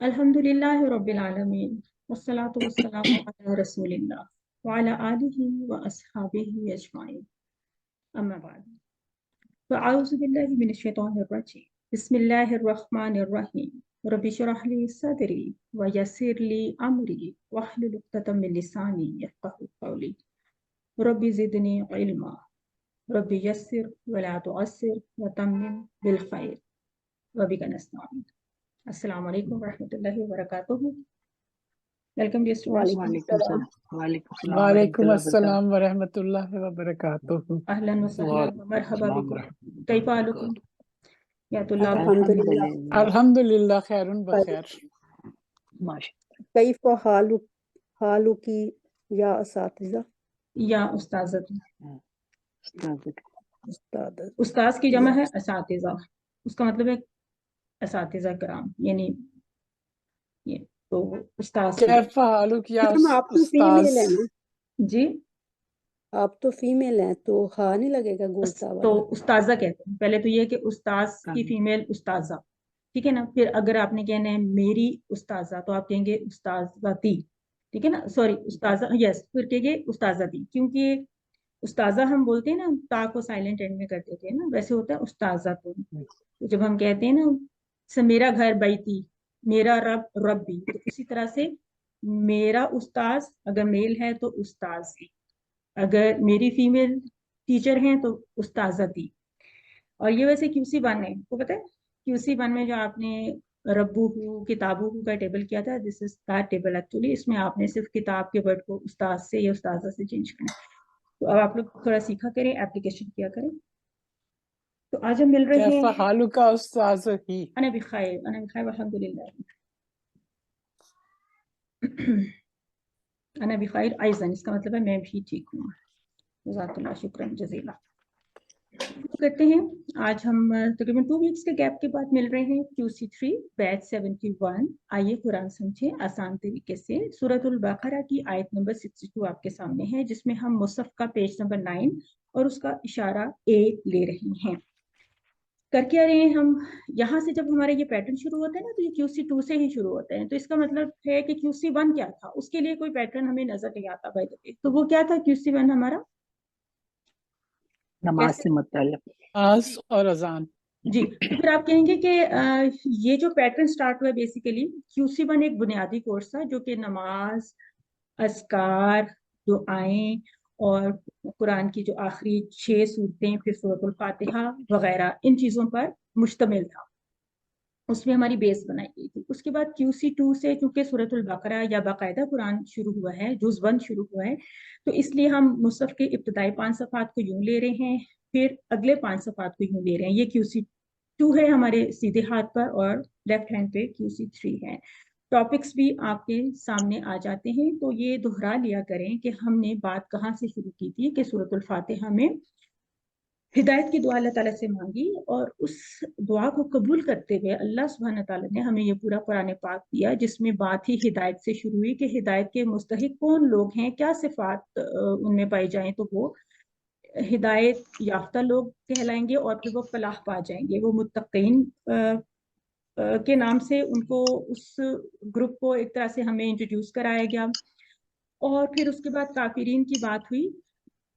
अल्हम्दुलिल्लाहि रब्बिल आलमीन वस्सलातु वस्सलामु अला रसूलिल्लाह व अला आलिहि व अस्हाबिहि अजमाइन अम्मा बाद फ़अऊज़ु बिल्लाहि मिनश शैतानिर रजीम बिस्मिल्लाहिर रहमानिर रहीम रब्बि इश्रह ली सदरी व यस्सिर ली अमरी वहलुल उक़्दतम मिन लिसानी यफ़क़हू क़ौली रब्बि ज़िदनी इल्मा रब्बि यस्सिर व ला तुअस्सिर व तम्मिम बिल खैर व बिका नस्तईन। अस्सलामु अलैकुम व रहमतुल्लाहि व बरकातुहू। Welcome dear students. वालेकुम सलाम। वालेकुम सलाम वालेकुम वरहमतुल्लाहि अस्सलाम वरहमतुल्लाहि वबरकातुहू। अहलन व सहलन व मरहबा बिकुम। कैफ हालुकुम या तुल्लाब? अल्हम्दुलिल्लाह। अल्हम्दुलिल्लाह खैरुन बखैर। माशा कैफ हालुकी या असातिज़ा। या उस्ताज़त। उस्ताद उस्ताज की जमा है असातिज़ा, उसका मतलब है असातिज़ा कराम, यानी ये तो उस्ताज की कैफ हालुक या मैम आप तो उस्ताज। फीमेल है ना, जी आप तो फीमेल हैं तो हा नहीं लगेगा गोलता तो वाला। उस्ताजा कहते हैं। पहले तो ये है कि उस्ताज की फीमेल उस्ताजा, ठीक है ना। फिर अगर आपने कहना है मेरी उस्ताजा तो आप कहेंगे उस्ताज़ाती, ठीक है ना। सॉरी उस्ताजा, यस, फिर कहेंगे उस्ताज़ाती, क्योंकि उस्ताजा हम बोलते हैं ना, ता को साइलेंट एंड में कर देते हैं ना, वैसे होता है उस्ताजा। तो जब हम कहते हैं ना मेरा घर बैती, मेरा रब रब्बी, तो उसी तरह से मेरा उस्ताज अगर मेल है तो उस्ताज, अगर मेरी फीमेल टीचर हैं तो उस्ताज़ाती। और ये वैसे QC1 है, आपको पता है QC1 में जो आपने रब्बू किताबू का टेबल किया था, this is that table actually. इसमें आपने सिर्फ किताब के वर्ड को उस्ताद से या उस्ताजा से चेंज करना है। तो अब आप लोग थोड़ा सीखा करें, एप्लीकेशन किया करें। तो आज हम मिल रहे कैफ हैं हालुका उस्ताज ही। अना बिखैर अल्हम्दुलिल्लाह। अना बिखैर आइज़न, इसका मतलब है मैं भी ठीक हूँ। जज़ाकल्लाह शुक्रन जज़ीला। शुरू करते हैं। आज हम तकरीबन 2 वीक्स के गैप के बाद मिल रहे हैं QC3 बैच 71। आइए कुरान समझें आसान तरीके से। सूरतुल बकरा की आयत नंबर 62 आपके सामने है, जिसमें हम मुसहफ का पेज नंबर 9 और उसका इशारा A ले रहे हैं। कर क्या रहे हैं हम, यहाँ से जब हमारे ये पैटर्न शुरू होते हैं ना, तो ये QC2 से ही शुरू होते हैं। तो इसका मतलब है कि QC1 क्या था, उसके लिए कोई पैटर्न हमें नजर नहीं आता बाय द वे। तो वो क्या था QC1 हमारा, नमाज से मतलब आज और अजान। जी। तो फिर आप कहेंगे कि ये जो पैटर्न स्टार्ट हुआ है, बेसिकली QC1 एक बुनियादी कोर्स था जो कि नमाज, अस्कार, दुआएं और कुरान की जो आखिरी 6 सूरतें, फिर सूरतुल फातिहा वगैरह, इन चीज़ों पर मुश्तमिल था। उसमें हमारी बेस बनाई गई थी। उसके बाद QC2 से चूंकि सूरतुल बकरा या बाकायदा कुरान शुरू हुआ है, जुज़ 1 शुरू हुआ है, तो इसलिए हम मुसहफ के इब्तदाई 5 सफ़ात को यूं ले रहे हैं, फिर अगले 5 सफ़ात को यूं ले रहे हैं। ये QC2 है हमारे सीधे हाथ पर, और लेफ्ट हैंड पे QC3 है। टॉपिक्स भी आपके सामने आ जाते हैं, तो ये दोहरा लिया करें कि हमने बात कहाँ से शुरू की थी कि सूरतुल फातिहा में हिदायत की दुआ अल्लाह ताला से मांगी, और उस दुआ को कबूल करते हुए अल्लाह सुब्हान ताला ने हमें ये पूरा कुरान पाक दिया, जिसमें बात ही हिदायत से शुरू हुई कि हिदायत के मुस्तहिक कौन लोग हैं, क्या सिफात उनमें पाई जाएं तो वो हिदायत याफ्ता लोग कहलाएंगे, और फिर वो फलाह पा जाएंगे। वो मुत्तकीन के नाम से उनको, उस ग्रुप को एक तरह से हमें इंट्रोड्यूस कराया गया। और फिर उसके बाद काफिरीन की बात हुई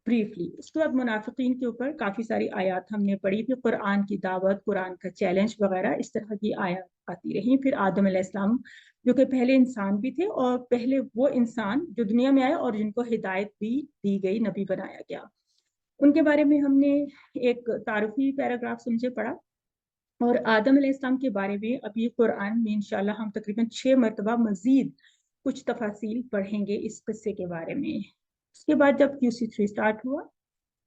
ब्रीफली। उसके बाद मुनाफिकीन के ऊपर काफ़ी सारी आयत हमने पढ़ी, फिर कुरान की दावत, कुरान का चैलेंज वगैरह, इस तरह की आयत आती रही। फिर आदम अलैहिस्सलाम जो कि पहले इंसान भी थे, और पहले वो इंसान जो दुनिया में आए और जिनको हिदायत भी दी गई, नबी बनाया गया, उनके बारे में हमने एक तारुफी पैराग्राफ समझे पढ़ा। और आदम अलैहिस्सलाम के बारे में अभी कुरान में इंशाल्लाह हम तकरीबन 6 मरतबा मजीद कुछ तफासील पढ़ेंगे इस किस्से के बारे में। उसके बाद जब QC3 स्टार्ट हुआ,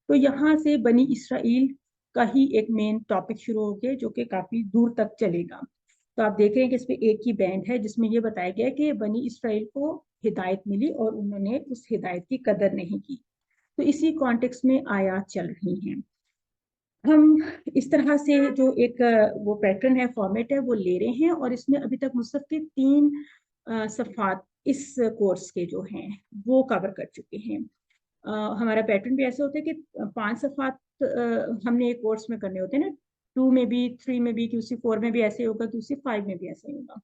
तो यहाँ से बनी इसराइल का ही एक मेन टॉपिक शुरू हो गया, जो कि काफ़ी दूर तक चलेगा। तो आप देख रहे हैं कि इसमें एक ही बैंड है जिसमें ये बताया गया कि बनी इसराइल को हिदायत मिली और उन्होंने उस हिदायत की कदर नहीं की। तो इसी कॉन्टेक्स्ट में आयात चल रही हैं। हम इस तरह से जो एक वो पैटर्न है, फॉर्मेट है, वो ले रहे हैं। और इसमें अभी तक मुसहफ के 3 सफ़ात इस कोर्स के जो हैं वो कवर कर चुके हैं। हमारा पैटर्न भी ऐसा होता है कि 5 सफ़ात हमने एक कोर्स में करने होते हैं ना, 2 में भी, 3 में भी, QC4 में भी ऐसे होगा, QC5 में भी ऐसे होगा।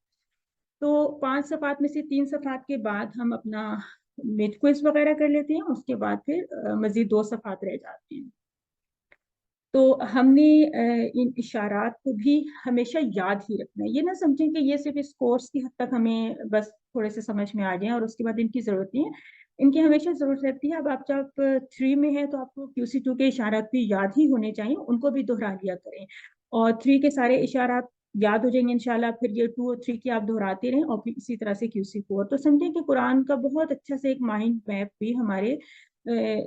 تو 5 صفحات میں سے 3 صفحات کے بعد ہم اپنا مڈ کوئز وغیرہ کر لیتے ہیں، اس کے بعد پھر مزید 2 صفحات رہ جاتے ہیں. تو ہم نے ان اشارات کو بھی ہمیشہ یاد ہی رکھنا ہے. یہ نہ سمجھیں کہ یہ صرف اس کورس کی حد تک ہمیں بس تھوڑے سے سمجھ میں آ جائیں اور اس کے بعد ان کی ضرورت نہیں ہے. ان کی ہمیشہ ضرورت رہتی ہے. اب آپ جب 3 میں ہیں تو آپ کو QC2 کے اشارات بھی یاد ہی ہونے چاہیے، ان کو بھی دہرا لیا کریں. اور 3 کے سارے اشارات یاد ہو جائیں گے انشاءاللہ. پھر یہ 2 اور 3 کی آپ دہراتے رہیں اور پھر اسی طرح سے QC4. تو سمجھیں کہ قرآن کا بہت اچھا سے ایک مائنڈ میپ بھی ہمارے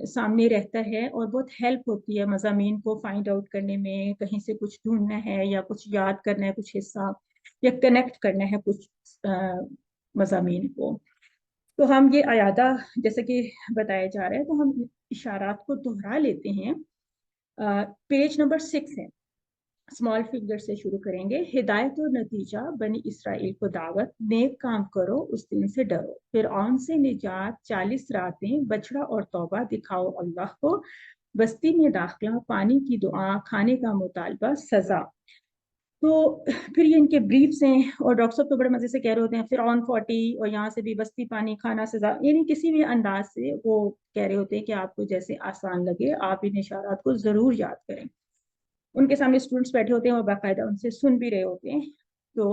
سامنے رہتا ہے اور بہت ہیلپ ہوتی ہے مضامین کو فائنڈ آؤٹ کرنے میں. کہیں سے کچھ ڈھونڈنا ہے یا کچھ یاد کرنا ہے کچھ حصہ، یا کنیکٹ کرنا ہے کچھ مضامین کو. تو ہم یہ اعادہ جیسے کہ بتایا جا رہا ہے تو ہم اشارات کو دہرا لیتے ہیں. پیج نمبر 6 ہے، اسمال فنگر سے شروع کریں گے. ہدایت اور نتیجہ بنی اسرائیل کو دعوت، نیک کام کرو اس دن سے ڈرو، فرعون سے نجات، 40 راتیں، بچڑا اور توبہ، دکھاؤ اللہ کو، بستی میں داخلہ، پانی کی دعا، کھانے کا مطالبہ، سزا. تو پھر یہ ان کے بریفس ہیں اور ڈاکٹر صاحب تو بڑے مزے سے کہہ رہے ہوتے ہیں فرعون 40 اور یہاں سے بھی بستی، پانی، کھانا، سزا. یعنی کسی بھی انداز سے وہ کہہ رہے ہوتے ہیں کہ آپ کو جیسے آسان لگے آپ ان اشارات کو ضرور یاد کریں. ان کے سامنے اسٹوڈنٹس بیٹھے ہوتے ہیں اور باقاعدہ ان سے سن بھی رہے ہوتے ہیں. تو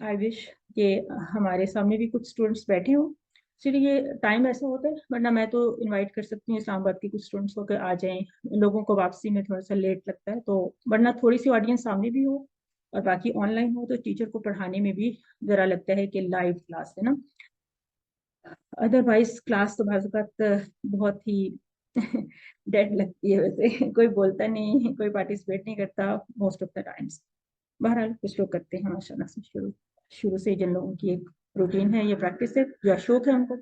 آئی وش کہ ہمارے سامنے بھی کچھ اسٹوڈنٹس بیٹھے ہوں. چلیے یہ ٹائم ایسا ہوتا ہے، ورنہ میں تو انوائٹ کر سکتی ہوں اسلام آباد کے کچھ اسٹوڈنٹس کو کہ آ جائیں. لوگوں کو واپسی میں تھوڑا سا لیٹ لگتا ہے، تو ورنہ تھوڑی سی آڈینس سامنے بھی ہو اور باقی آن لائن ہو تو ٹیچر کو پڑھانے میں بھی ذرا لگتا ہے کہ لائیو کلاس ہے نا. ادروائز کلاس تو بعض اوقات بہت ہی ڈیڈ لگتی ہے، ویسے کوئی بولتا نہیں، کوئی پارٹیسپیٹ نہیں کرتا موسٹ آف دا ٹائمس. بہرحال کچھ لوگ کرتے ہیں ماشاء اللہ سے، شروع سے جن لوگوں کی ایک روٹین ہے، یہ پریکٹس ہے یا شوق ہے ان کو.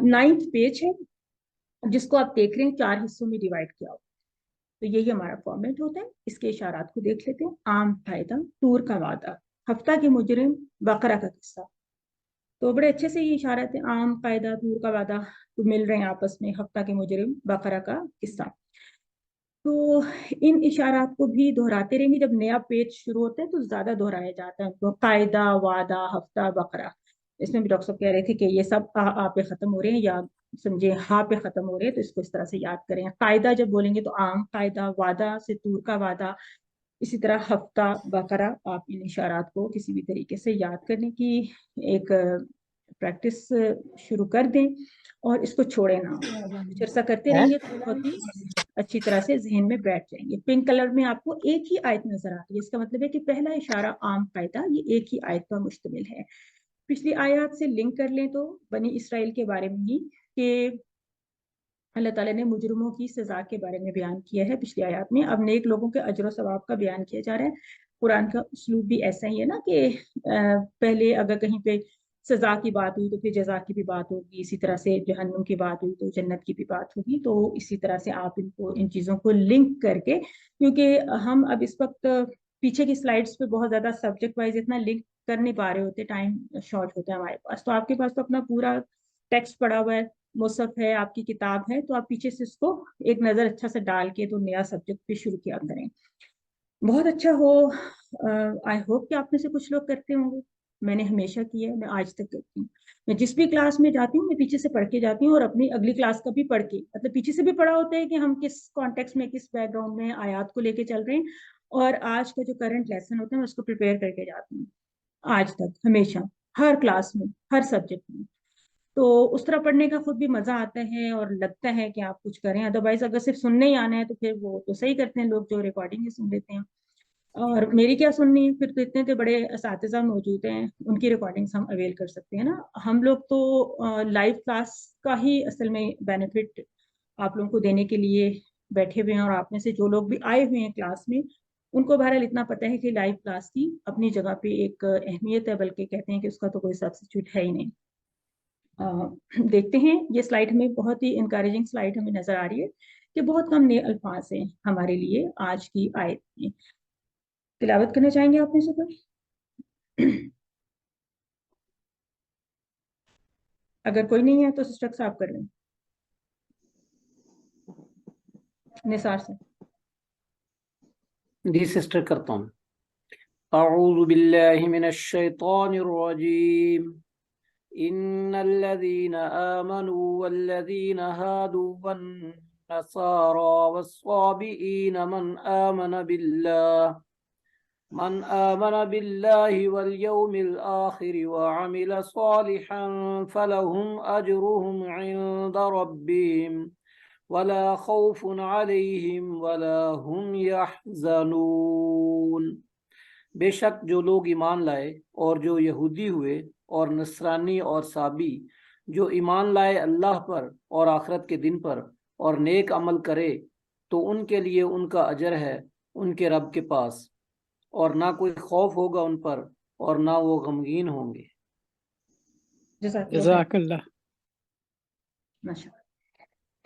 9th پیج ہے جس کو آپ دیکھ رہے ہیں 4 حصوں میں ڈیوائڈ کیا ہو. تو یہی ہمارا فارمیٹ ہوتا ہے. اس کے اشارات کو دیکھ لیتے ہیں. عام فائدہ، طور کا وعدہ، ہفتہ کے مجرم، بقرہ کا قصہ. تو بڑے اچھے سے یہ اشارات ہیں، عام فائدہ، طور کا وعدہ تو مل رہے ہیں آپس میں، ہفتہ کے مجرم، بقرہ کا قصہ. تو ان اشارات کو بھی دہراتے رہیں گے. جب نیا پیج شروع ہوتا ہے تو زیادہ دہرایا جاتا ہے. تو قاعدہ، وعدہ، ہفتہ، بقرہ، اس میں بھی ڈاکٹر صاحب کہہ رہے تھے کہ یہ سب آ پہ ختم ہو رہے ہیں یا سمجھے ہاں پہ ختم ہو رہے ہیں، تو اس کو اس طرح سے یاد کریں. قاعدہ جب بولیں گے تو عام قاعدہ، وعدہ سے طور کا وعدہ، اسی طرح ہفتہ، بقرہ. آپ ان اشارات کو کسی بھی طریقے سے یاد کرنے کی ایک پریکٹس شروع کر دیں اور اس کو چھوڑیں نہ. کچھ عرصہ کرتے رہیں گے تو بہت ہی اچھی طرح سے ذہن میں بیٹھ جائیں گے. پنک کلر میں آپ کو ایک ہی آیت نظر آتی ہے. اس کا مطلب ہے کہ پہلا اشارہ عام قاعدہ یہ ایک ہی آیت پر مشتمل ہے. پچھلی آیات سے لنک کر لیں تو بنی اسرائیل کے بارے میں ہی کہ اللہ تعالیٰ نے مجرموں کی سزا کے بارے میں بیان کیا ہے پچھلی آیات میں. اب نیک لوگوں کے اجر و ثواب کا بیان کیا جا رہا ہے. قرآن کا اسلوب بھی ایسا ہی ہے نا کہ پہلے اگر کہیں پہ سزا کی بات ہوئی تو پھر جزا کی بھی بات ہوگی، اسی طرح سے جہنم کی بات ہوئی تو جنت کی بھی بات ہوگی. تو اسی طرح سے آپ ان چیزوں کو لنک کر کے، کیونکہ ہم اب اس وقت پیچھے کی سلائیڈز پہ بہت زیادہ سبجیکٹ وائز اتنا لنک کر نہیں پا رہے ہوتے، ٹائم شارٹ ہوتا ہے ہمارے پاس. تو آپ کے پاس تو اپنا پورا ٹیکسٹ پڑا ہوا ہے، مصحف ہے، آپ کی کتاب ہے، تو آپ پیچھے سے اس کو ایک نظر اچھا سے ڈال کے تو نیا سبجیکٹ بھی شروع کیا کریں. بہت اچھا ہو. آئی ہوپ کہ آپ میں سے کچھ لوگ کرتے ہوں گے. میں نے ہمیشہ کیا ہے، میں آج تک کرتی ہوں. میں جس بھی کلاس میں جاتی ہوں میں پیچھے سے پڑھ کے جاتی ہوں اور اپنی اگلی کلاس کا بھی پڑھ کے، مطلب پیچھے سے بھی پڑھا ہوتا ہے کہ ہم کس کانٹیکس میں، کس بیک گراؤنڈ میں آیات کو لے کے چل رہے ہیں، اور آج کا جو کرنٹ لیسن ہوتا ہے میں اس کو پریپیئر کر کے جاتی ہوں. آج تک ہمیشہ ہر کلاس میں، ہر سبجیکٹ میں. تو اس طرح پڑھنے کا خود بھی مزہ آتا ہے اور لگتا ہے کہ آپ کچھ کریں. ادروائز اگر صرف سننے ہی آنا ہے تو پھر وہ تو صحیح کرتے ہیں لوگ جو ریکارڈنگ ہی سن لیتے ہیں. اور میری کیا سننی ہے، پھر تو اتنے تو بڑے اساتذہ موجود ہیں، ان کی ریکارڈنگس ہم اویل کر سکتے ہیں نا. ہم لوگ تو لائیو کلاس کا ہی اصل میں بینیفٹ آپ لوگوں کو دینے کے لیے بیٹھے ہوئے ہیں. اور آپ میں سے جو لوگ بھی آئے ہوئے ہیں کلاس میں ان کو بہرحال اتنا پتہ ہے کہ لائیو کلاس کی اپنی جگہ پہ ایک اہمیت ہے، بلکہ کہتے ہیں کہ اس کا تو کوئی سبسٹیٹیوٹ ہے ہی نہیں. دیکھتے ہیں یہ سلائیڈ ہمیں بہت ہی انکریجنگ سلائیڈ ہمیں نظر آ رہی ہے کہ بہت کم نئے الفاظ ہیں ہمارے لیے آج کی آیت میں. تلاوت کرنا چاہیں گے آپ میں سے کوئی؟ اگر کوئی نہیں ہے تو سسٹر صاحب کر لیں. نثار سے. جی سسٹر کرتا ہوں. أعوذ بالله من الشيطان الرجيم إن الذين آمنوا والذين هادوا والنصارى والصابئين من آمن بالله واليوم الآخر وعمل صالحا فلهم أجرهم عند ربهم ولا خوف عليهم ولا هم يحزنون۔ بے شک جو لوگ ایمان لائے اور جو یہودی ہوئے اور نصرانی اور صابی جو ایمان لائے اللہ پر اور آخرت کے دن پر اور نیک عمل کرے تو ان کے لیے ان کا اجر ہے ان کے رب کے پاس، اور نہ کوئی خوف ہوگا ان پر اور نہ وہ غمگین ہوں گے۔ جزاک اللہ خیر۔ جزاک اللہ۔ ماشاء اللہ۔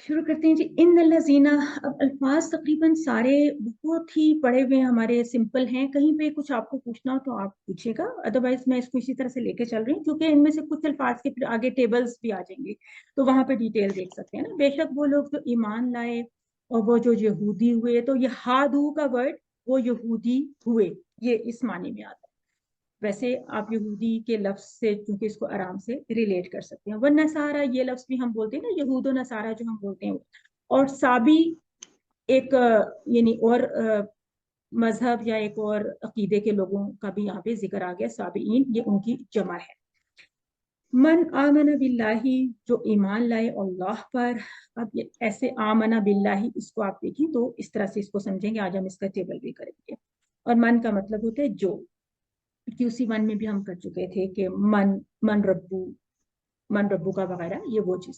شروع کرتے ہیں جی۔ ان الذین، اب الفاظ تقریباً سارے بہت ہی پڑھے ہوئے ہمارے سمپل ہیں، کہیں پہ کچھ آپ کو پوچھنا ہو تو آپ پوچھیے گا، ادروائز میں اس کو اسی طرح سے لے کے چل رہی ہوں، کیونکہ ان میں سے کچھ الفاظ کے پھر آگے ٹیبلز بھی آ جائیں گے تو وہاں پہ ڈیٹیل دیکھ سکتے ہیں نا۔ بے شک وہ لوگ جو ایمان لائے اور وہ جو یہودی ہوئے، تو یہ ہادو کا ورڈ وہ یہودی ہوئے یہ اس معنی میں آتا ہے۔ ویسے آپ یہودی کے لفظ سے چونکہ اس کو آرام سے ریلیٹ کر سکتے ہیں۔ والنصارہ یہ لفظ بھی ہم بولتے ہیں نا، یہود و نصارہ جو ہم بولتے ہیں، اور صابی ایک یعنی اور مذہب یا ایک اور عقیدے کے لوگوں کا بھی یہاں پہ ذکر آ گیا، صابئین یہ ان کی جمع ہے۔ من آمن باللہ جو ایمان لائے اللہ پر، اب یہ ایسے آمن باللہ اس کو آپ دیکھیں تو اس طرح سے اس کو سمجھیں گے، آج ہم اس کا ٹیبل بھی کریں گے۔ اور من کا مطلب ہوتا ہے جو، QC1 میں بھی ہم کر چکے تھے کہ من ربو کا وغیرہ یہ وہ چیز۔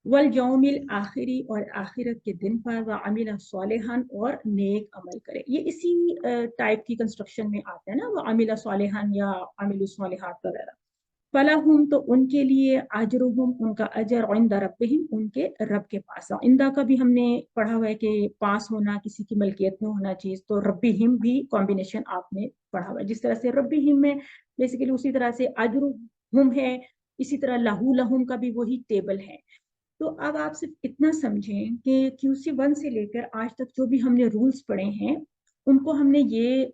والیوم الآخری اور آخرت کے دن پر، وعمل صالحا اور نیک عمل کرے، یہ اسی ٹائپ کی کنسٹرکشن میں آتا ہے نا، وعمل صالحا یا عمل الصالحات وغیرہ۔ فلہم تو ان کے لیے، اجرہم ان کا اجر، عند ربہم ان کے رب کے پاس۔ عندہ کا بھی ہم نے پڑھا ہوا ہے کہ پاس ہونا، کسی کی ملکیت میں ہونا چیز، تو ربہم بھی کمبینیشن آپ نے پڑھا ہوا ہے، جس طرح سے ربہم میں بیسیکلی اسی طرح سے اجرہم ہے، اسی طرح لہم کا بھی وہی ٹیبل ہے۔ تو اب آپ صرف اتنا سمجھیں کہ QC1 سے لے کر آج تک جو بھی ہم نے رولز پڑھے ہیں ان کو ہم نے یہ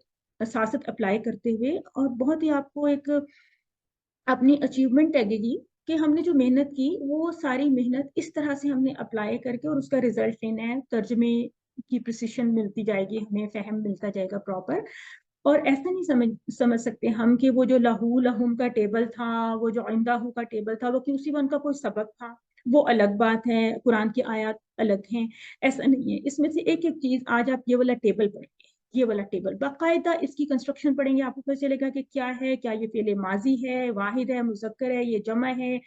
سیاست اپلائی کرتے ہوئے، اور بہت ہی آپ کو ایک اپنی اچیومنٹ لگے گی کہ ہم نے جو محنت کی وہ ساری محنت اس طرح سے ہم نے اپلائی کر کے اور اس کا رزلٹ لینا ہے، ترجمے کی پریسیشن ملتی جائے گی ہمیں، فہم ملتا جائے گا پراپر۔ اور ایسا نہیں سمجھ سکتے ہم کہ وہ جو لہم کا ٹیبل تھا، وہ جو عندہ کا ٹیبل تھا، وہ QC1 کا کوئی سبق تھا، وہ الگ بات ہے، قرآن کی آیات الگ ہیں، ایسا نہیں ہے۔ اس میں سے ایک ایک چیز، آج آپ یہ والا ٹیبل پڑھیں گے، یہ والا ٹیبل باقاعدہ اس کی کنسٹرکشن پڑھیں گے، آپ کو پتہ چلے گا کہ کیا ہے، کیا یہ فعل ماضی ہے، واحد ہے، مذکر ہے، یہ جمع ہے،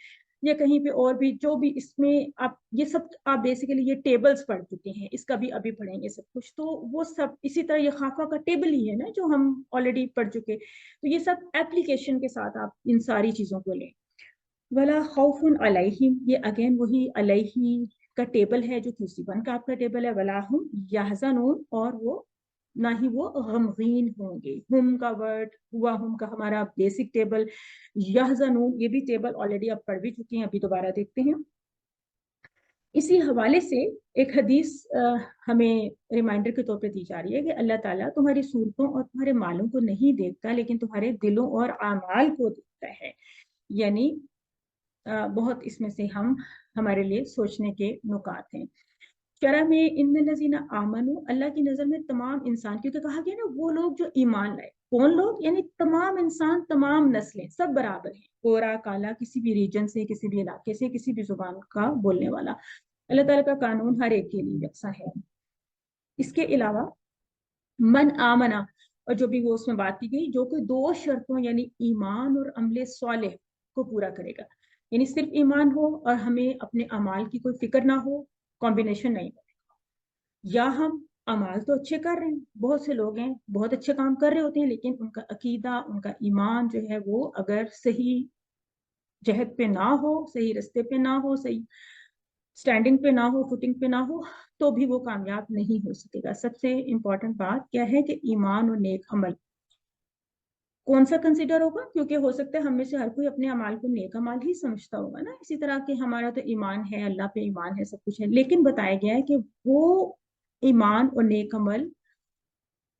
یا کہیں پہ اور بھی جو بھی اس میں آپ یہ سب آپ بیسیکلی یہ ٹیبلز پڑھ چکے ہیں، اس کا بھی ابھی پڑھیں گے سب کچھ، تو وہ سب اسی طرح یہ خاکہ کا ٹیبل ہی ہے نا جو ہم آلریڈی پڑھ چکے، تو یہ سب ایپلیکیشن کے ساتھ آپ ان ساری چیزوں کو لیں۔ ولا خوف علیہم، یہ اگین وہی علیہ کا ٹیبل ہے جو QC1 کا آپ کا ٹیبل ہے، ولا ہم یحزنون، اور وہ نہ ہی وہ غمگین ہوں گے۔ ہم کا ورڈ ہوا، ہم کا ہمارا بیسک ٹیبل، یحزنون یہ بھی ٹیبل آلریڈی آپ پڑھ بھی چکے ہیں، ابھی دوبارہ دیکھتے ہیں۔ اسی حوالے سے ایک حدیث ہمیں ریمائنڈر کے طور پہ دی جا رہی ہے کہ اللہ تعالیٰ تمہاری صورتوں اور تمہارے مالوں کو نہیں دیکھتا لیکن تمہارے دلوں اور اعمال کو دیکھتا ہے، یعنی بہت اس میں سے ہمارے لیے سوچنے کے نکات ہیں۔ شرح میں ان الذین آمنوا، اللہ کی نظر میں تمام انسان، کیونکہ کہا گیا نا وہ لوگ جو ایمان لائے، کون لوگ؟ یعنی تمام انسان، تمام نسلیں، سب برابر ہیں، گورا کالا، کسی بھی ریجن سے، کسی بھی علاقے سے، کسی بھی زبان کا بولنے والا، اللہ تعالیٰ کا قانون ہر ایک کے لیے یکساں ہے۔ اس کے علاوہ من آمنا، اور جو بھی وہ اس میں بات کی گئی، جو کہ 2 شرطوں یعنی ایمان اور عمل صالح کو پورا کرے گا، یعنی صرف ایمان ہو اور ہمیں اپنے اعمال کی کوئی فکر نہ ہو، کمبینیشن نہیں بنے گا، یا ہم اعمال تو اچھے کر رہے ہیں، بہت سے لوگ ہیں بہت اچھے کام کر رہے ہوتے ہیں لیکن ان کا عقیدہ، ان کا ایمان جو ہے وہ اگر صحیح جہت پہ نہ ہو، صحیح رستے پہ نہ ہو، صحیح سٹینڈنگ پہ نہ ہو، فوٹنگ پہ نہ ہو، تو بھی وہ کامیاب نہیں ہو سکے گا۔ سب سے امپورٹنٹ بات کیا ہے کہ ایمان اور نیک عمل کون سا کنسیڈر ہوگا، کیونکہ ہو سکتا ہے ہم میں سے ہر کوئی اپنے اعمال کو نیک اعمال ہی سمجھتا ہوگا نا، اسی طرح کہ ہمارا تو ایمان ہے، اللہ پہ ایمان ہے، سب کچھ ہے، لیکن بتایا گیا ہے کہ وہ ایمان اور نیک عمل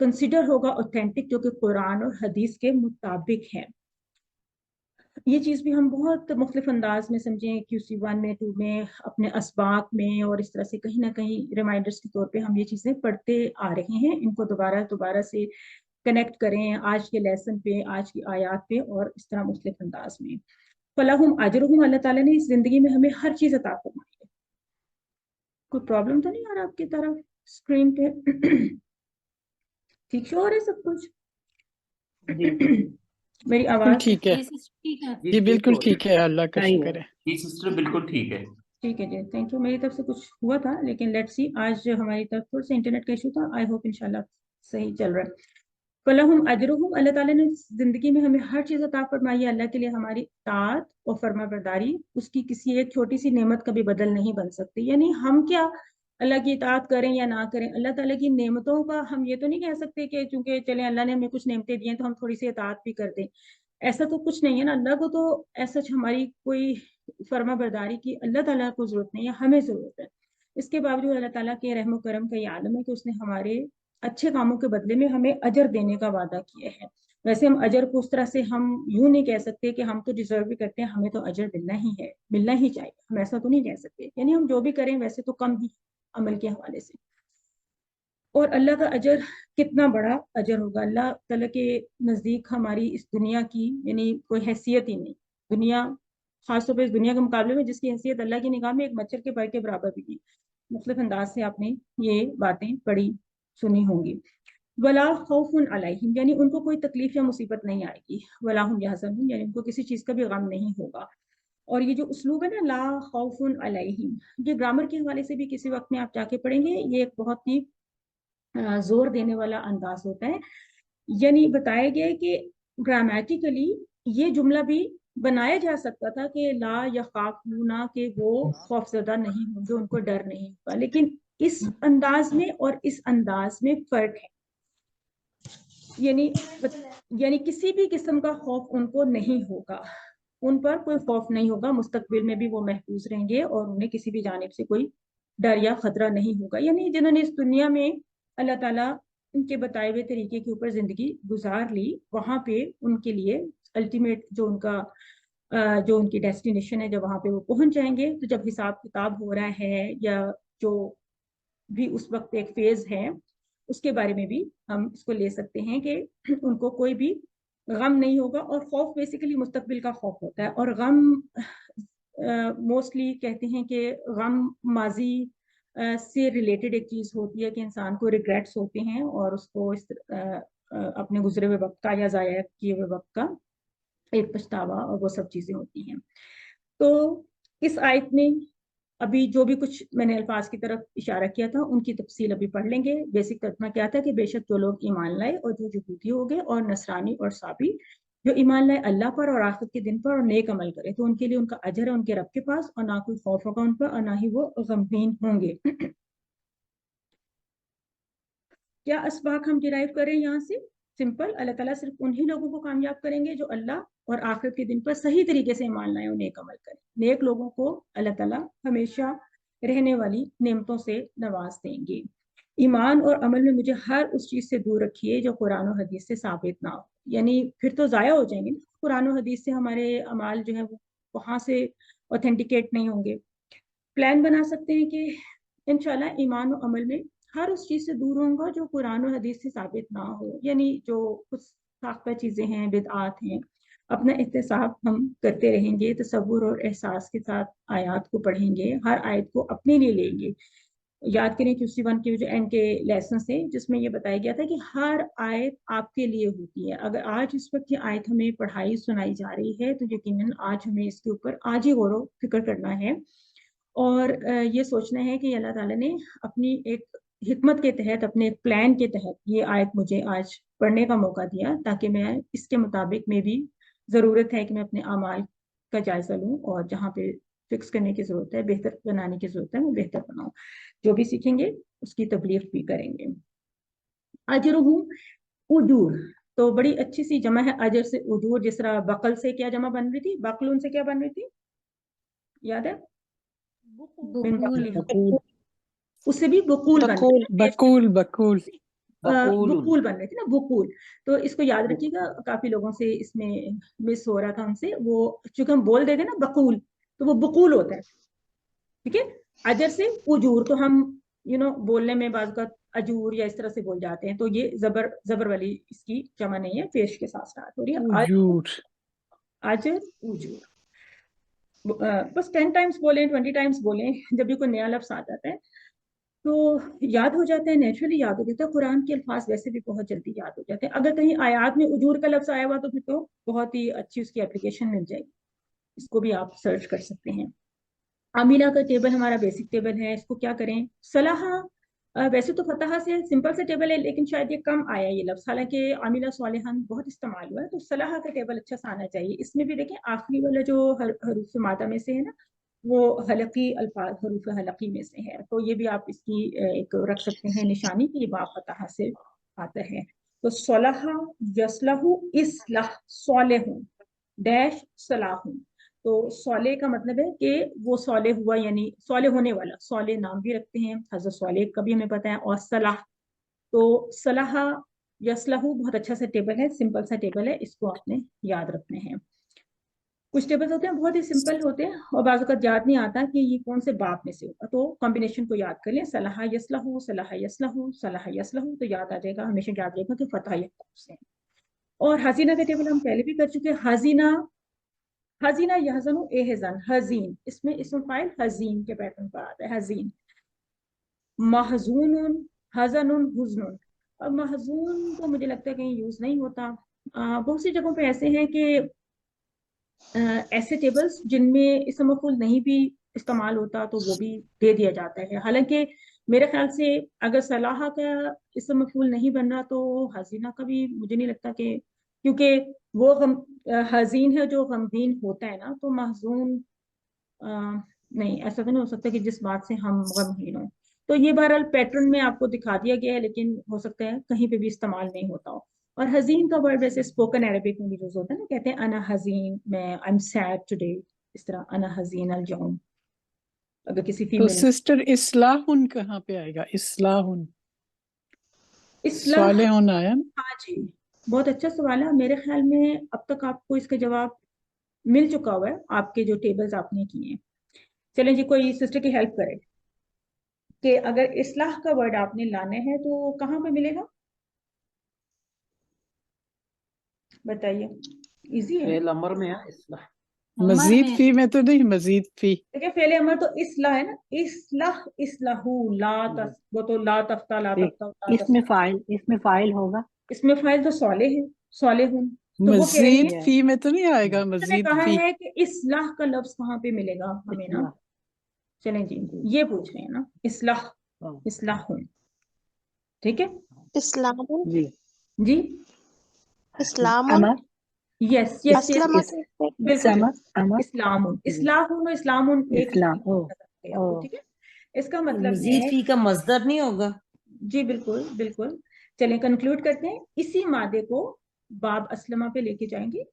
कंसिडर होगा ऑथेंटिक, जो कि कुरान और हदीस के मुताबिक है। ये चीज़ भी हम बहुत मुख्तलिफ अंदाज में समझें, QC1 में, 2 में, अपने असबाक में, और इस तरह से कहीं ना कहीं रिमाइंडर्स के तौर पे हम ये चीज़ें पढ़ते आ रहे हैं। इनको दोबारा से कनेक्ट करें आज के लेसन पे, आज की आयत पे, और इस तरह मुख्तलिफ अंदाज में। फलाहुम अजरुहुम, अल्लाह ताला ने इस जिंदगी में हमें हर चीज़ अता फरमाई है। कोई प्रॉब्लम तो नहीं आ रहा आपकी तरफ स्क्रीन पे? ठीक शो हो रहा है सब कुछ? जी मेरी बिल्कुल आवाज ठीक है ठीक है। जी, बिल्कुल ठीक है, अल्लाह का सही है। शुक्र है। जी सिस्टर बिल्कुल ठीक है। ठीक है जी, थैंक यू। मेरी तरफ से कुछ हुआ था, लेकिन लेट्स सी, आज हमारी तरफ थोड़ा सा इंटरनेट का इशू था, आई होप इंशाल्लाह सही चल रहा है। फलहुम अजरुहुम, अल्लाह ताला ने जिंदगी में हमें हर चीज़ अता फरमाई है। अल्लाह के लिए हमारी इताअत और फरमाबरदारी उसकी किसी एक छोटी सी नेमत का भी बदल नहीं बन सकती। यानी हम क्या अल्लाह की इताअत करें या ना करें, अल्लाह ताला की नेमतों का हम ये तो नहीं कह सकते कि चूंकि चले अल्लाह ने हमें कुछ नेमतें दी हैं तो हम थोड़ी सी इताअत भी कर दें। ऐसा तो कुछ नहीं है ना। अल्लाह को तो ऐसा हमारी कोई फर्मा बरदारी की अल्लाह ताला को जरूरत नहीं है, हमें जरूरत है। इसके बावजूद अल्लाह ताला के रहम करम का ये आलम है कि उसने हमारे अच्छे कामों के बदले में हमें अजर देने का वादा किया है। वैसे हम अजर को उस तरह से हम यूं नहीं कह सकते कि हम तो डिजर्व भी करते हैं, हमें तो अजर मिलना ही है, मिलना ही चाहिए, हम ऐसा तो नहीं कह सकते। यानी हम जो भी करें वैसे तो कम ही अमल के हवाले से। और अल्लाह का अजर कितना बड़ा अजर होगा अल्लाह ताला के नज़दीक। हमारी इस दुनिया की यानी कोई हैसियत ही नहीं। दुनिया, खासतौर पर इस दुनिया के मुकाबले में जिसकी हैसियत अल्लाह की निगाह में एक मच्छर के पर के बराबर भी नहीं। मुख्तलिफ अंदाज से आपने ये बातें पढ़ी सुनी होंगी। वला खौफुन अलैहिम, यानी उनको कोई तकलीफ या मुसीबत नहीं आएगी। वला हुम यहज़नून, यानी उनको किसी चीज़ का भी गम नहीं होगा। और ये जो उसलूब है ना, ला खौफुन अलैहिम, ये ग्रामर के हवाले से भी किसी वक्त में आप जाके पढ़ेंगे, ये एक बहुत ही जोर देने वाला अंदाज होता है। यानी बताया गया है कि ग्रामेटिकली ये जुमला भी बनाया जा सकता था कि ला या खाफूना, के वो खौफजदा नहीं होंगे, उनको डर नहीं होगा, लेकिन इस अंदाज में और इस अंदाज में फर्क है। यानी किसी भी किस्म का खौफ उनको नहीं होगा, उन पर कोई खौफ नहीं होगा, मुस्तकबिल में भी वो महफूज रहेंगे और उन्हें किसी भी जानिब से कोई डर या खतरा नहीं होगा। यानी जिन्होंने इस दुनिया में अल्लाह ताला उनके बताए हुए तरीके के ऊपर जिंदगी गुजार ली, वहां पे उनके लिए अल्टीमेट जो उनकी डेस्टिनेशन है, जब वहां पे वो पहुंच जाएंगे, तो जब हिसाब किताब हो रहा है या जो भी उस वक्त एक फेज है, उसके बारे में भी हम इसको ले सकते हैं कि उनको कोई भी गम नहीं होगा। और खौफ बेसिकली मुस्तकबिल का खौफ होता है, और गम मोस्टली कहते हैं कि गम माजी से रिलेटेड एक चीज होती है कि इंसान को रिग्रेट्स होते हैं और उसको अपने गुजरे हुए वक्त का या जाया किए हुए वक्त का एक पछतावा, और वो सब चीजें होती हैं। तो इस आयत में अभी जो भी कुछ मैंने अल्फाज की तरफ इशारा किया था उनकी तफसील अभी पढ़ लेंगे। बेसिक तर्जुमा क्या था कि बेशक जो लोग ईमान लाए और जो यहूदी हो गए और नसरानी और साबी जो ईमान लाए अल्लाह पर और आखिरत के दिन पर और नेक अमल करे, तो उनके लिए उनका अजर है उनके रब के पास, और ना कोई खौफ होगा उन पर और ना ही वो गमगीन होंगे। क्या असबाक हम डिराइव करें यहाँ से? सिंपल, अल्लाह ताला सिर्फ उन्हीं लोगों को कामयाब करेंगे जो अल्लाह और आखिरत के दिन पर सही तरीके से ईमान लाए और नेक अमल करें। नेक लोगों को अल्लाह ताला हमेशा रहने वाली नेमतों से नवाज देंगे। ईमान और अमल में मुझे हर उस चीज से दूर रखिए जो कुरान और हदीस से साबित ना हो। यानी फिर तो जाया हो जाएंगे ना, कुरान और हदीस से हमारे अमाल जो है वो वहां से ऑथेंटिकेट नहीं होंगे। प्लान बना सकते हैं कि इंशाल्लाह ईमान और अमल में हर उस चीज से दूर होगा जो कुरान और हदीस से साबित ना हो। यानी जो कुछ साख्ता चीजें हैं, बिदआत हैं, अपना एहतसाब हम करते रहेंगे, तसव्वुर और एहसास के साथ आयत को पढ़ेंगे, हर आयत को अपने लिए लेंगे। याद करें QC1 के जो एंड के लेसन थे जिसमें ये बताया गया था कि हर आयत आपके लिए होती है। अगर आज इस वक्त ये आयत हमें पढ़ाई सुनाई जा रही है तो यकीनन आज हमें इसके ऊपर आज ही गौर फिक्र करना है और ये सोचना है कि अल्लाह ताला ने अपनी एक हिकमत के तहत, अपने एक प्लान के तहत ये आयत मुझे आज पढ़ने का मौका दिया, ताकि मैं इसके मुताबिक में भी ज़रूरत है कि मैं अपने अमाल का जायजा लूँ और जहाँ पे फिक्स करने की ज़रूरत है, बेहतर बनाने की ज़रूरत है, मैं बेहतर बनाऊँ। जो भी सीखेंगे उसकी तबलीग भी करेंगे। अजरुहु उजूर, तो बड़ी अच्छी सी जमा है अजर से उजूर। जिस तरह बकल से क्या जमा बन रही थी, बकलून से क्या बन रही थी, याद है? बकूल उससे भी बकूल बन रही है। बकूल बकूल वकूल वकूल बन रहे थे ना, वकूल। तो इसको याद रखिएगा, काफी लोगों से इसमें मिस हो रहा था हमसे, वो चूंकि हम बोल देते ना बकूल, तो वो बकूल होता है, ठीक है। अजर से उजूर, तो हम बोलने में बाज़ का अजूर या इस तरह से बोल जाते हैं, तो ये जबर वाली इसकी जमा नहीं है, पेश के साथ स्टार्ट हो रही है। उजूर। अजर उजूर, बस 10 टाइम्स बोलें, 20 टाइम्स बोलें, जब भी कोई नया लफ्ज आ जाता है तो याद हो जाता है, नेचुरली याद हो जाता है। कुरान के अल्फाज वैसे भी बहुत जल्दी याद हो जाते हैं। अगर कहीं आयात में उजूर का लफ्ज आया हुआ तो फिर तो बहुत ही अच्छी उसकी एप्लीकेशन मिल जाएगी, इसको भी आप सर्च कर सकते हैं। आमिला का टेबल हमारा बेसिक टेबल है, इसको क्या करें, सलाह, वैसे तो फतहा से सिंपल से टेबल है, लेकिन शायद ये कम आया ये लफ्ज, हालांकि आमिला सालिहान बहुत इस्तेमाल हुआ है, तो सलाह का टेबल अच्छा सा आना चाहिए। इसमें भी देखें आखिरी वाला जो हरूफ मादा में से है ना, वो हलकी अल्फाज हरूफ हलकी में से है, तो ये भी आप इसकी एक रख सकते हैं निशानी कि ये बाप फतहा से आता है। तो सलाह यसलहु इस्लाह सालिहुन डैश सलाहुन, तो सौले का मतलब है कि वो सौले हुआ, यानी सौले होने वाला, सौले नाम भी रखते हैं, हजरत सौले का भी हमें पता है, और सलाह, तो सलाह यसलहु बहुत अच्छा सा टेबल है, सिंपल सा टेबल है, इसको आपने याद रखने हैं। कुछ टेबल्स होते हैं बहुत ही सिंपल होते हैं और बाज़ वक़्त याद नहीं आता कि ये कौन से बाप में से होगा, तो कॉम्बिनेशन को याद कर लें, सलाह यसलहु सलाह यसलहु सलाह यसलहु, तो याद आ जाएगा, हमेशा याद रहेगा कि फतह यकूब से। और हसीना का टेबल हम पहले भी कर चुके हैं, हसीना हजीना यहज़नु एहज़न, हजीन, इसमें इसम फाइल हजीन के पैटर्न पर आता है, हजीन। महजूनुन हज़नुन हुज़नुन, अब महजून तो मुझे लगता है कहीं यूज नहीं होता, बहुत सी जगहों पे ऐसे हैं कि ऐसे टेबल्स जिनमें इसम मफ़ऊल नहीं भी इस्तेमाल होता तो वो भी दे दिया जाता है। हालांकि मेरे ख्याल से अगर सलाह का इसम मफ़ऊल नहीं बन रहा तो हजीना का भी मुझे नहीं लगता कि, क्योंकि वो हजीन है जो गमगीन होता है ना, तो महजून नहीं, ऐसा तो नहीं हो सकता कि जिस बात से हम गमगीन हो। तो ये बहरहाल पैटर्न में आपको दिखा दिया गया है, लेकिन हो सकता है कहीं पे भी इस्तेमाल नहीं होता हो। और हजीन का वर्ड वैसे स्पोकन अरबिक में भी यूज होता है ना, कहते हैं अना हजीन, मैं आई एम सैड टुडे, इस तरह अना हजीन अल यौम, अगर किसी तो फीमेल। सिस्टर इस्लाहुन कहाँ पे आएगा? इस्लाहुन इस्लाह, सालेहुन आया ना? हाँ जी, बहुत अच्छा सवाल है। मेरे ख्याल में अब तक आपको इसका जवाब मिल चुका हुआ है, आपके जो टेबल्स आपने किए हैं। चलें जी, कोई सिस्टर की हेल्प करे कि अगर इस्लाह का वर्ड आपने लाना है तो कहाँ पे मिलेगा, बताइए, इजी है। फेल अमर में है इस्लाह। मजीद फी में तो नहीं, मजीद फी। देखिए फेले अमर तो इस्लाह है ना, इस्लाह इस्लाहू, ला तस, वो तो ला तफ्ता ला ठीक, तफ्ता ला तस, इसमें फाइल होगा। इसमें फाइल तो सौले है, सौले हूं, तो वो कह रही मजीद है, फी में तो नहीं आएगा, उसने मजीद कहा फी। है कि इस्लाह का लफ्ज कहाँ पे मिलेगा हमें ना। इस्लाह, चलें जी, ये पूछ रहे हैं ना, इस्लाह, हाँ, इस्लाह हूं, ठीक है इस्लामुन जी। जी, इस्लामुन अमर, यस यस यस, अस्लमा इस, बिल्कुल समर, अमर, इस्लामुन, जी, इस्लाहुन और इस्लामुन एक ही इस्लाम, चीज नजर आ गई आपको, ओ, ठीक है। इसका मतलब मजीद है, फी का मजदर नहीं होगा? जी बिल्कुल बिल्कुल। चलें कंक्लूड करते हैं, इसी मादे को बाब असलमा पे लेके जाएंगे,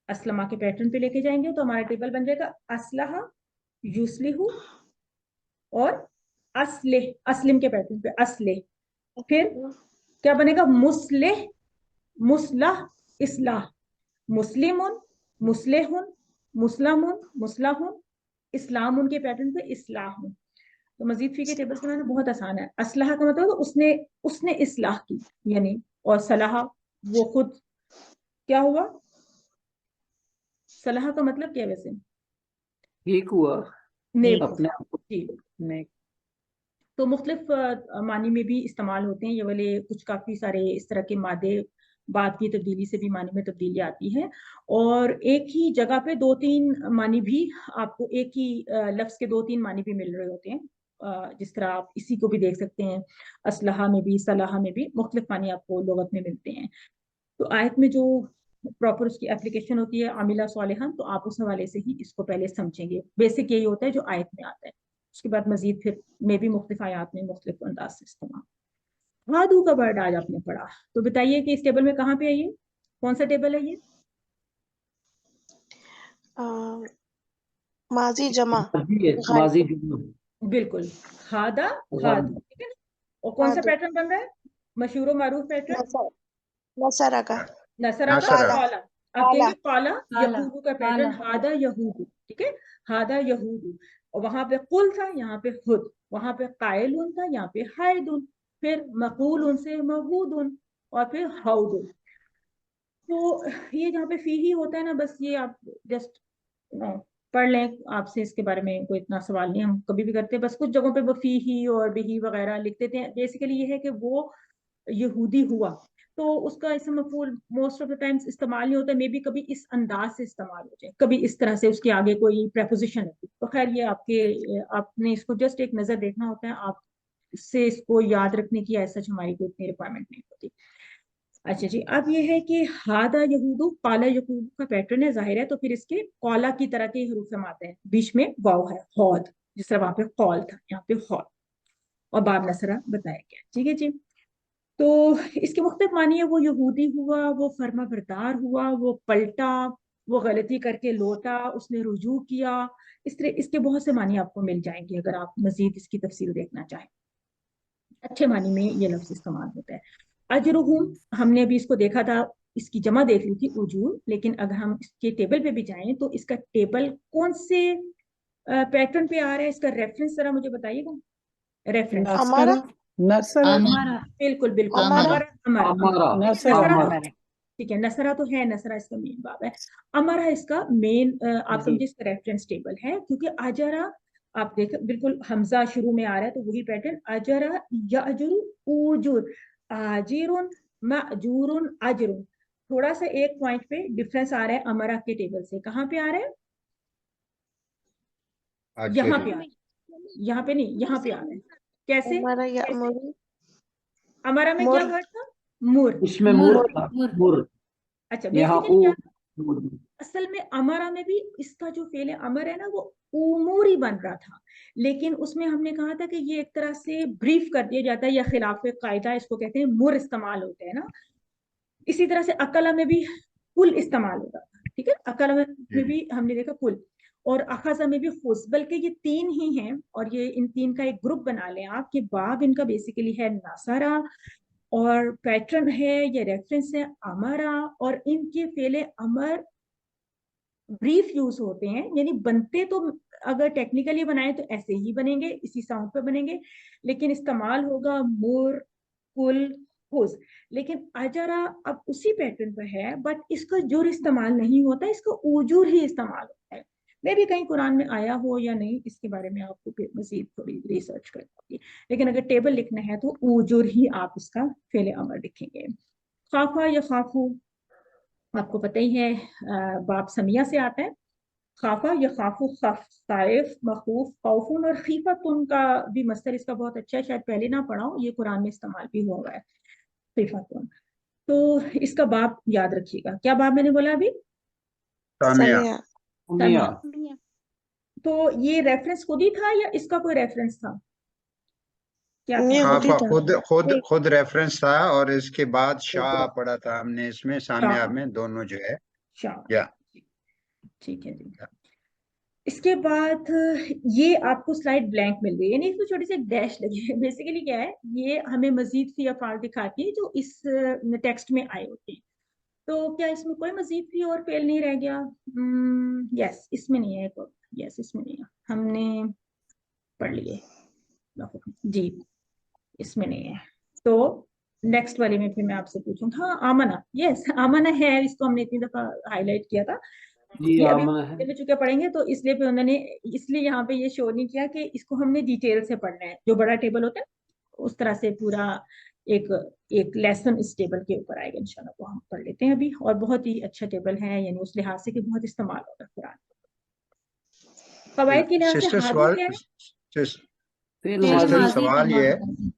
असलमा के पैटर्न पे लेके जाएंगे, तो हमारा टेबल बन जाएगा असलहा युस्लिहु और असलिह, असलिम के पैटर्न पे असलिह, फिर क्या बनेगा, मुस्लिह, मुस्लाह, इस्लाह, मुस्लिमुन, मुस्लिहुन, मुस्लमुन, मुस्लाहुन, इस्लामुन के पैटर्न पे इस्लाहुन। तो मजीद फी के टेबल्स बनाना बहुत आसान है। असलाह का मतलब उसने उसने इस्लाह की, यानी, और सलाह वो खुद क्या हुआ, सलाह का मतलब क्या है वैसे, ठीक हुआ, नेक अपने हुआ आप को जी। नेक, तो मुख्तलिफ मानी में भी इस्तेमाल होते हैं ये वाले, कुछ काफी सारे इस तरह के मादे बात की तब्दीली से भी मानी में तब्दीली आती है, और एक ही जगह पे दो तीन मानी भी आपको, एक ही लफ्ज के दो तीन मानी भी मिल रहे होते हैं, जिस तरह आप इसी को भी देख सकते हैं, असलहा में भी सलाहा में भी मुख्तलिफ मानी आपको लुगत में मिलते हैं। तो आयत में जो प्रॉपर उसकी एप्लीकेशन होती है आमिला सालिहान, तो आप उस हवाले से ही इसको पहले समझेंगे। बेसिक यही होता है जो आयत में आता है, उसके बाद मजीद फिर में भी मुख्तलिफ आयात में मुख्तलिफ अंदाज से इस्तेमाल। हादू का वर्ड आज आपने पढ़ा, तो बताइए कि इस टेबल में कहाँ पे है ये, कौन सा टेबल है ये, माजी जमा माजी है, गायब माजी जुम्ला, बिल्कुल, हादा गायब। हादू, ठीक है ना। और कौन सा हादू पैटर्न बन रहा है, मशहूर व मारूफ पैटर्न नसरा का नसरा का नसरा। काला। अब काला। कहेंगे काला काला, यहूदू का पैटर्न काला। हादा यहूदू, ठीक है, हादा यहूदू। और वहां पे कुल था, यहाँ पे खुद, वहां पे कायलुन था, यहाँ पे हायदुन, फिर मकूलुन से मवहूदुन, और फिर हाउदुन। तो ये जहाँ पे फी ही होता है ना, बस ये आप जस्ट पढ़ लें, आपसे इसके बारे में कोई इतना सवाल नहीं, हम कभी भी करते हैं, बस कुछ जगहों पे वो फी ही और बिही वगैरह लिख देते हैं। बेसिकली ये है कि वो यहूदी हुआ, तो उसका इसम मफूल मोस्ट ऑफ द टाइम्स इस्तेमाल नहीं होता, मे बी कभी इस अंदाज से इस्तेमाल हो जाए, कभी इस तरह से उसके आगे कोई प्रेपोजिशन है। तो खैर ये आपने इसको जस्ट एक नजर देखना होता है, आप इससे इसको याद रखने की ऐसा हमारी कोई इतनी रिक्वायरमेंट नहीं होती। अच्छा जी, अब ये है कि हादा यहूदू काला यहूदू का पैटर्न है, जाहिर है, तो फिर इसके कौला की तरह के हरूफ आते हैं, बीच में वाव है, हौद, जिस तरह वहां पे कौल था, यहाँ पे हौद, और बाब नसरा बताया गया, ठीक है जी। तो इसके मुख्तलिफ मानी है, वो यहूदी हुआ, वो फर्मा बरदार हुआ, वो पलटा, वो गलती करके लौटा, उसने रुजू किया, इस तरह इसके बहुत से मानी आपको मिल जाएंगे अगर आप मजीद इसकी तफसील देखना चाहें। अच्छे मानी में ये लफ्ज इस्तेमाल होता है। अजरुहुम, हमने अभी इसको देखा था, इसकी जमा देख ली थी उजूर, लेकिन अगर हम इसके टेबल पे भी जाएं तो इसका टेबल कौन से पैटर्न पे आ रहा है, इसका रेफरेंस जरा मुझे बताइएगा। रेफरेंस हमारा नसरा हमारा बिल्कुल बिल्कुल, हमारा अमरा अमरा नसरा अमरा ठीक है, नसरा तो है, नसरा इसका मेन बाब है, अमरा इसका मेन आप जी। समझिए इसका रेफरेंस टेबल है, क्योंकि अजरा आप देख बिल्कुल हमजा शुरू में आ रहा है, तो वही पैटर्न, अजरा यअजुरु उजुर, आजिरुन मअजूरुन अजरुन। थोड़ा सा एक पॉइंट पे डिफरेंस आ रहा है अमरा के टेबल से, कहाँ पे आ रहा है, यहाँ पे आ रहा है, यहाँ पे नहीं, यहाँ पे आ रहा है। कैसे हमारा या कैसे? मुरी अमरा में मुर। क्या वर्ड था, मुर। उसमें मुर, मुर था, मुर। मुर, अच्छा, यहाँ बेसिकली क्या, मुर। असल में अमरा में भी इसका जो फेल है अमर है ना, वो उमूरी बन रहा था, लेकिन उसमें हमने कहा था कि ये एक तरह से ब्रीफ कर दिया जाता है, या खिलाफ कायदा इसको कहते हैं, मुर इस्तेमाल होते हैं ना। इसी तरह से अकला में भी कुल इस्तेमाल होता था, ठीक है, अकला में भी हमने देखा कुल, और अखजा में भी खुस, बल्कि ये तीन ही हैं, और ये इन तीन का एक ग्रुप बना लें आप, कि बाब इनका बेसिकली है नसरा, और पैटर्न है या रेफरेंस है अमरा, और इनके फेले अमर ब्रीफ यूज होते हैं, यानी बनते तो अगर टेक्निकली बनाए तो ऐसे ही बनेंगे, इसी साउंड पे बनेंगे, लेकिन इस्तेमाल होगा मुर कुल हुज। लेकिन अजरा अब उसी पैटर्न पर है, बट इसका जुर इस्तेमाल नहीं होता, इसका उजूर ही इस्तेमाल होता है। मे भी कहीं कुरान में आया हो या नहीं, इसके बारे में आपको फिर मजीद थोड़ी रिसर्च करनी होगी, लेकिन अगर टेबल लिखना है तो उजूर ही आप इसका फेले अमर लिखेंगे। खाफा या खाफू आपको पता ही है, बाप समिया से आता है, खाफा या खाफू, खफ साइफ मखूफ खौफुन, और खीफतुन का भी मस्तर इसका बहुत अच्छा है, शायद पहले ना पढ़ा हो, ये कुरान में इस्तेमाल भी हुआ है खीफतुन। तो इसका बाप याद रखिएगा, क्या बाप मैंने बोला अभी, समिया उमिया। तो ये रेफरेंस खुद ही था या इसका कोई रेफरेंस था, क्या था? ये खुद ही खाफा था। खुद रेफरेंस था, और इसके बाद शाह पढ़ा था हमने, इसमें सामिया में दोनों जो है। शाह, या ठीक है जी। इसके बाद ये आपको स्लाइड ब्लैंक मिल गई, यानी इसमें छोटी सी डैश लगी है। बेसिकली क्या है, ये हमें मजीद फी अफाल दिखाती है जो इस टेक्स्ट में आए होते हैं। तो क्या इसमें कोई मजीद फी और फेल नहीं रह गया? यस, इसमें नहीं है, यस इसमें नहीं है, हमने पढ़ लिए जी, इसमें नहीं है। तो नेक्स्ट वाले में फिर मैं आपसे पूछूंगा, हाँ आमना, यस आमना है, इसको हमने इतनी दफा हाईलाइट किया था, जी ये अभी आमना है। में चुके पढ़ेंगे, तो इसलिए फिर उन्होंने इसलिए यहाँ पे ये शो नहीं किया कि इसको हमने डिटेल से पढ़ना है, जो बड़ा टेबल होता है उस तरह से पूरा एक एक लेसन इस टेबल के ऊपर आएगा इंशाल्लाह, वो हम पढ़ लेते हैं अभी, और बहुत ही अच्छा टेबल है, यानी उस लिहाज से कि बहुत इस्तेमाल होगा कुरान। कवायद के लिहाज से सिस्टर हादी क्या है? फेल सिस्टर माजी। सवाल ये है,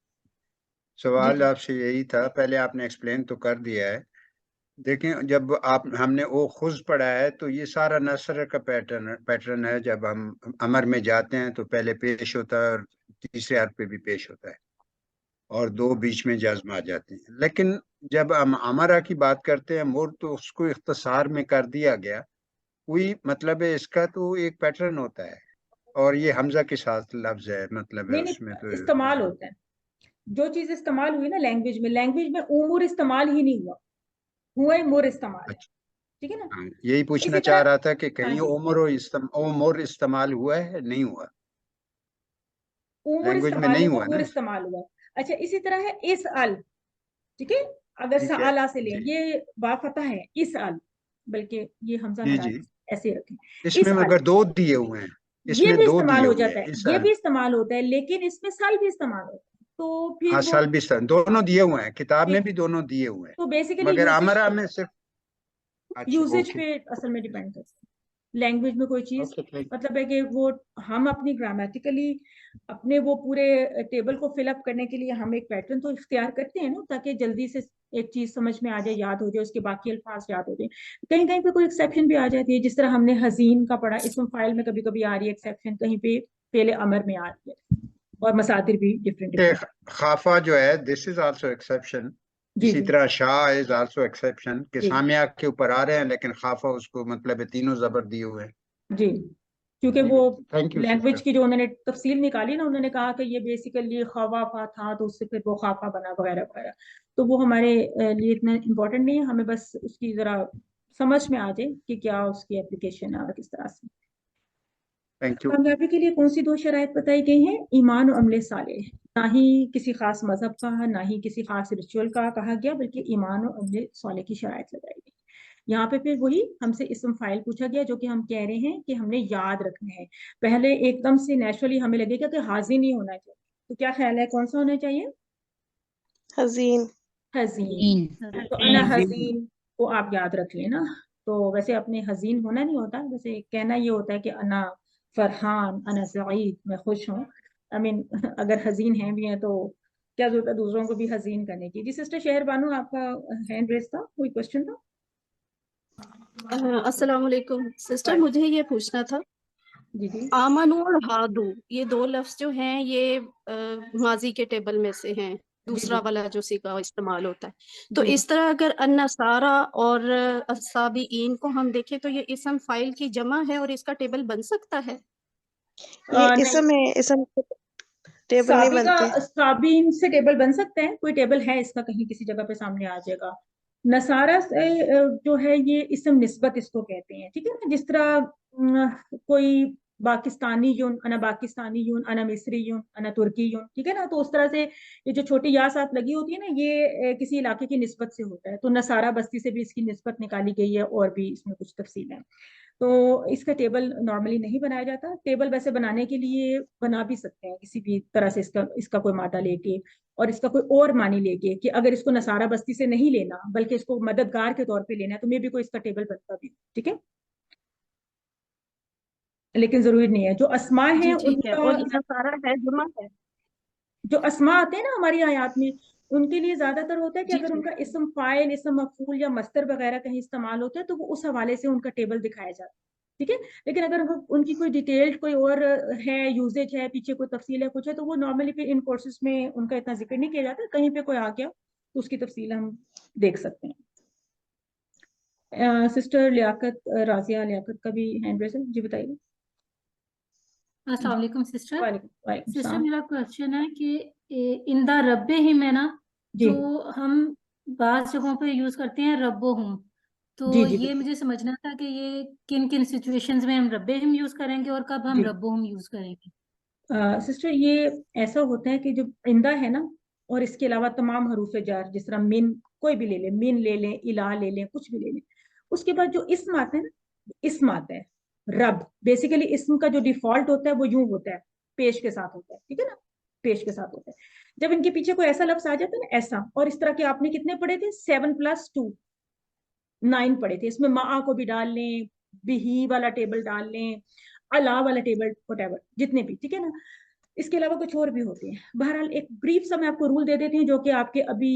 सवाल जी। आपसे यही था, पहले आपने एक्सप्लेन तो कर दिया है। देखें, जब हमने वो खुद पढ़ा है, तो ये सारा नसर का पैटर्न है। जब हम अमर में जाते हैं तो पहले पेश होता है, और तीसरे हर्फ पे भी पेश होता है, और दो बीच में जज्म आ जाते हैं। लेकिन जब हम अमरा की बात करते हैं मुर, तो उसको इख्तसार में कर दिया गया, कोई मतलब है इसका, तो एक पैटर्न होता है, और ये हमजा के साथ लफ्ज है, मतलब है नहीं उसमें नहीं, तो इस्तेमाल होता है, जो चीज इस्तेमाल हुई ना लैंग्वेज में उमूर इस्तेमाल ही नहीं हुआ मोर इस्तेमाल है, अच्छा, ठीक है ना। हाँ, यही पूछना इसी चाह तरह रहा था कि हाँ कहीं जी, ओमर इस्तेमाल हुआ है, नहीं हुआ, उमूर लैंग्वेज में इस्तेमाल नहीं नहीं हुआ, हुआ मोर ना। इस्तेमाल हुआ। अच्छा, इसी तरह है इस अल, ठीक है, अगर ठीक है सआला से लें, जी, ये वाफता है इस अल, बल्कि ये हमजा जी हरा जी। ऐसे रखें, इसमें इस अल, मगर दो दिए हुए हैं, ये इसमें भी दो इस्तेमाल दिए हो हुए जाता हैं, है, इस ये भी इस्तेमाल होता है, लेकिन इसमें साल भी इस्तेमाल होता है, तो फिर वो असल भी दोनों दिए हुए हैं, किताब में भी दोनों दिए हुए हैं, तो बेसिकली मगर यूसेज अमरा पे में सिर्फ। अच्छा, यूसेज ओके पे असल में डिपेंड करता है। लैंग्वेज में कोई चीज ओके, थैंक मतलब है कि वो हम अपनी ग्रामेटिकली अपने वो पूरे टेबल को फिल अप करने के लिए हम एक पैटर्न तो इख्तियार करते हैं ना, ताकि जल्दी से एक चीज समझ में आ जाए, याद हो जाए, उसके बाकी अल्फाज याद हो जाए। कहीं कहीं पे कोई एक्सेप्शन भी आ जाती है, जिस तरह हमने हजीन का पढ़ा, इसमें फाइल में कभी कभी आ रही है एक्सेप्शन, कहीं पे पहले अमर में आ रही है, और मसादिर भी डिफरेंट के डिफरेंट। खाफा जो है, दिस इज आल्सो एक्सेप्शन। जी इसी जी तरह शाह इज आल्सो एक्सेप्शन कि जी सामिया के ऊपर आ रहे हैं, लेकिन खाफा उसको मतलब है, तीनों जबर दिए हुए हैं। जी, क्योंकि जी वो थैंक यू लैंग्वेज सिस्टर। की जो उन्होंने तफसील निकाली ना, उन्होंने कहा कि ये बेसिकली खवाफा था, तो उससे फिर वो खाफा बना वगैरह वगैरह, तो वो हमारे लिए इतना इम्पोर्टेंट नहीं है, हमें बस उसकी जरा समझ में आ जाए कि क्या उसकी एप्लीकेशन है और किस तरह से। Thank you. कामयाबी के लिए कौन सी दो शराइत बताई गई हैं? ईमान और अमल सालेह, ना ही किसी खास मजहब का, ना ही किसी खास रिचुअल का कहा गया, बल्कि ईमान और अमल सालेह की शराइत लगाई गई। यहाँ पे फिर वही हमसे इसम फाइल पूछा गया, जो कि हम कह रहे हैं कि हमने याद रखना है। पहले एकदम से नेचुरली हमें लगेगा कि हाजिर नहीं होना चाहिए, तो क्या ख्याल है कौन सा होना चाहिए? हजीन। हजीन। तो अना हजीन को आप याद रख लेना। तो वैसे अपने हजीन होना नहीं होता, वैसे कहना ये होता है कि अना फरहान, अना सईद, मैं खुश हूँ। आई मीन अगर हजीन हैं भी हैं तो क्या जरूरत है दूसरों को भी हजीन करने की। जी सिस्टर शहर बानो, आपका हैंड रेस था, कोई क्वेश्चन था? अस्सलाम वालेकुम सिस्टर, वालेकुम। मुझे ये पूछना था, जी जी आमनू और हादू ये दो लफ्ज जो हैं ये माजी के टेबल में से हैं, जी दूसरा जी वाला जो सीगा इस्तेमाल होता है, तो जी इस तरह अगर अन्नसारा और असाबीन को हम देखें तो ये इसम फाइल की जमा है और इसका टेबल बन सकता है। ये नहीं, इसम है, इसम टेबल नहीं साबिका बनते। साबीन से टेबल बन सकते हैं, कोई टेबल है इसका कहीं किसी जगह पे सामने आ जाएगा। नसारा से जो है ये इसम निस्बत इसको कहते हैं, ठीक है ना। जिस तरह कोई पाकिस्तानी यून, अना पाकिस्तानी यून, अना मिस्री यून, अना तुर्की यून, ठीक है ना। तो उस तरह से ये जो छोटी या साथ लगी होती है ना, ये किसी इलाके की निस्बत से होता है। तो नसारा बस्ती से भी इसकी निस्बत निकाली गई है, और भी इसमें कुछ तफसील है। तो इसका टेबल नॉर्मली नहीं बनाया जाता। टेबल वैसे बनाने के लिए बना भी सकते हैं किसी भी तरह से, इसका इसका कोई मादा लेके और इसका कोई और मानी लेके, कि अगर इसको नसारा बस्ती से नहीं लेना बल्कि इसको मददगार के तौर पे लेना है, तो मे भी कोई इसका टेबल बनता भी, ठीक है। लेकिन जरूरी नहीं है। जो अस्मा है जी ठीक है, उनका, और नसारा है जमा है। जो अस्मा आते हैं ना हमारी आयात में, उनके लिए ज्यादातर होता है कि जी अगर ठीक उनका इसम फाइल, इसम मफूल या मस्तर वगैरह कहीं इस्तेमाल होता है, तो वो उस हवाले से उनका टेबल दिखाया जाता है, ठीक है। लेकिन अगर वो उनकी कोई डिटेल्ड कोई और है, यूजेज है, पीछे कोई तफसील है, कुछ है, तो वो नॉर्मली फिर इन कोर्सेज में उनका इतना जिक्र नहीं किया जाता। कहीं पे कोई आ गया तो उसकी तफसील हम देख सकते हैं। सिस्टर लियाकत, राजिया लियाकत का भी हैंड रेज है, जी बताइए। अस्सलाम वालेकुम सिस्टर। वालेकुम वालेकुम सिस्टर सलाम। मेरा क्वेश्चन है कि इन द रब्बे ही में ना, जी जो हम बात जगहों पे यूज करते हैं रब्बो हूँ, तो जी जी ये बिल्कुल मुझे समझना था कि ये किन किन सिचुएशंस में हम रब्बे हम यूज करेंगे और कब हम जी। रब्बो हम यूज करेंगे। सिस्टर ये ऐसा होता है कि जो इंदा है ना, और इसके अलावा तमाम हरूफ जार, जिस तरह मिन, कोई भी ले लें, मिन ले लें, इला ले लें, कुछ भी ले लें, उसके बाद जो इस्म आता है ना, इस्म आता है रब। बेसिकली इस्म का जो डिफॉल्ट होता है वो यूं होता है, पेश के साथ होता है, ठीक है ना, पेश के साथ होता है। जब इनके पीछे कोई ऐसा लफ्ज आ जाता है ना, ऐसा, और इस तरह के आपने कितने पढ़े थे, 7+2 9 पढ़े थे। इसमें मा को भी डाल लें, बिही वाला टेबल डाल लें, अला वाला टेबल, वटेवर जितने भी, ठीक है ना। इसके अलावा कुछ और भी होते हैं। बहरहाल एक ब्रीफ सा मैं आपको रूल दे देती हूँ, जो कि आपके अभी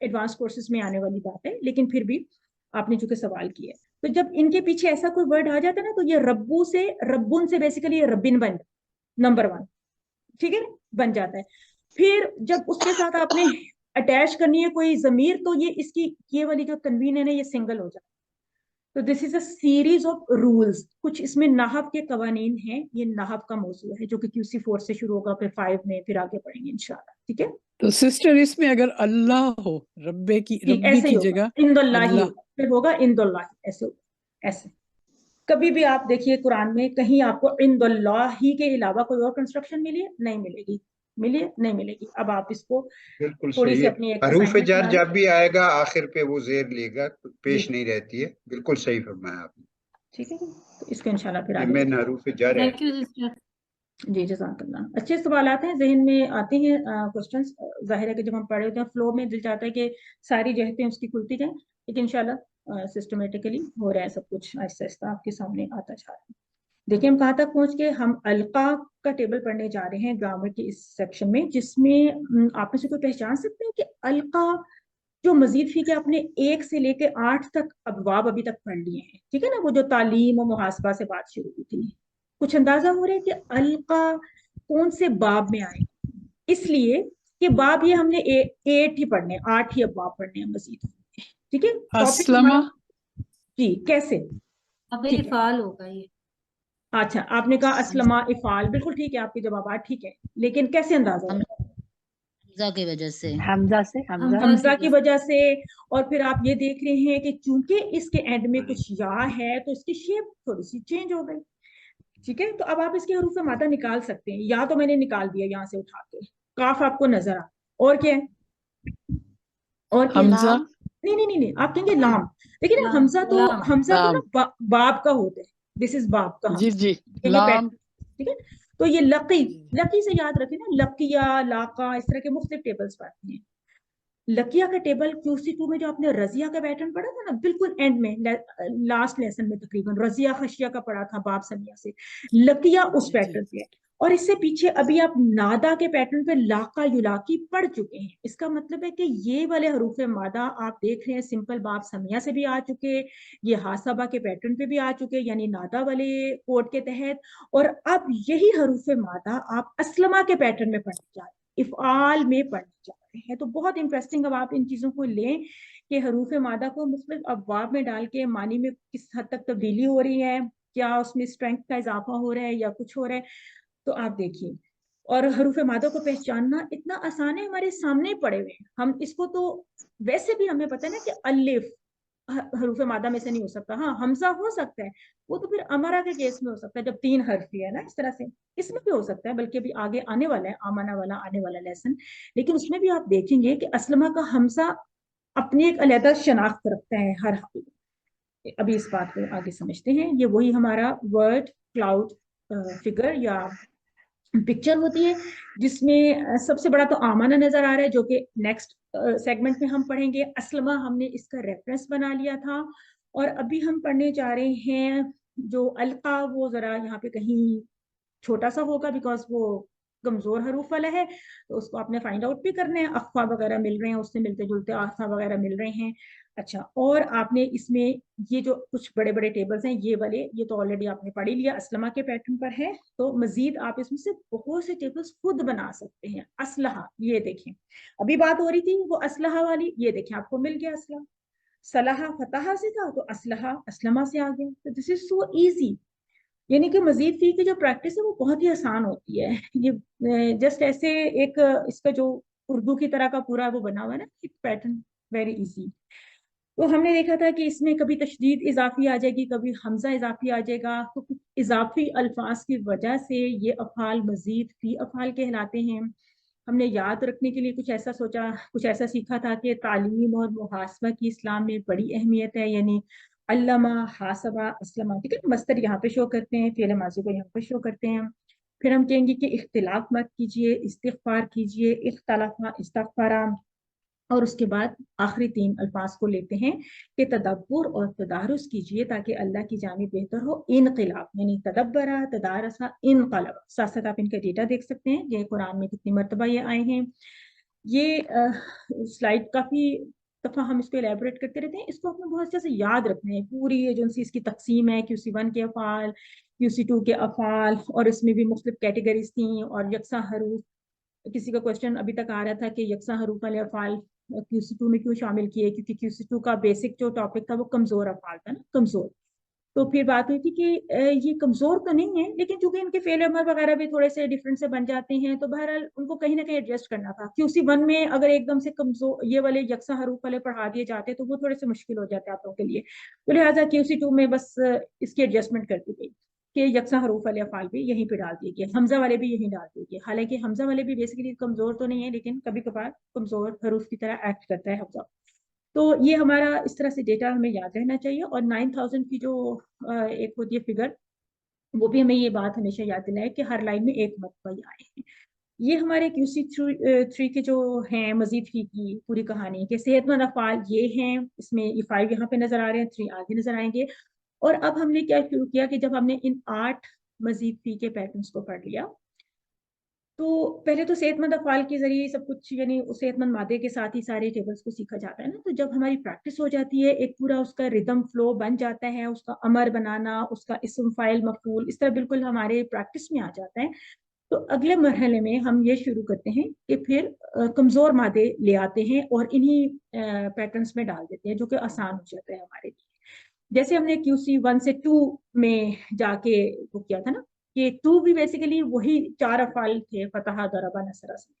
एडवांस कोर्सेज में आने वाली बात है, लेकिन फिर भी आपने चूंकि सवाल किया है, तो जब इनके पीछे ऐसा कोई वर्ड आ जाता है ना, तो ये रब्बू से, रब्बुन से बेसिकली ये रब्बिन बन, नंबर 1, ठीक है, बन जाता है। फिर जब उसके साथ आपने अटैच करनी है कोई जमीर, तो ये इसकी ये वाली जो तनवीन है ना, ये सिंगल हो जाता है। तो this is a series of rules, कुछ इसमें नहव के कवानीन हैं, ये नहव का मौजू है जो कि QC 4 से शुरू होगा, फिर 5 में, फिर आगे पढ़ेंगे इंशाल्लाह, ठीक है। तो सिस्टर इसमें अगर अल्लाह हो, रब्बी ऐसे की ही होगा, जगह इंदुल्लाही अल्लाह, होगा, फिर होगा इंदुल्लाही, ऐसे होगा, ऐसे। कभी भी आप देखिए कुरान में कहीं आपको इंदुल्लाही के अलावा कोई और कंस्ट्रक्शन मिली है? नहीं मिलेगी, मिली है? नहीं मिलेगी। अब आप इसको बिल्कुल थोड़ी सही सी है। अपनी एक हरूफ असाइनमेंट जर बना लें। जब भी आएगा आखिर पे वो जेर लेगा, पेश जी नहीं रहती है। बिल्कुल सही फरमाया आपने। ठीक है, तो इसको इंशाल्लाह फिर ये आगे मेन देखेंगे। हरूफ जर है। Thank you sister. जी जज़ाकल्लाह। अच्छे सवालात हैं, जहन में आते हैं क्वेश्चंस। जाहिर है कि जब हम पढ़े होते हैं फ्लो में, दिल चाहता है कि सारी जहतें उसकी खुलती जाएं, लेकिन इंशाल्लाह सिस्टमेटिकली हो रहा है सब कुछ, आहिस्ता आहिस्ता आपके सामने आता जा रहा है। देखिए हम कहाँ तक पहुंच के, हम अलका का टेबल पढ़ने जा रहे हैं ग्रामर के इस सेक्शन में, जिसमें आप में से कोई पहचान सकते हैं कि अलका जो मजीद फी के आपने 1 से लेके 8 तक अबवाब अभी तक पढ़ लिए हैं, ठीक है ना, वो जो तालीम और मुहासबा से बात शुरू हुई थी, कुछ अंदाजा हो रहा है कि अलका कौन से बाब में आएगा? इसलिए कि बाब ये हमने 8 ही पढ़ने, 8 ही अबवाब पढ़ने हैं मजीद, ठीक है। टॉपिक अस्लमा, जी कैसे, अबे ठीक है। इफाल होगा ये। अच्छा आपने कहा अस्लमा इफाल, बिल्कुल ठीक है, आपके जवाब ठीक है, लेकिन कैसे अंदाजा होगा? हमजा की वजह से, हमजा से, हमजा हमजा की वजह से। और फिर आप ये देख रहे हैं कि चूंकि इसके एंड में कुछ या है तो इसकी शेप थोड़ी सी चेंज हो गई, ठीक है। तो अब आप इसके हरूफ मादा निकाल सकते हैं, या तो मैंने निकाल दिया यहाँ से उठा के, काफ आपको नजर आ, और क्या है, और क्या है? हमजा, नहीं नहीं नहीं नहीं, आप कहेंगे लाम, लेकिन लाम, हमजा तो लाम। ना बाब का होता है, दिस इज बाब का जी हमजा, जी, ये लाम, ठीक है। तो ये लकी से याद रखें ना, लकिया लाका इस तरह के मुख्तलिफ टेबल्स पढ़ते हैं। लकिया का टेबल QC 2 में जो आपने रजिया का पैटर्न पढ़ा था ना, बिल्कुल एंड में, लास्ट लेसन में तकरीबन रजिया खशिया का पढ़ा था बाब समिया से, लकिया उस पैटर्न पे है। और इससे पीछे अभी आप नादा के पैटर्न पे लाका युलाकी पढ़ चुके हैं। इसका मतलब है कि ये वाले हरूफ मादा आप देख रहे हैं सिंपल बाब समिया से भी आ चुके, ये हासबा के पैटर्न पे भी आ चुके, यानी नादा वाले कोड के तहत। और अब यही हरूफ मादा आप अस्लमा के पैटर्न में पढ़ने जा रहे हैं, इफ़आल में पढ़ने जा रहे हैं। तो बहुत इंटरेस्टिंग, अब आप इन चीजों को लें कि हरूफ मादा को मुख्तलिफ अबवाब में डाल के मानी में किस हद तक तब्दीली हो रही है, क्या उसमें स्ट्रेंथ का इजाफा हो रहा है या कुछ हो रहा है, तो आप देखिए। और हरूफ मादा को पहचानना इतना आसान है, हमारे सामने पड़े हुए हैं। हम इसको तो वैसे भी हमें पता है ना कि अलिफ हरूफ मादा में से नहीं हो सकता, हाँ हमजा हो सकता है, वो तो फिर अमरा के केस में हो सकता है जब 3 हर्फी है ना, इस तरह से इसमें भी हो सकता है, बल्कि अभी आगे आने वाला है आमाना वाला आने वाला लेसन, लेकिन उसमें भी आप देखेंगे कि अस्लमा का हमजा अपनी एक अलग शनाख्त रखता है हर हाल में। अभी इस बात को आगे समझते हैं। ये वही हमारा वर्ड क्लाउड फिगर या पिक्चर होती है, जिसमें सबसे बड़ा तो आमाना नजर आ रहा है, जो कि नेक्स्ट सेगमेंट में हम पढ़ेंगे। अस्लमा हमने इसका रेफरेंस बना लिया था, और अभी हम पढ़ने जा रहे हैं जो अलका, वो जरा यहाँ पे कहीं छोटा सा होगा बिकॉज वो कमजोर हरूफ वाला है, तो उसको आपने फाइंड आउट भी करना है। अख्वा वगैरह मिल रहे हैं, उससे मिलते जुलते आसा वगैरह मिल रहे हैं। अच्छा, और आपने इसमें ये जो कुछ बड़े बड़े टेबल्स हैं, ये वाले, ये तो ऑलरेडी आपने पढ़ ही लिया, अस्लमा के पैटर्न पर है। तो मजीद आप इसमें से बहुत से टेबल्स खुद बना सकते हैं। असलहा, ये देखें, अभी बात हो रही थी वो असलहा वाली, ये देखें आपको मिल गया असलहा। सलाहा फतहा से था, तो असलहा अस्लमा से आ गया। तो दिस इज सो इजी, यानी कि मजीद फी की जो प्रैक्टिस है वो बहुत ही आसान होती है। ये जस्ट ऐसे एक इसका जो उर्दू की तरह का पूरा वो बना हुआ है ना एक पैटर्न, वेरी इजी। तो हमने देखा था कि इसमें कभी तशदीद इजाफी आ जाएगी, कभी हमजा इजाफी आ जाएगा, तो कुछ इजाफी अल्फाज की वजह से ये अफ़ाल मजीद फी अफ़ाल कहलाते हैं। हमने याद रखने के लिए कुछ ऐसा सोचा, कुछ ऐसा सीखा था कि तालीम और मुहासबा की इस्लाम में बड़ी अहमियत है, यानी अल्लमा हासबा अस्लमा, ठीक है। मस्तर यहाँ पे शो करते हैं, फेल माजी को यहाँ पे शो करते हैं। फिर हम कहेंगे कि इख्तिलाफ मत कीजिए, इस्तिग़फ़ार कीजिए, इख्तलाफा इस्तग़फ़रा। और उसके बाद आखिरी 3 अल्फाज को लेते हैं कि तदब्बुर और तदारुस कीजिए ताकि अल्लाह की जानिब बेहतर हो। इनक़िलाब यानी तदब्बरा तदारसा इनक़लबा, साथ साथ आप इनका डेटा देख सकते हैं, ये कुरान में कितनी मरतबा ये आए हैं। ये स्लाइड काफ़ी दफ़ा हम इसको एलेबोरेट करते रहते हैं, इसको आपने बहुत अच्छे से याद रखना है। पूरी ये जो इसकी तकसीम है, QC 1 के अफ़ाल, QC 2 के अफ़ाल, और इसमें भी मुख्तलिफ कैटेगरीज थी, और यकसा हरूफ, किसी का क्वेश्चन अभी तक आ रहा था कि यकसा हरूफ वाले अफ़ाल QC2 में क्यों शामिल किए, क्योंकि QC2 का बेसिक जो टॉपिक था वो कमजोर अफआल था ना, कमजोर। तो फिर बात हुई थी कि ये कमजोर तो नहीं है, लेकिन चूंकि इनके फेल अमर वगैरह भी थोड़े से डिफरेंट से बन जाते हैं, तो बहरहाल उनको कहीं ना कहीं एडजस्ट करना था। QC1 में अगर एकदम से कमजोर ये वाले यकसा हरूफ वाले पढ़ा दिए जाते तो वो थोड़े से मुश्किल हो जाते आप लोगों के लिए, तो लिहाजा QC2 में बस इसकी एडजस्टमेंट कर दी गई कि यकसा हरूफ वाले अफाल भी यहीं पे डाल दिए गए, हमजा वाले भी यहीं डाल दिए गए। हालांकि हमजा वाले भी बेसिकली कमजोर तो नहीं है, लेकिन कभी कभार कमजोर हरूफ की तरह एक्ट करता है हमजा। तो ये हमारा इस तरह से डेटा हमें याद रहना चाहिए। और 9000 की जो एक होती है फिगर, वो भी हमें ये बात हमेशा याद दिलाए कि हर लाइन में एक मरतबा ही आए हैं। ये हमारे QC3 के जो हैं मजीद फी की पूरी कहानी के सेहतमंद अफाल ये हैं, इसमें ये 5 यहाँ पे नजर आ रहे हैं, 3 आगे नजर आएंगे। और अब हमने क्या शुरू किया कि जब हमने इन 8 मजीद फी के पैटर्न्स को पढ़ लिया, तो पहले तो सेहतमंद अफआल के जरिए सब कुछ, यानी उस सेहतमंद मादे के साथ ही सारे टेबल्स को सीखा जाता है ना। तो जब हमारी प्रैक्टिस हो जाती है, एक पूरा उसका रिदम फ्लो बन जाता है, उसका अमर बनाना, उसका इस्म फाइल मफूल इस तरह बिल्कुल हमारे प्रैक्टिस में आ जाता है, तो अगले मरहले में हम ये शुरू करते हैं कि फिर कमजोर मादे ले आते हैं और इन्हीं पैटर्न्स में डाल देते हैं, जो कि आसान हो जाता है हमारे लिए। जैसे हमने QC1 से 2 में जाके वो किया था ना, ये 2 भी बेसिकली वही 4 अफाल थे, फतहा दरबा नसरा से,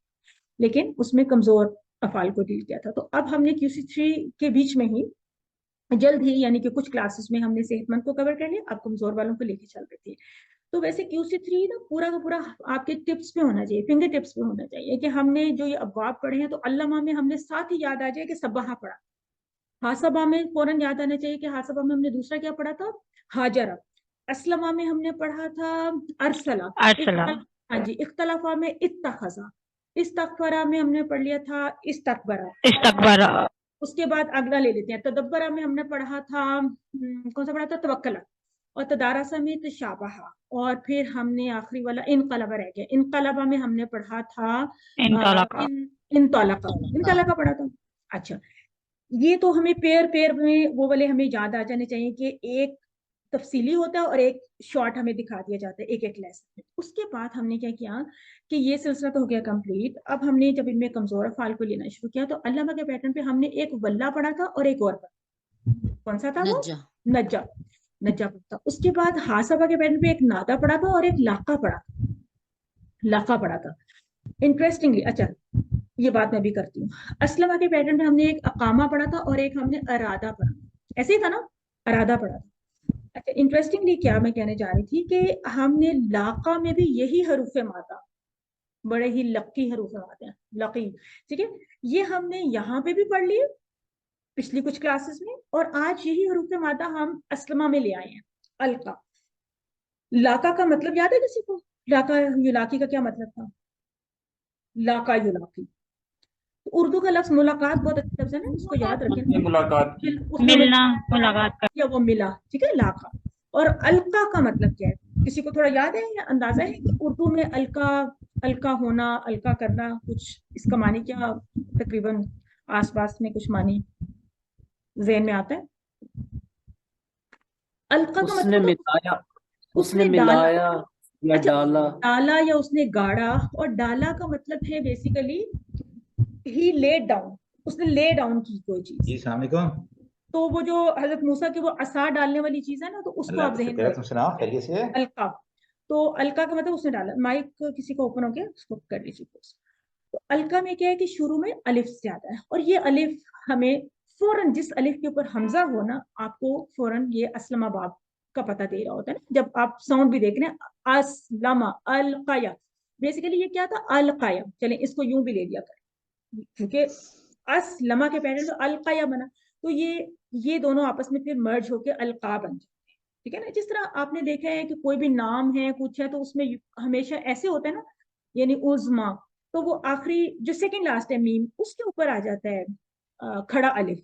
लेकिन उसमें कमजोर अफाल को डील किया था। तो अब हमने QC3 के बीच में ही जल्द ही, यानी कि कुछ क्लासेस में हमने सेहतमंद को कवर कर लिया, अब कमजोर वालों को लेके चल रहे थे। तो वैसे QC3 ना पूरा का पूरा आपके टिप्स पे होना चाहिए, फिंगर टिप्स पे होना चाहिए, कि हमने जो ये अबवाब पढ़े हैं, तो अल्लामा में हमने साथ ही याद आ जाए कि सब्बाहा पढ़ा, हासबा में फौरन याद आना चाहिए कि हासबा में हमने दूसरा क्या पढ़ा था, हाजरा। असलमा में हमने पढ़ा था अरसला। हाँ जी, इख्तलाफा में इत्तखज़ा। इस्तगफरा में हमने पढ़ लिया था इस्तकबरा। उसके बाद अगला ले लेते हैं, तदब्बरा में हमने पढ़ा था कौन सा पढ़ा था, तवक्कला। और तदारसा में तशाबहा। और फिर हमने आखिरी वाला इनकलबा रह गया, इनकलबा में हमने पढ़ा था इनतलका पढ़ा था। अच्छा, ये तो हमें पेयर पेयर में वो वाले हमें याद आ जाने चाहिए कि एक तफसीली होता है और एक शॉर्ट हमें दिखा दिया जाता है एक एक लेसन में। उसके बाद हमने क्या किया कि ये सिलसिला तो हो गया कंप्लीट। अब हमने जब इनमें कमजोर अफआल को लेना शुरू किया, तो अल्लामा के पैटर्न पे हमने एक वल्ला पढ़ा था और एक और पढ़ा, कौन सा था वो, नज्जा पढ़ा। उसके बाद हासबा के पैटर्न पे एक नादा पढ़ा था और एक लाका पढ़ा था। इंटरेस्टिंगली, अच्छा ये बात मैं भी करती हूँ, असलमा के पैटर्न में हमने एक अकामा पढ़ा था और एक हमने अरादा पढ़ा, ऐसे ही था ना, अरादा पढ़ा था। अच्छा, इंटरेस्टिंगली क्या मैं कहने जा रही थी कि हमने लाका में भी यही हरूफ मादा, बड़े ही लकी हरूफ मादा हैं, लकी, ठीक है, ये हमने यहाँ पे भी पढ़ लिए पिछली कुछ क्लासेस में, और आज यही हरूफ मादा हम असलमा में ले आए हैं, अलका। लाका का मतलब याद है किसी को, लाका युलाकी का क्या मतलब था, लाका युलाकी। उर्दू का लफ्ज मुलाकात बहुत अच्छा लफ्ज है ना, इसको याद रखें, मुलाकात, मिलना, मुलाकात या वो मिला, ठीक है, लाका। और अलका का मतलब क्या है, किसी को थोड़ा याद है या अंदाजा है कि उर्दू में अलका होना, अलका करना, कुछ इसका मानी क्या, तकरीबन आसपास में कुछ मानी ज़हन में आता है। अलका का उसने मतलब मिलाया, उसने मिलाया या डाला, डाला या उसने गाड़ा। और डाला का मतलब है बेसिकली ही लेड डाउन, उसने ले डाउन की कोई चीज। जी अस्सलाम वालेकुम। तो वो जो हजरत मूसा की वो असा डालने वाली चीज है ना, तो उसको आप ज़हन में तुम सुनाओ खैरियत से? अलका। तो अलका का मतलब उसने डाला। माइक किसी को ओपन हो गया, उसको कर लीजिए। तो अलका में क्या है कि शुरू में अलिफ से आता है, और ये अलिफ हमें फौरन, जिस अलिफ के ऊपर हमजा हो ना, आपको फौरन ये असलमा बाब का पता दे रहा होता है ना। जब आप साउंड भी देख रहे हैं, असलमा अलकाया, बेसिकली ये क्या था, अलकाया। चलें इसको यूं भी ले लिया कर, क्योंकि असलमा के पैटर्न में अलकाया बना, तो ये दोनों आपस में फिर मर्ज होके अलका बन जाते हैं, ठीक है ना। जिस तरह आपने देखा है कि कोई भी नाम है, कुछ है, तो उसमें हमेशा ऐसे होता है ना, यानी उज़मा, तो वो आखिरी जो सेकंड लास्ट है मीम, उसके ऊपर आ जाता है खड़ा अलिफ,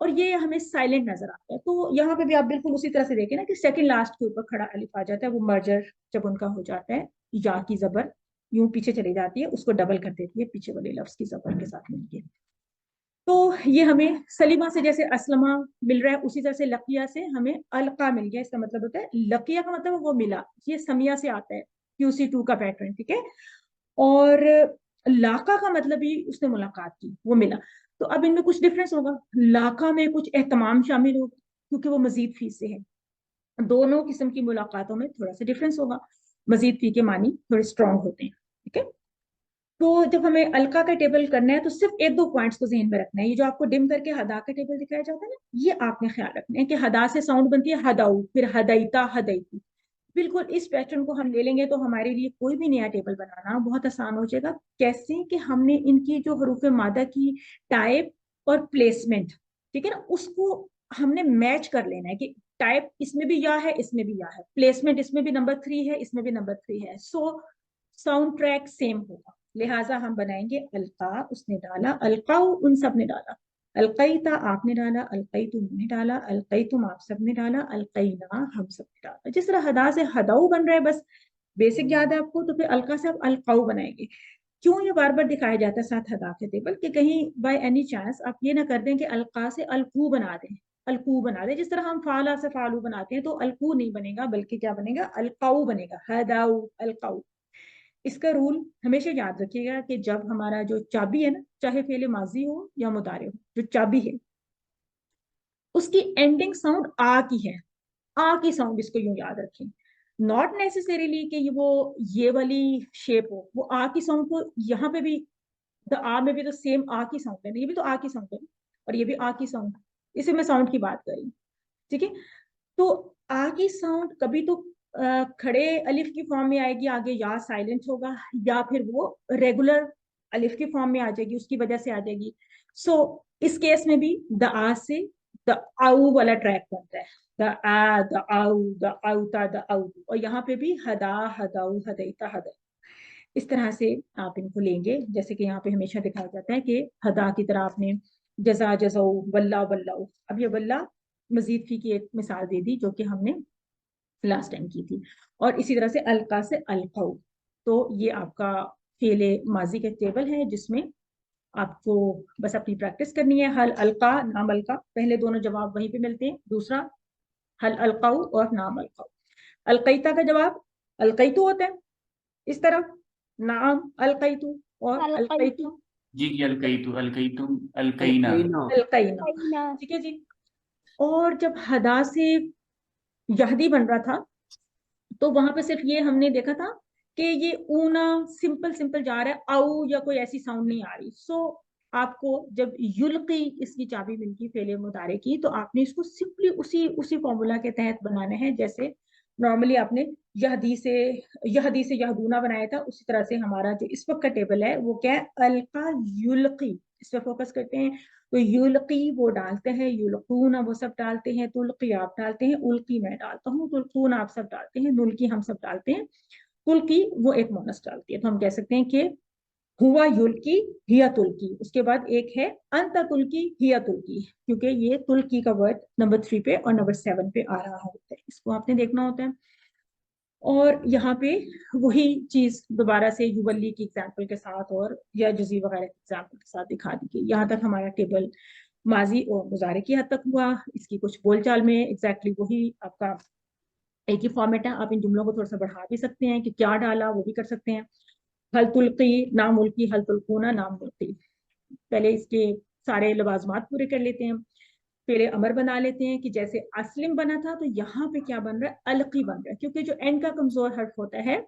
और ये हमें साइलेंट नजर आता है। तो यहाँ पे भी आप बिल्कुल उसी तरह से देखें ना कि सेकंड लास्ट के ऊपर खड़ा अलिफ आ जाता है, वो मर्जर जब उनका हो जाता है, या की जबर यूं पीछे चली जाती है, उसको डबल कर देती है पीछे वाले लफ्ज की जबर के साथ मिलके। तो ये हमें सलीमा से जैसे असलमा मिल रहा है, उसी तरह से लकिया से हमें अलका मिल गया। इसका मतलब होता है, लकिया का मतलब वो मिला, ये समिया से आता है, QC2 का पैटर्न, ठीक है। और लाका का मतलब भी उसने मुलाकात की, वो मिला। तो अब इनमें कुछ डिफरेंस होगा, लाका में कुछ एहतमाम शामिल होगा क्योंकि वो मजीद फी से है। दोनों किस्म की मुलाकातों में थोड़ा सा डिफरेंस होगा, मजीद फी के मानी थोड़े स्ट्रॉन्ग होते हैं, ठीक है। तो जब हमें अलका का टेबल करना है तो सिर्फ एक दो पॉइंट्स को जहन में रखना है। ये जो आपको डिम करके हदा का टेबल दिखाया जाता है ना, ये आपने ख्याल रखना है कि हदा से साउंड बनती है हदाऊ, फिर हदैता हदैती। बिल्कुल इस पैटर्न को हम ले लेंगे तो हमारे लिए कोई भी नया टेबल बनाना बहुत आसान हो जाएगा। कैसे कि हमने इनकी जो हरूफ मादा की टाइप और प्लेसमेंट, ठीक है ना, उसको हमने मैच कर लेना है कि टाइप इसमें भी या है, इसमें भी या है, प्लेसमेंट इसमें भी नंबर 3 है, इसमें भी नंबर 3 है, सो साउंड ट्रैक सेम होगा। लिहाजा हम बनाएंगे अलका, उसने डाला, अलकाऊ उन सब ने डाला, अलकईता आपने डाला, अलकई तुमने डाला, अलकई तुम आप सब ने डाला, अलकईना हम सब ने डाला। जिस तरह हदा से हदाऊ बन रहा है, बस बेसिक याद है आपको, तो फिर अलका से आप अलकाऊ बनाएंगे। क्यों ये बार बार दिखाया जाता है साथ हदा के टेबल, कि कहीं बाय एनी चांस आप ये ना कर दें कि अलका से अलकू बना दें, अलकू बना दें। जिस तरह हम फाला से फालू बनाते हैं तो अलकू नहीं बनेगा, बल्कि क्या बनेगा, अलकाऊ बनेगा, हदाऊ अलकाऊ। इसका रूल हमेशा याद रखिएगा कि जब हमारा जो चाबी है ना, चाहे फेले माजी हो या मुदारे हो, जो चाबी है उसकी एंडिंग साउंड आ की है, आ की साउंड, इसको यूं याद रखें। नॉट नेसेसरीली कि ये वाली शेप हो, वो आ की साउंड को यहाँ पे भी, द आ में भी तो सेम आ की साउंड है, ये भी तो आ की साउंड है और ये भी आ की साउंड, इसे मैं साउंड की बात कर रही हूँ, ठीक है। तो आ की साउंड कभी तो खड़े अलिफ की फॉर्म में आएगी, आगे या साइलेंट होगा, या फिर वो रेगुलर अलिफ की फॉर्म में आ जाएगी, उसकी वजह से आ जाएगी। सो इस केस में भी द आ से द आउ वाला ट्रैक बनता है, द आ द आउ द आउता द आउ, और यहाँ पे भी हदा हदाऊ हदैता हदै। इस तरह से आप इनको लेंगे, जैसे कि यहाँ पे हमेशा दिखाया जाता है कि हदा की तरह आपने जजा जजाऊ वल्ला वल्लाऊ। अब ये वल्ला मजीद फी की एक मिसाल दे दी जो कि हमने लास्ट टाइम की थी। और इसी तरह से अलका से अलकाऊ। तो ये आपका फेले माजी के टेबल है जिसमें आपको बस अपनी प्रैक्टिस करनी है। हल अलका नाम अलका, पहले दोनों जवाब वहीं पे मिलते हैं। दूसरा हल अलकाऊ और नाम अलकाऊ। अलकईता का जवाब अलकईतु होता है इस तरह, नाम अलकईतु और अलकईतु जी अलकईतु अलकईतुम अलकईना अलकईना, ठीक है जी। और जब हदा से यहदी बन रहा था तो वहां पे सिर्फ ये हमने देखा था कि ये ऊना सिंपल सिंपल जा रहा है, आऊ या कोई ऐसी साउंड नहीं आ रही। सो आपको जब युल्की इसकी चाबी मिलती फेले मुदारे की, तो आपने इसको सिंपली उसी फॉर्मूला के तहत बनाना है जैसे नॉर्मली आपने यहदी से यहदूना बनाया था। उसी तरह से हमारा जो इस वक्त का टेबल है वो क्या है, अलका युल्की, इस पर फोकस करते हैं। तो युल्की वो डालते हैं, युल्कूना वो सब डालते हैं, तुल्की आप डालते हैं, उल्की मैं डालता हूँ, तुल्कून आप सब डालते हैं, नुल्की हम सब डालते हैं, तुल्की वो एक मोनस डालती है। तो हम कह सकते हैं कि हुआ युल्की हिया तुल्की। उसके बाद एक है अंत तुल्की हिया तुल्की, क्योंकि ये तुल्की का वर्ड नंबर 3 पे और नंबर 7 पे आ रहा होता है, इसको आपने देखना होता है। और यहाँ पे वही चीज दोबारा से युवल्ली की एग्जाम्पल के साथ और या जजी वगैरह के एग्जाम्पल के साथ दिखा दी गई। यहाँ तक हमारा टेबल माजी और मुजारे की हद तक हुआ। इसकी कुछ बोलचाल में एग्जैक्टली वही आपका एक ही फॉर्मेट है। आप इन जुमलों को थोड़ा सा बढ़ा भी सकते हैं कि क्या डाला, वो भी कर सकते हैं। हल तुल्की नाम मुल्की, हल तुल्कूना नाम मुल्की। पहले इसके सारे लवाजमात पूरे कर लेते हैं, पहले अमर बना लेते हैं कि जैसे अस्लिम बना था तो यहाँ पे क्या बन रहा है, अलकी बन रहा है, क्योंकि जो एंड का कमजोर हर्फ होता है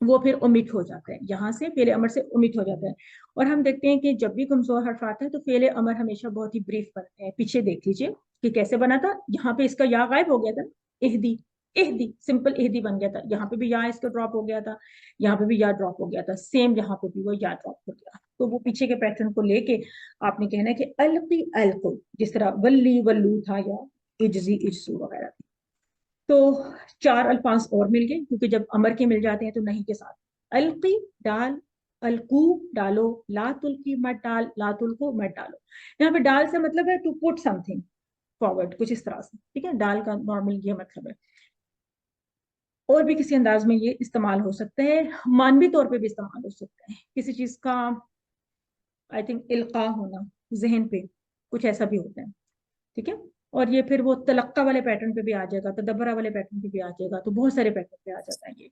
वो फिर ओमिट हो जाता है, यहाँ से फेले अमर से ओमिट हो जाता है। और हम देखते हैं कि जब भी कमजोर हर्फ आता है तो फेले अमर हमेशा बहुत ही ब्रीफ बनते हैं। पीछे देख लीजिए कि कैसे बना था, यहाँ पे इसका या गायब हो गया था, इहदी इहदी सिंपल इहदी बन गया था, यहाँ पे भी या इसका ड्रॉप हो गया था, यहाँ पे भी या ड्रॉप हो गया था, सेम यहाँ पे भी वो या ड्रॉप हो गया। तो वो पीछे के पैटर्न को लेके आपने कहना है कि अलकी अलकु, जिस तरह वल्ली वल्लू था या इजजी इजसू वगैरह। तो 4 अल्फाज और मिल गए, क्योंकि जब अमर के मिल जाते हैं तो नहीं के साथ अलकी डाल, अलकू डालो, ला तुल्की मत डाल, ला तुल्को मत डालो। यहाँ पे डाल से मतलब है टू पुट समथिंग फॉरवर्ड, कुछ इस तरह से, ठीक है। डाल का नॉर्मल ये मतलब है। और भी किसी अंदाज में ये इस्तेमाल हो सकता है, मानवी तौर पे भी इस्तेमाल हो सकता है। किसी चीज का आई थिंक इल्का होना जहन पे, कुछ ऐसा भी होता है, ठीक है। और ये फिर वो तलक्का वाले पैटर्न पे भी आ जाएगा, तदब्बरा वाले पैटर्न पे भी आ जाएगा, तो बहुत सारे पैटर्न पे आ जाता है ये।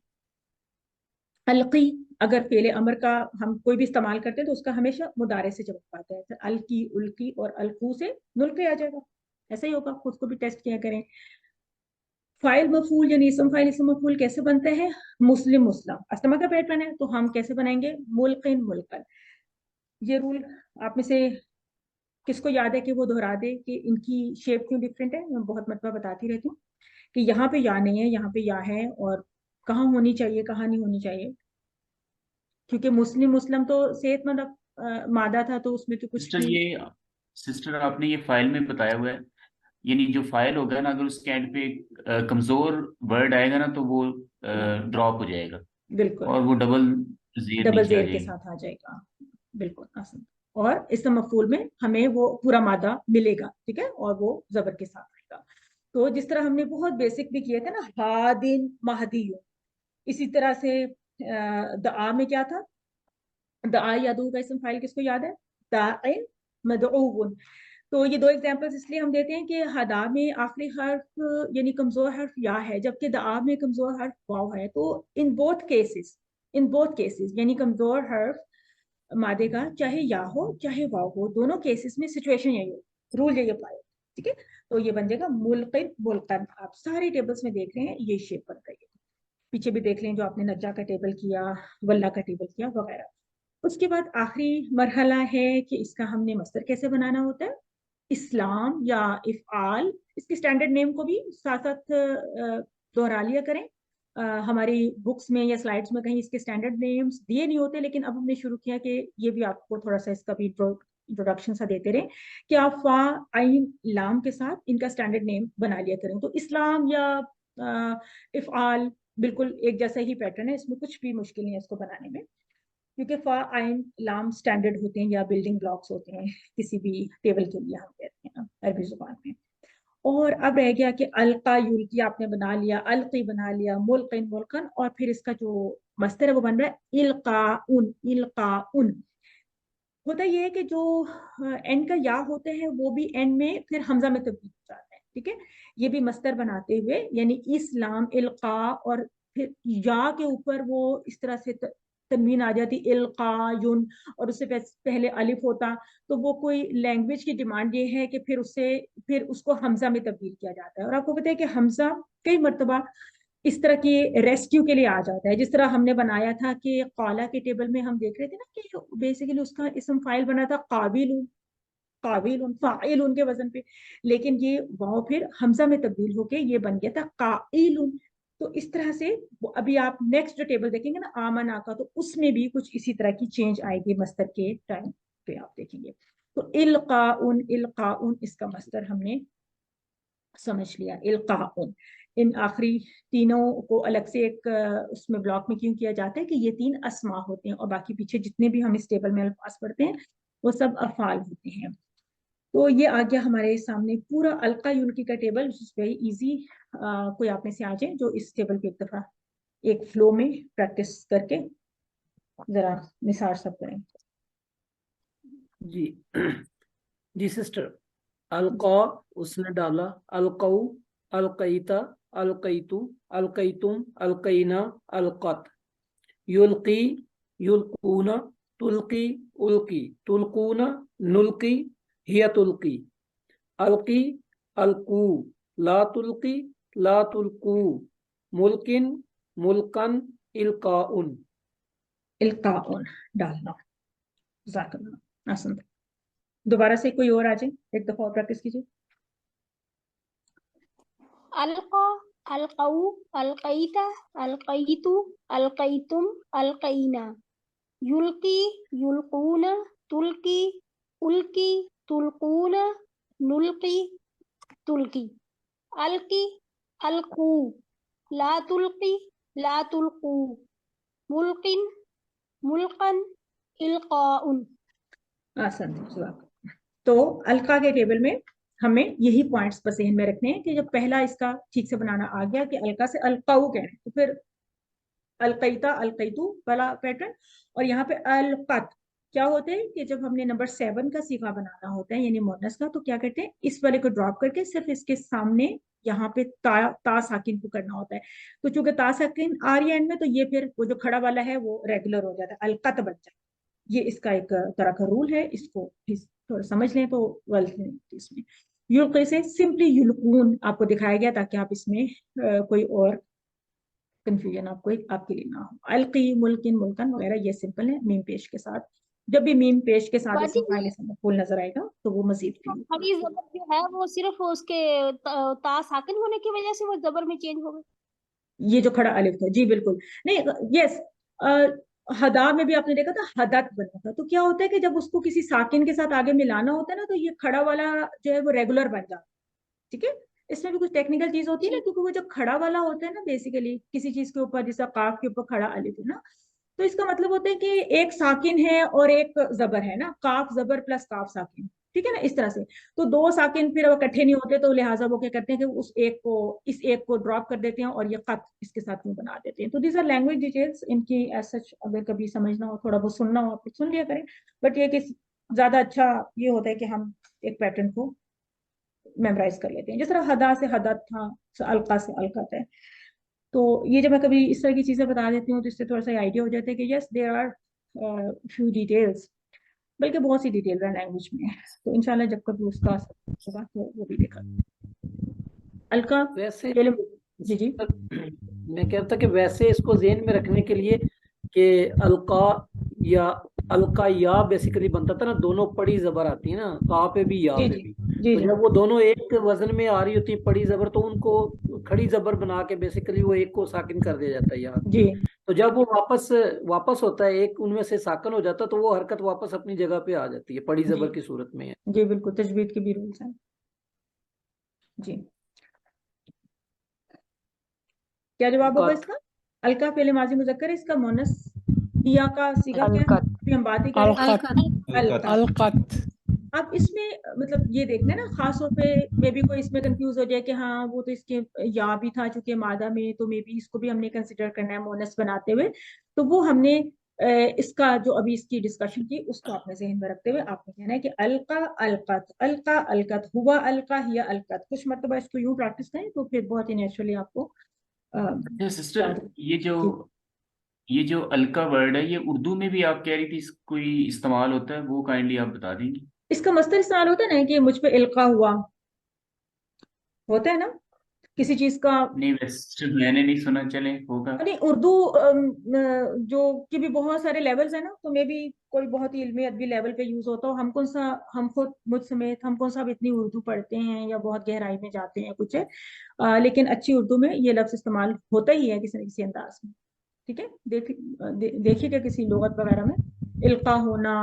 अलकी अगर फेले अमर का हम कोई भी इस्तेमाल करते हैं तो उसका हमेशा मुदारे से जवाब आता है, अलकी उल्की और अलकू से नुल्के आ जाएगा, ऐसा ही होगा, खुद को भी टेस्ट किया करें। फाइल मफूल यानी इसम फाइल इसम मफूल कैसे बनते हैं, मुस्लिम मुस्लिम अस्तमा का पैटर्न है, तो हम कैसे बनाएंगे, मुल्किन मुल्कन। ये रूल आप में से किसको याद है कि वो दोहरा दे कि इनकी शेप क्यों डिफरेंट है, मैं बहुत मरतबा बताती रहती हूँ कि यहाँ पे या नहीं है, यहाँ पे या है, और कहाँ होनी चाहिए कहाँ नहीं होनी चाहिए, क्योंकि मुस्लिम मुस्लिम तो सेहतमंद मादा था, तो उसमें तो कुछ सिस्टर भी। ये सिस्टर आपने ये फाइल में बताया हुआ है, यानी जो फाइल होगा ना, अगर उसके एंड पे कमजोर वर्ड आएगा ना तो वो ड्रॉप हो जाएगा बिल्कुल, और वो डबल जेर डबल नीचे आ जेर के जाएगी। साथ आ जाएगा, बिल्कुल आसान। और इस मफूल में हमें वो पूरा मादा मिलेगा, ठीक है, और वो जबर के साथ आएगा। तो जिस तरह हमने बहुत बेसिक भी किए थे ना, हादिन महदियुन, इसी तरह से दआ में क्या था, दआ यादू का इसम फाइल किसको याद है, दाइन मदऊन। तो ये दो एग्जांपल्स इसलिए हम देते हैं कि हदा में आखिरी हर्फ यानी कमजोर हर्फ या है, जबकि दआ में कमजोर हर्फ वाव है। तो इन बोथ केसेस यानी कमजोर हर्फ मादे का चाहे या हो चाहे वाव हो, दोनों केसेस में सिचुएशन यही हो, रूल यही अप्लाई हो, ठीक है। तो ये बन जाएगा मुल्किन मुल्कन। आप सारे टेबल्स में देख रहे हैं ये शेप बन रही है, पीछे भी देख लें जो आपने नज्जा का टेबल किया, वल्ला का टेबल किया वगैरह। उसके बाद आखिरी मरहला है कि इसका हमने मस्तर कैसे बनाना होता है, इस्लाम या इफ़आल, इसके स्टैंडर्ड नेम को भी साथ साथ दोहरा लिया करें। हमारी बुक्स में या स्लाइड्स में कहीं इसके स्टैंडर्ड नेम्स दिए नहीं होते, लेकिन अब हमने शुरू किया कि ये भी आपको थोड़ा सा इसका भी इंट्रोडक्शन सा देते रहे कि आप फा आइन लाम के साथ इनका स्टैंडर्ड नेम बना लिया करें। तो इस्लाम या इफ़आल बिल्कुल एक जैसा ही पैटर्न है, इसमें कुछ भी मुश्किल नहीं है इसको बनाने में, क्योंकि फा आइन लाम स्टैंडर्ड होते हैं या बिल्डिंग ब्लॉक्स होते हैं किसी भी टेबल के लिए, हम कहते हैं ना अरबी जुबान में। और अब रह गया कि अलका युल्की आपने बना लिया, अलकी बना लिया, मुल्किन मुल्कन, और फिर इसका जो मस्तर है वो बन रहा है इल्काउन इल्काउन। होता ये है कि जो एंड का या होते हैं वो भी एंड में फिर हमजा में तब्दील हो जाता है, ठीक है। ये भी मस्तर बनाते हुए यानी इस्लाम इल्का, और फिर या के ऊपर वो इस तरह से तनवीन आ जाती इल्कायुन, और उससे पहले अलिफ होता, तो वो कोई लैंग्वेज की डिमांड ये है कि फिर उसको हमजा में तब्दील किया जाता है। और आपको पता है कि हमजा कई मरतबा इस तरह के रेस्क्यू के लिए आ जाता है, जिस तरह हमने बनाया था कि कौला के टेबल में हम देख रहे थे ना कि बेसिकली उसका इसम फाइल बना था काबिल फाइल उनके वजन पे, लेकिन ये वाव फिर हमजा में तब्दील होके ये बन गया था काइलुन। तो इस तरह से अभी आप नेक्स्ट जो टेबल देखेंगे ना आमना का, तो उसमें भी कुछ इसी तरह की चेंज आएगी मस्तर के टाइम पे, आप देखेंगे। तो इल्काउन इसका मस्तर हमने समझ लिया, इल्काउन। इन आखिरी तीनों को अलग से एक उसमें ब्लॉक में क्यों किया जाता है कि ये तीन अस्मा होते हैं, और बाकी पीछे जितने भी हम इस टेबल में अल्फाज पढ़ते हैं वो सब अफाल होते हैं। तो ये आ गया हमारे सामने पूरा अलका यूनिटी का table, which is very easy. कोई आप में से आ जाए जो इस टेबल पे एक दफा एक फ्लो में प्रैक्टिस करके जरा निसार सब करें। जी जी सिस्टर। अलका उसने डाला, अलकाऊ अलकईता अलकईतु अलकईतुम अलकईना अलकत, युल्की युल्कूना तुल्की उल्की तुल्कूना नुल्की हिया तुल्की, अलकी अलकू ला तुल्की ला तुल्कू, मुल्किन मुल्कन इल्काउन। इल्काउन डालना, जाकल्लाह आसान। दोबारा से कोई और आ जाए, एक दफा और प्रैक्टिस कीजिए। अलका अलकाऊ अलकईता अलकईतु अलकईतुम अलकईना, युल्की युल्कूना तुल्की उल्की तुल्कूना नुल्की तुल्की, अलकी अलकू ला तुल्की ला तुल्कू, मुल्किन मुल्कन इल्काउन। आसान। तो अलका के टेबल में हमें यही पॉइंट्स बस ध्यान में रखने हैं कि जब पहला इसका ठीक से बनाना आ गया कि अलका से अलकाऊ कह रहे हैं, तो फिर अलकईता अलकईतु वाला पैटर्न, और यहाँ पे अलकत क्या होते हैं कि जब हमने नंबर 7 का सीगा बनाना होता है यानी मोनस का, तो क्या करते हैं इस वाले को ड्रॉप करके सिर्फ इसके सामने यहाँ पे ता साकिन को करना होता है। तो चूंकि ता साकिन आ रही है एंड में, तो ये फिर वो जो खड़ा वाला है वो रेगुलर हो जाता है, अलकत बन जाता है। ये इसका एक तरह का रूल है, इसको थोड़ा समझ लें तो गलत नहीं होती इसमें। युल्की से सिंपली युल्कून आपको दिखाया गया ताकि आप इसमें कोई और कंफ्यूजन आपके लिए ना हो। अलकी, मुल्किन, मुल्कन वगैरह ये सिंपल है मीम पेश के साथ। जब भी मीम पेश के साथ बाजी, इसमें फाइल फूल नजर आएगा तो वो मजीद खड़ी जबर जो है वो सिर्फ उसके ता साकिन होने की वजह से वो जबर में चेंज हो गई। ये जो खड़ा अलिफ था, जी बिल्कुल नहीं, यस, हदा में भी आपने देखा था हदत बना था। तो क्या होता है कि जब उसको किसी साकिन के साथ आगे मिलाना होता है ना, तो ये खड़ा वाला जो है वो रेगुलर बन जाता है। ठीक है, इसमें भी कुछ टेक्निकल चीज होती है ना, क्योंकि वो जो खड़ा वाला होता है ना बेसिकली किसी चीज के ऊपर, जैसा काफ के ऊपर खड़ा अलिफ है ना, तो इसका मतलब होता है कि एक साकिन है और एक जबर है ना, काफ जबर प्लस काफ साकिन, ठीक है ना, इस तरह से। तो दो साकिन फिर इकट्ठे नहीं होते, तो लिहाजा वो क्या करते हैं कि उस एक को, इस एक को ड्रॉप कर देते हैं और ये खत इसके साथ में बना देते हैं। तो दीज आर लैंग्वेज डिटेल्स, इनकी एज सच अगर कभी समझना हो, थोड़ा बहुत सुनना हो, आप सुन लिया करें। बट ये कि ज्यादा अच्छा ये होता है कि हम एक पैटर्न को मेमोराइज कर लेते हैं। जिस तरह हदा से हदत था, अलका से अलकत है। तो ये जब मैं कभी इस तरह की चीजें बता देती हूँ तो इससे थोड़ा सा आइडिया हो जाता है कि yes there are few details, बल्कि बहुत सी डिटेल्स हैं लैंग्वेज में। तो इंशाल्लाह जब कभी उसका होगा तो वो भी देखा। अलका वैसे जी जी मैं कहता कि वैसे इसको ज़हन में रखने के लिए कि अलका या बेसिकली बनता था ना, दोनों पड़ी जबर आती है ना, का पे भी या पे भी। तो जब वो दोनों एक वजन में आ रही होती है पड़ी जबर, तो उनको खड़ी जबर बना के बेसिकली वो एक को साकिन कर दिया जाता है यहाँ। जी। तो जब वो वापस होता है, एक उनमें से साकिन हो जाता है, तो वो हरकत वापस अपनी जगह पे आ जाती है पड़ी जबर की सूरत में है। जी बिल्कुल, तजवीद के भी रूल्स हैं जी। क्या जवाब होगा इसका? अलका पहले माजी मुजक्कर है, इसका मोनस या का सीगा क्या है? अभी हम बात ही करें अलकत। अब इसमें मतलब ये देखना है ना, खास तौर पे मे भी कोई इसमें कंफ्यूज हो जाए कि हाँ वो तो इसके या भी था चूंकि मादा में, तो मे भी इसको भी हमने कंसिडर करना है मोनस बनाते हुए। तो वो हमने इसका जो अभी इसकी डिस्कशन की उसको अपने जहन में रखते हुए आपको कहना है कि अलका अलकत हुआ अलका हिया अलकत। कुछ मतलब इसको यूं प्रैक्टिस करें तो फिर बहुत ही नेचुरली आपको सिस्टर, ये जो अलका वर्ड है, ये उर्दू में भी आप कह रही थी कोई इस्तेमाल होता है, वो काइंडली आप बता देंगी। इसका मस्तर इस्तेमाल होता है ना कि मुझ पे इल्का हुआ, होता है ना किसी चीज का। नहीं वैसे मैंने नहीं सुना, चले होगा। नहीं, उर्दू जो कि भी बहुत सारे लेवल्स है ना, तो मे भी कोई बहुत ही इल्मी अदबी लेवल पे यूज होता हो। हम खुद मुझ समेत हम कौन सा इतनी उर्दू पढ़ते हैं या बहुत गहराई में जाते हैं कुछ है, लेकिन अच्छी उर्दू में ये लफ्ज इस्तेमाल होता ही है किसी न किसी अंदाज में। ठीक है, देखिएगा किसी लुगत वगैरह में इल्का होना,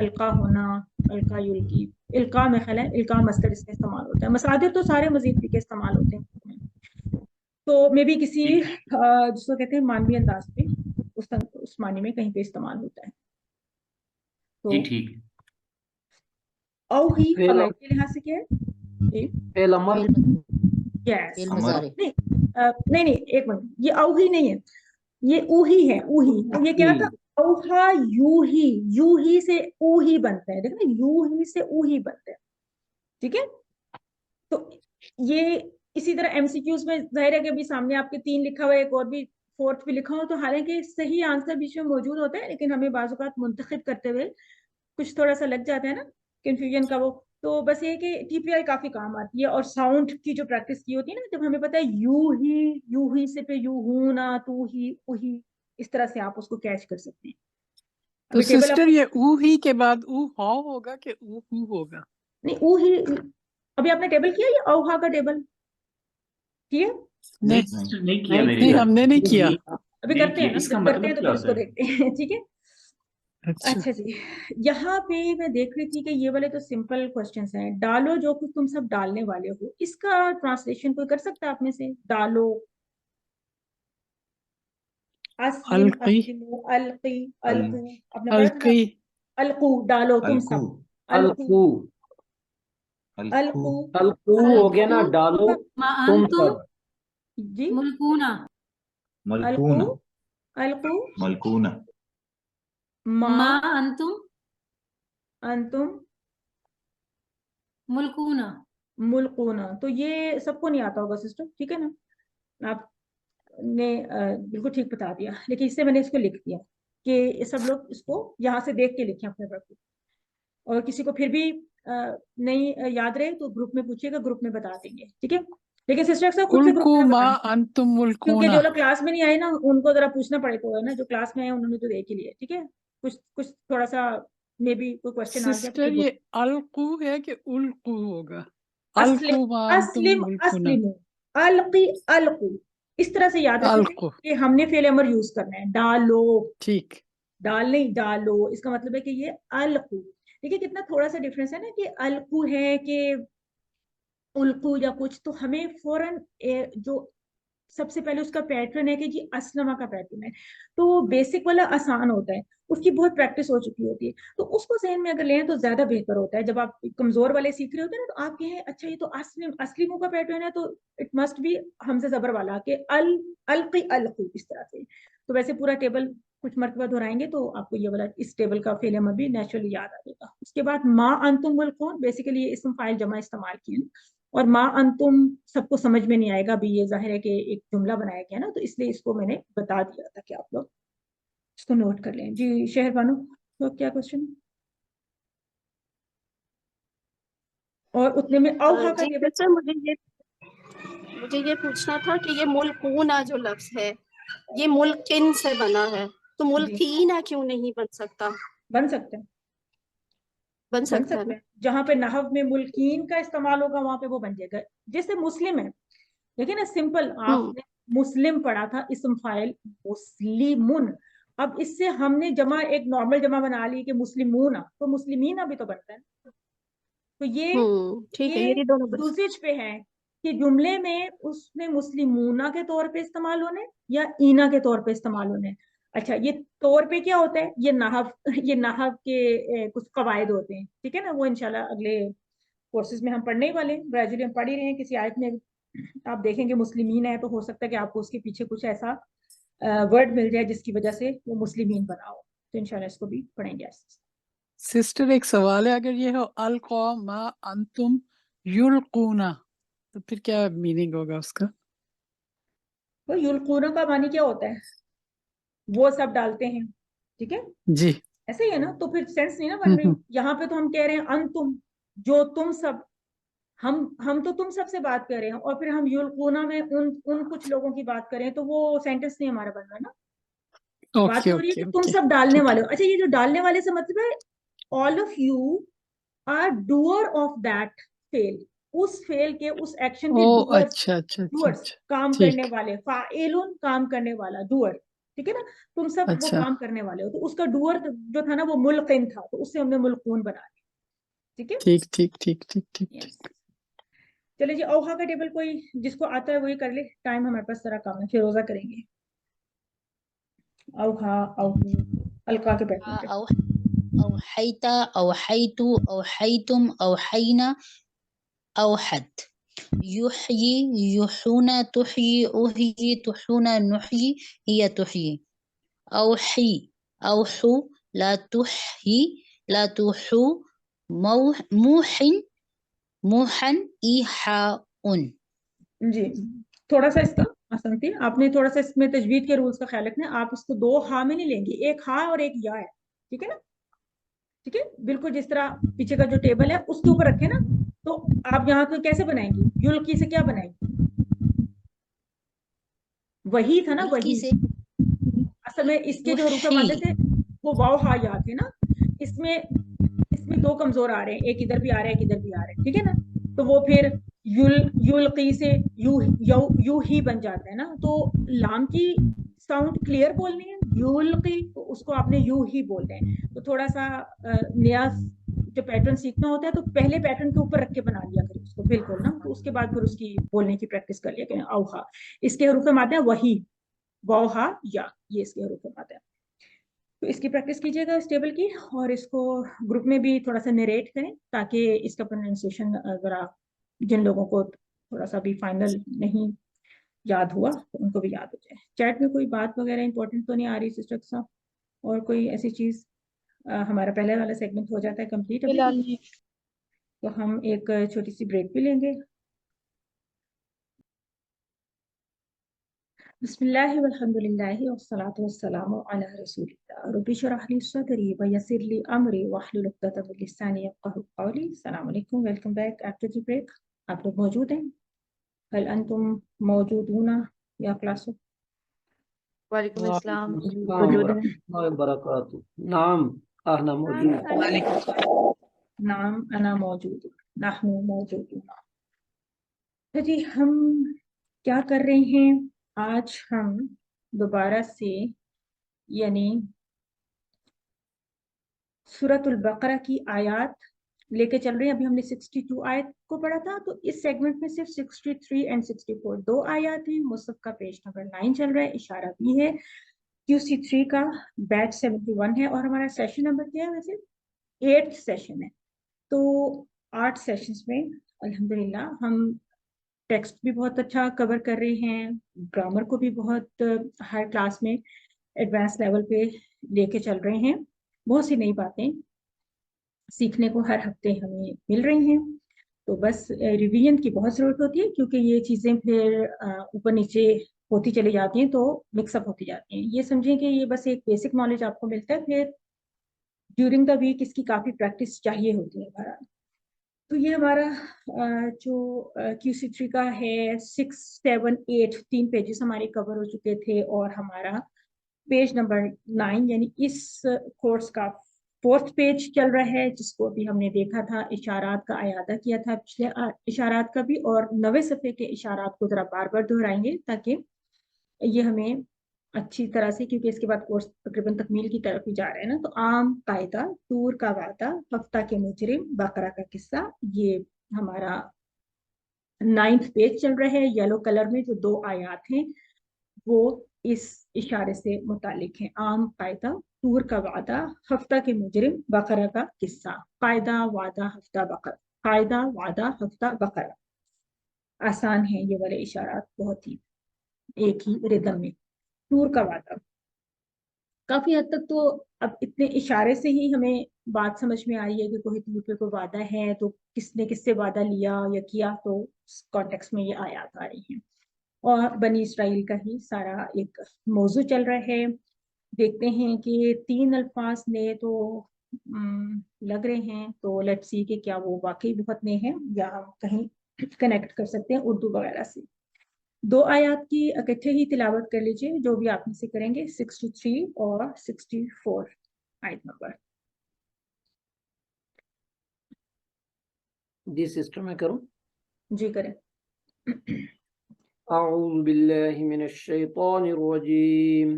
अलका होना, अलका युल्की, इल्का में ख्याल है इल्का मस्तर इसमें इस्तेमाल होता है। मसादिर तो सारे मजीद के इस्तेमाल होते हैं, तो मे भी किसी जिसको कहते हैं मानवी अंदाज पे उस मानी में कहीं पे इस्तेमाल होता है। तो जी ठीक। औ ही फवाइद के लिहाज से क्या है? यस नहीं एक मिनट, ये औ ही नहीं है, ये ऊ ही है। ऊ ही, तो ये क्या था? औहा यू ही से ऊ ही बनता है, देखो ना, यू ही से ऊ ही बनता है। ठीक है, तो ये इसी तरह एमसीक्यूज में जाहिर है कि अभी सामने आपके 3 लिखा हुआ है, एक और भी 4th भी लिखा हो, तो हालांकि सही आंसर बीच में मौजूद होता है, लेकिन हमें बाज़ औक़ात मुंतखब करते हुए कुछ थोड़ा सा लग जाता है ना कंफ्यूजन का वो। तो बस ये कि टीपीआई काफी काम आती है, और साउंड की जो प्रैक्टिस की होती है ना, जब हमें पता है यू ही से पे यू हूं ना, तू ही ऊ ही, इस तरह से आप उसको कैच कर सकते हैं। तो सिस्टर ये ऊ ही के बाद ऊ हाउ होगा कि ऊ हू होगा? नहीं, ऊ ही अभी आपने टेबल किया या औहा का टेबल किया? नहीं किया मेरे नहीं, हमने नहीं किया। अभी करते हैं ना, जब करते हैं तो फिर इसको देखते हैं। ठीक है, अच्छा जी। यहाँ पे मैं देख रही थी कि ये वाले तो सिंपल क्वेश्चंस हैं। डालो जो कुछ तुम सब डालने वाले हो, इसका ट्रांसलेशन कोई कर सकता है आप में से? डालो, अलकी, अलकी, अलकू, आपने पढ़ा था ना? अलकू, डालो तुम सब, अलकू अलकू अलकू हो गया ना, डालो तुम सब। जी, मुल्कूना, अलकू अलकू मलकूना, मा अंतुम अंतुम मुल्कूना, मुल्कूना, तो ये सबको नहीं आता होगा सिस्टर, ठीक है ना, आपने बिल्कुल ठीक बता दिया, लेकिन इससे मैंने इसको लिख दिया कि सब लोग इसको यहाँ से देख के लिखें अपने वर्क को, और किसी को फिर भी नहीं याद रहे तो ग्रुप में पूछिएगा, ग्रुप में बता देंगे, ठीक है। लेकिन सिस्टर साहब खुद से ग्रुप उल्कू में मा बताएं, अंतुम क्योंकि मुल्कूना। जो लोग क्लास में नहीं आए ना उनको जरा पूछना पड़ेगा ना, जो क्लास में आए उन्होंने तो देख ही लिया, ठीक है। कुछ कुछ थोड़ा सा मे बी कोई क्वेश्चन आ गया सिस्टर ये अलकू है कि उल्कू होगा? अस्लिम अलकू मा अंतुम अस्लिम मुल्कूना। अस्लिमु अलकी अलकू, इस तरह से याद रखें अलकू, कि हमने फेल अमर यूज करना है, डालो, ठीक। डाल नहीं डालो, इसका मतलब है कि ये अलकू। देखिए कितना थोड़ा सा डिफरेंस है ना, कि अलकू है कि उल्कू या कुछ, तो हमें फौरन जो सबसे पहले उसका पैटर्न है कि जी असलमा का पैटर्न है, तो बेसिक वाला आसान होता है, उसकी बहुत प्रैक्टिस हो चुकी होती है, तो उसको जहन में अगर लें तो ज्यादा बेहतर होता है। जब आप कमजोर वाले सीख रहे होते हैं ना, तो आप कहें अच्छा ये तो असलिम असलिमों का पैटर्न है, तो इट मस्ट बी हमसे जबर वाला के अलकी अलकू, इस तरह से। तो वैसे पूरा टेबल कुछ मरतबा दोहराएंगे तो आपको ये वाला इस टेबल का फेल अमर भी नेचुरली याद आ जाएगा। उसके बाद मा अंतुम मुल्कून, बेसिकली ये इसम फाइल जमा इस्तेमाल किए हैं, और माँ अंतुम सबको समझ में नहीं आएगा अभी, ये जाहिर है कि एक जुमला बनाया गया ना, तो इसलिए इसको मैंने बता दिया था कि आप लोग इसको नोट कर लें। जी शहर बानो, तो क्या क्वेश्चन है? और उतने में औहा का जी टेबल। सर, मुझे ये पूछना था कि ये मुल्कूना जो लफ्ज है ये मुल्किन से बना है, तो मुल्कीना क्यों नहीं बन सकता? बन सकते हैं, बन बन सकता सकते है। हैं, जहाँ पे नहव में मुल्कीन का इस्तेमाल होगा वहां पे वो बन जाएगा। जैसे मुस्लिम है, देखिए ना, सिंपल आपने मुस्लिम पढ़ा था, इसम फाइल मुस्लिमुन, अब इससे हमने जमा एक नॉर्मल जमा बना ली कि मुस्लिमूना, तो मुस्लिमीना भी तो बनता है। तो ठीक है, ये ये दोनों बन यूसेज पे है कि जुमले में उसमें मुस्लिमूना के तौर पे इस्तेमाल होने या ईना के तौर पे इस्तेमाल होने। अच्छा, ये तौर पे क्या होता है, ये नहव के कुछ कवायद होते हैं, ठीक है ना, वो इंशाल्लाह अगले कोर्सेज में हम पढ़ने ही वाले हैं, ग्रेजुअली हम पढ़ ही रहे हैं। किसी आयत में आप देखेंगे मुस्लिमीन है, तो हो सकता है कि आपको उसके पीछे कुछ ऐसा वर्ड मिल जाए जिसकी वजह से वो मुस्लिमीन बना हो, तो इंशाल्लाह इसको भी पढ़ेंगे। सिस्टर एक सवाल है, अगर ये हो अलका मा अंतुम युल्कूना तो फिर क्या मीनिंग होगा उसका? तो युल्कूना का मानी क्या होता है, वो सब डालते हैं, ठीक है, जी। ऐसे ही है ना, तो फिर सेंस नहीं ना बन रही। यहाँ पे तो हम कह रहे हैं अंतुम, जो तुम सब, हम तो तुम सब से बात कर रहे हैं, और फिर हम युल्कूना में उन कुछ लोगों की बात करें, तो वो सेंटेंस नहीं हमारा बन रहा ना। बात ओके हो रही है ओके कि तुम ओके, सब डालने ठीक वाले है। हो। अच्छा, ये जो डालने वाले से मतलब है all of you are doer of that fail, उस फेल के, उस एक्शन के ओ डूअर्स, अच्छा अच्छा अच्छा डूअर्स अच्छा, काम करने ठीक। वाले, फाइलुन काम करने वाला, डूअर, ठीक है ना, तुम सब वो अच्छा, काम करने वाले हो, तो उसका डूअर जो था ना वो मुल्किन था, तो उससे हमने मुल्कून बना दिया, ठीक है। ठीक ठीक ठीक ठीक ठीक ठीक। चलिए जी, औहा का टेबल कोई जिसको आता है वही कर ले, टाइम हमारे पास जरा कम है, फिर रोजा करेंगे। औहा औहू अलका के पैटर्न पे। औहैता औहैतु औहैतुम औहैना औहत युह्यी युहूना तुह्यी उह्यी तुहूना नुह्यी हिया तुह्यी औही औहू ला तुह्यी ला तुहू मूहिन मूहन ईहाउन। जी, थोड़ा सा इसका आसान थी, आपने थोड़ा सा इसमें तजवीद के रूल्स का ख्याल रखना है। आप इसको दो हा में नहीं लेंगे, एक हा और एक या है, ठीक है ना, ठीक है, बिल्कुल जिस तरह पीछे का जो टेबल है उसके ऊपर रखे ना, तो आप यहाँ तो कैसे बनाएंगे, युल्की से क्या बनाएंगे, वही था ना, वही से असल में इसके जो हरूफ मादे थे वो वाव हा या थे ना, इसमें दो कमजोर आ रहे हैं, एक इधर भी आ रहा है, एक इधर भी आ रहा है, ठीक है ना, तो वो फिर युल्की से यू ही बन जाता है ना, तो लाम की साउंड क्लियर बोलनी है, युल्की, तो उसको आपने यू ही बोलते हैं। तो थोड़ा सा नया जो पैटर्न सीखना होता है तो पहले पैटर्न के ऊपर रख के बना लिया करें उसको, बिल्कुल ना, तो उसके बाद फिर उसकी बोलने की प्रैक्टिस कर लिया करें। औहा, इसके हरूफ मादे हैं वही, वाहा या, ये इसके हरूफ मादे हैं, तो इसकी प्रैक्टिस कीजिएगा इस टेबल की, और इसको ग्रुप में भी थोड़ा सा नरेट करें ताकि इसका प्रोनाउंसिएशन अगर आप जिन लोगों को थोड़ा सा भी फाइनल नहीं याद हुआ तो उनको भी याद हो जाए। चैट में कोई बात वगैरह इंपॉर्टेंट तो नहीं आ रही सिस्टर साहब, और कोई ऐसी चीज, हमारा पहले वाला सेगमेंट हो जाता है कंप्लीट अभी। تو ہم ایک چھوٹی سی بریک بھی لیں گے. بسم اللہ والحمد للہ والصلاة والسلام علی رسول اللہ. رب اشرح لی صدری ویسر لی امری واحلل عقدۃ من لسانی یفقہوا قولی. السلام علیکم، welcome back after the break. آپ لوگ موجود ہیں؟ هل انتم موجودون یا کلاسو؟ وعلیکم السلام. السلام موجود ہیں. ورحمۃ اللہ وبرکاتہ. نعم اہنا موجود. نعم انا موجود، نحن موجودون. تو جی ہم کیا کر رہے ہیں آج؟ ہم دوبارہ سے یعنی سورۃ البقرہ کی آیات لے کے چل رہے ہیں. ابھی ہم نے 62 آیت کو پڑھا تھا، تو اس سیگمنٹ میں صرف 63 اینڈ 64 دو آیات ہیں. مصحف کا پیج نمبر 9 چل رہا ہے، اشارہ بھی ہے. QC3 کا بیچ 71 ہے، اور ہمارا سیشن نمبر کیا ہے؟ ویسے 8 سیشن ہے. تو 8 سیشنز میں الحمدللہ ہم ٹیکسٹ بھی بہت اچھا کور کر رہے ہیں، گرامر کو بھی بہت ہر کلاس میں ایڈوانس لیول پہ لے کے چل رہے ہیں. بہت سی نئی باتیں سیکھنے کو ہر ہفتے ہمیں مل رہی ہیں. تو بس ریویژن کی بہت ضرورت ہوتی ہے، کیونکہ یہ چیزیں پھر اوپر نیچے ہوتی چلی جاتی ہیں تو مکس اپ ہوتی جاتی ہیں. یہ سمجھیں کہ یہ بس ایک بیسک نالج آپ کو ملتا ہے، پھر ڈیورنگ دا ویک اس کی کافی پریکٹس چاہیے ہوتی ہے ہمارا. تو یہ ہمارا جو QC3 کا ہے 6 7 8 3 پیجز ہمارے کور ہو چکے تھے، اور ہمارا پیج نمبر 9 یعنی اس کورس کا 4تھ پیج چل رہا ہے، جس کو ابھی ہم نے دیکھا تھا. اشارات کا اعادہ کیا تھا پچھلے اشارات کا بھی، اور 9ویں صفحے کے اشارات کو ذرا بار بار دہرائیں گے تاکہ یہ ہمیں اچھی طرح سے، کیونکہ اس کے بعد کورس تقریباً تکمیل کی طرف ہی جا رہے ہیں نا. تو عام قاعدہ، طور کا وعدہ، ہفتہ کے مجرم، بقرہ کا قصہ، یہ ہمارا 9تھ پیج چل رہا ہے. یلو کلر میں جو 2 آیات ہیں وہ اس اشارے سے متعلق ہیں. عام قاعدہ، طور کا وعدہ، ہفتہ کے مجرم، بقرہ کا قصہ. قاعدہ، وعدہ، ہفتہ، بقرہ. قاعدہ، وعدہ، ہفتہ، بقرہ. آسان ہیں یہ والے اشارات، بہت ہی ایک ہی ردم میں. طور کا وعدہ کافی حد تک تو اب اتنے اشارے سے ہی ہمیں بات سمجھ میں آئی ہے کہ کوئی طور پہ کوئی وعدہ ہے تو کس نے کس سے وعدہ لیا یا کیا، تو کانٹیکس میں یہ آیات آ رہی ہیں. اور بنی اسرائیل کا ہی سارا ایک موضوع چل رہا ہے. دیکھتے ہیں کہ 3 الفاظ نئے تو لگ رہے ہیں، تو لیٹ سی کہ کیا وہ واقعی بہت نئے ہیں یا ہم کہیں کنیکٹ کر سکتے ہیں اردو وغیرہ سے. 2 آیات کی اکٹھے ہی تلاوت کر لیجئے، جو بھی آپ میں سے کریں گے. 63 اور 64 آیت نمبر. جی سسٹر میں کروں؟ جی کریں. اعوذ باللہ من الشیطان الرجیم.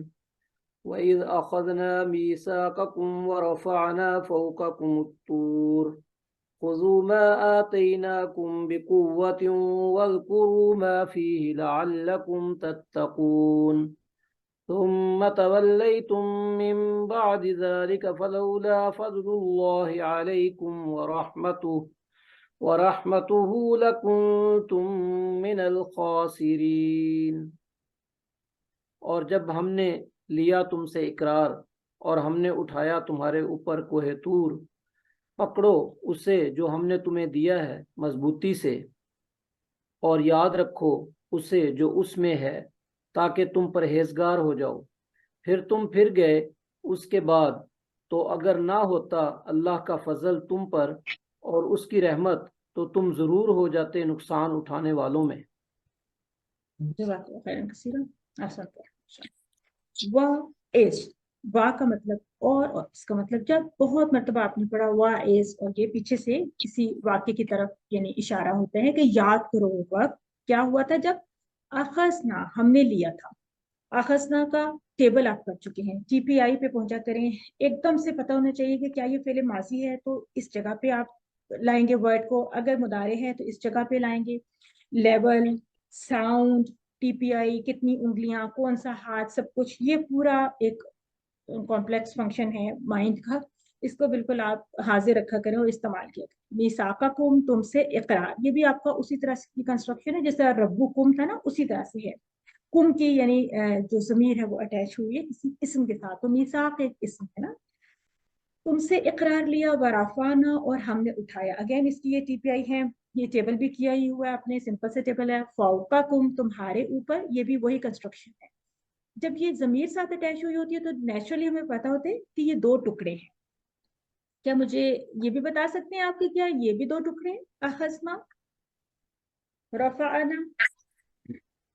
وَإِذْ أَخَذْنَا مِيثَاقَكُمْ وَرَفَعْنَا فَوْقَكُمُ الطُّورَ خُذُوا مَا آتَيْنَاكُمْ بِقُوَّةٍ وَاذْكُرُوا مَا فِيهِ لَعَلَّكُمْ تَتَّقُونَ ثُمَّ تَوَلَّيْتُمْ مِنْ بَعْدِ ذَلِكَ فَلَوْلَا فَضْلُ اللَّهِ عَلَيْكُمْ وَرَحْمَتُهُ لَكُنْتُمْ مِنَ الْخَاسِرِينَ. اور جب ہم نے لیا تم سے اقرار اور ہم نے اٹھایا تمہارے اوپر کوہ طور، پکڑو اسے جو ہم نے تمہیں دیا ہے مضبوطی سے، اور یاد رکھو اسے جو اس میں ہے، تاکہ تم پرہیزگار ہو جاؤ. پھر تم پھر گئے اس کے بعد، تو اگر نہ ہوتا اللہ کا فضل تم پر اور اس کی رحمت، تو تم ضرور ہو جاتے نقصان اٹھانے والوں میں. جزاک اللہ خیرا کثیرا. وا کا مطلب اور اس کا مطلب جب. بہت مرتبہ آپ نے پڑھا وا از، اور یہ پیچھے سے کسی واقعے کی طرف یعنی اشارہ ہوتا ہے کہ یاد کرو وہ وقت کیا ہوا تھا جب اخذنا ہم نے لیا تھا. اخذنا کا ٹیبل آپ کر چکے ہیں. جی پی آئی پہ پہنچا کریں، ایک دم سے پتہ ہونا چاہیے کہ کیا یہ فعل ماضی ہے تو اس جگہ پہ آپ لائیں گے ورڈ کو، اگر مضارع ہے تو اس جگہ پہ لائیں گے. لیول، ساؤنڈ، ٹی پی آئی، کتنی انگلیاں، کون سا ہاتھ، سب کچھ یہ پورا ایک کمپلیکس فنکشن ہے مائنڈ کا. اس کو بالکل آپ حاضر رکھا کریں اور استعمال کیا کریں. میثاقکم تم سے اقرار، یہ بھی آپ کا اسی طرح کی کنسٹرکشن ہے جیسے ربکم تھا نا، اسی طرح سے ہے. کم کی یعنی جو ضمیر ہے وہ اٹیچ ہوئی ہے کسی اسم کے ساتھ، تو میثاق ایک اسم ہے نا. तुमसे इकरार लिया वराफाना, और हमने उठाया। अगेन इसकी ये टीपीआई है, ये टेबल भी किया ही हुआ है आपने, सिंपल से टेबल है। फौकाकुम, तुम्हारे ऊपर, ये भी वही कंस्ट्रक्शन है। जब ये जमीर साथ अटैच हुई होती है तो नेचुरली हमें पता होता है कि ये दो टुकड़े हैं। क्या मुझे ये भी बता सकते हैं आपके, क्या ये भी दो टुकड़े हैं? अखसना, रफाना?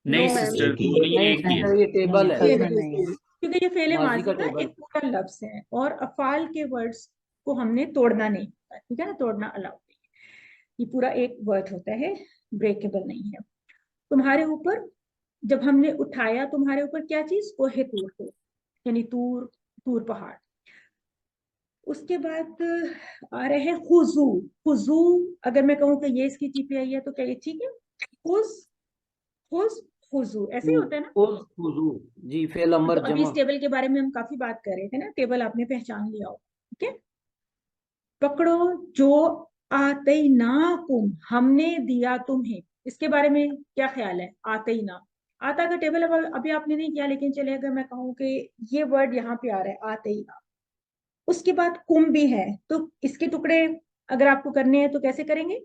नहीं No, सिस्टर, ma'am. वो नहीं है, एक ही है। ये टेबल है, ये इसमें है, नहीं है। क्योंकि ये फेले माजी माजी का का टेबल। एक पूरा लफ्ज है और अफाल के वर्ड्स को हमने तोड़ना नहीं होता, ठीक है ना, तोड़ना अलाउड नहीं है। ये पूरा एक वर्ड होता है, ब्रेकेबल नहीं है। तुम्हारे ऊपर, जब हमने उठाया तुम्हारे ऊपर क्या चीज? कोहे तूर को, यानी तूर, तूर पहाड़। उसके बाद आ रहे हैं खुजू। खुजू, अगर मैं कहूँ कि ये इसकी टीपीआई है तो क्या ये ठीक है? खुज, खुज, खुजू, ऐसे ही होता है ना? खुजू, जी, फेल अमर तो अभी इस जमा। टेबल के बारे में हम काफी बात कर रहे थे ना, टेबल आपने पहचान लिया हो, ठीक है। पकड़ो जो आते ना कुम, हमने दिया तुम्हें, इसके बारे में क्या ख्याल है? आते ही ना, आता का टेबल अभी आपने नहीं किया, लेकिन चले अगर मैं कहूँ कि ये वर्ड यहाँ पे आ रहा है, आते ही ना, उसके बाद कुम भी है, तो इसके टुकड़े अगर आपको करने हैं तो कैसे करेंगे?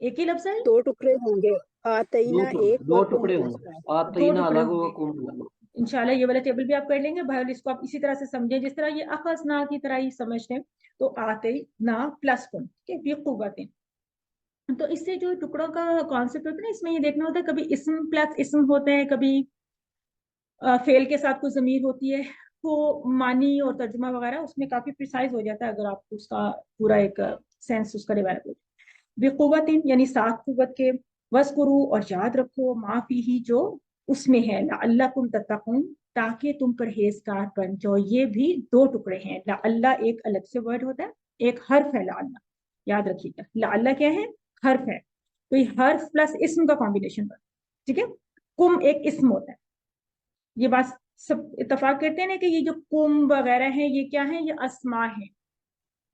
एक ही लफ्ज है, दो टुकड़े होंगे, आतईना एक दो व कुम टुकड़े होंगे, दूसरा। दो आतीना टुकड़े अलग होगा, होंगे। कुम अलग। इंशाल्लाह ये वाला टेबल भी आप कर लेंगे। बहरहाल इसको आप इसी तरह से समझें जिस तरह ये अखस ना की तरह ही समझते हैं। तो आते ना प्लस कुम, ठीक है, कुव्वतें। तो इससे जो टुकड़ों का कॉन्सेप्ट होता है ना, इसमें ये देखना होता है कभी इस्म प्लस इस्म होते हैं, कभी फेल के साथ कोई जमीर होती है, तो मानी और तर्जुमा वगैरह उसमें काफी प्रिसाइज हो जाता है अगर आपको उसका पूरा एक सेंस उसका डेवलप हो जाए। बेकुव्वतिन यानी सात कुव्वत के, वस्कुरू और याद रखो, माफी ही जो उसमें है, लअल्लकुम तत्तकून, ताकि तुम परहेजगार बन जाओ। ये भी दो टुकड़े हैं। लअल्ला एक अलग से वर्ड होता है, एक हर्फ है लअल्ला, याद रखिएगा। लअल्ला क्या है? हर्फ है। तो ये हर्फ प्लस इस्म का कॉम्बिनेशन बन, ठीक है। कुम एक इस्म होता है, ये बात सब इत्तेफाक करते हैं ना कि ये जो कुम वगैरह है ये क्या है? ये अस्मा है।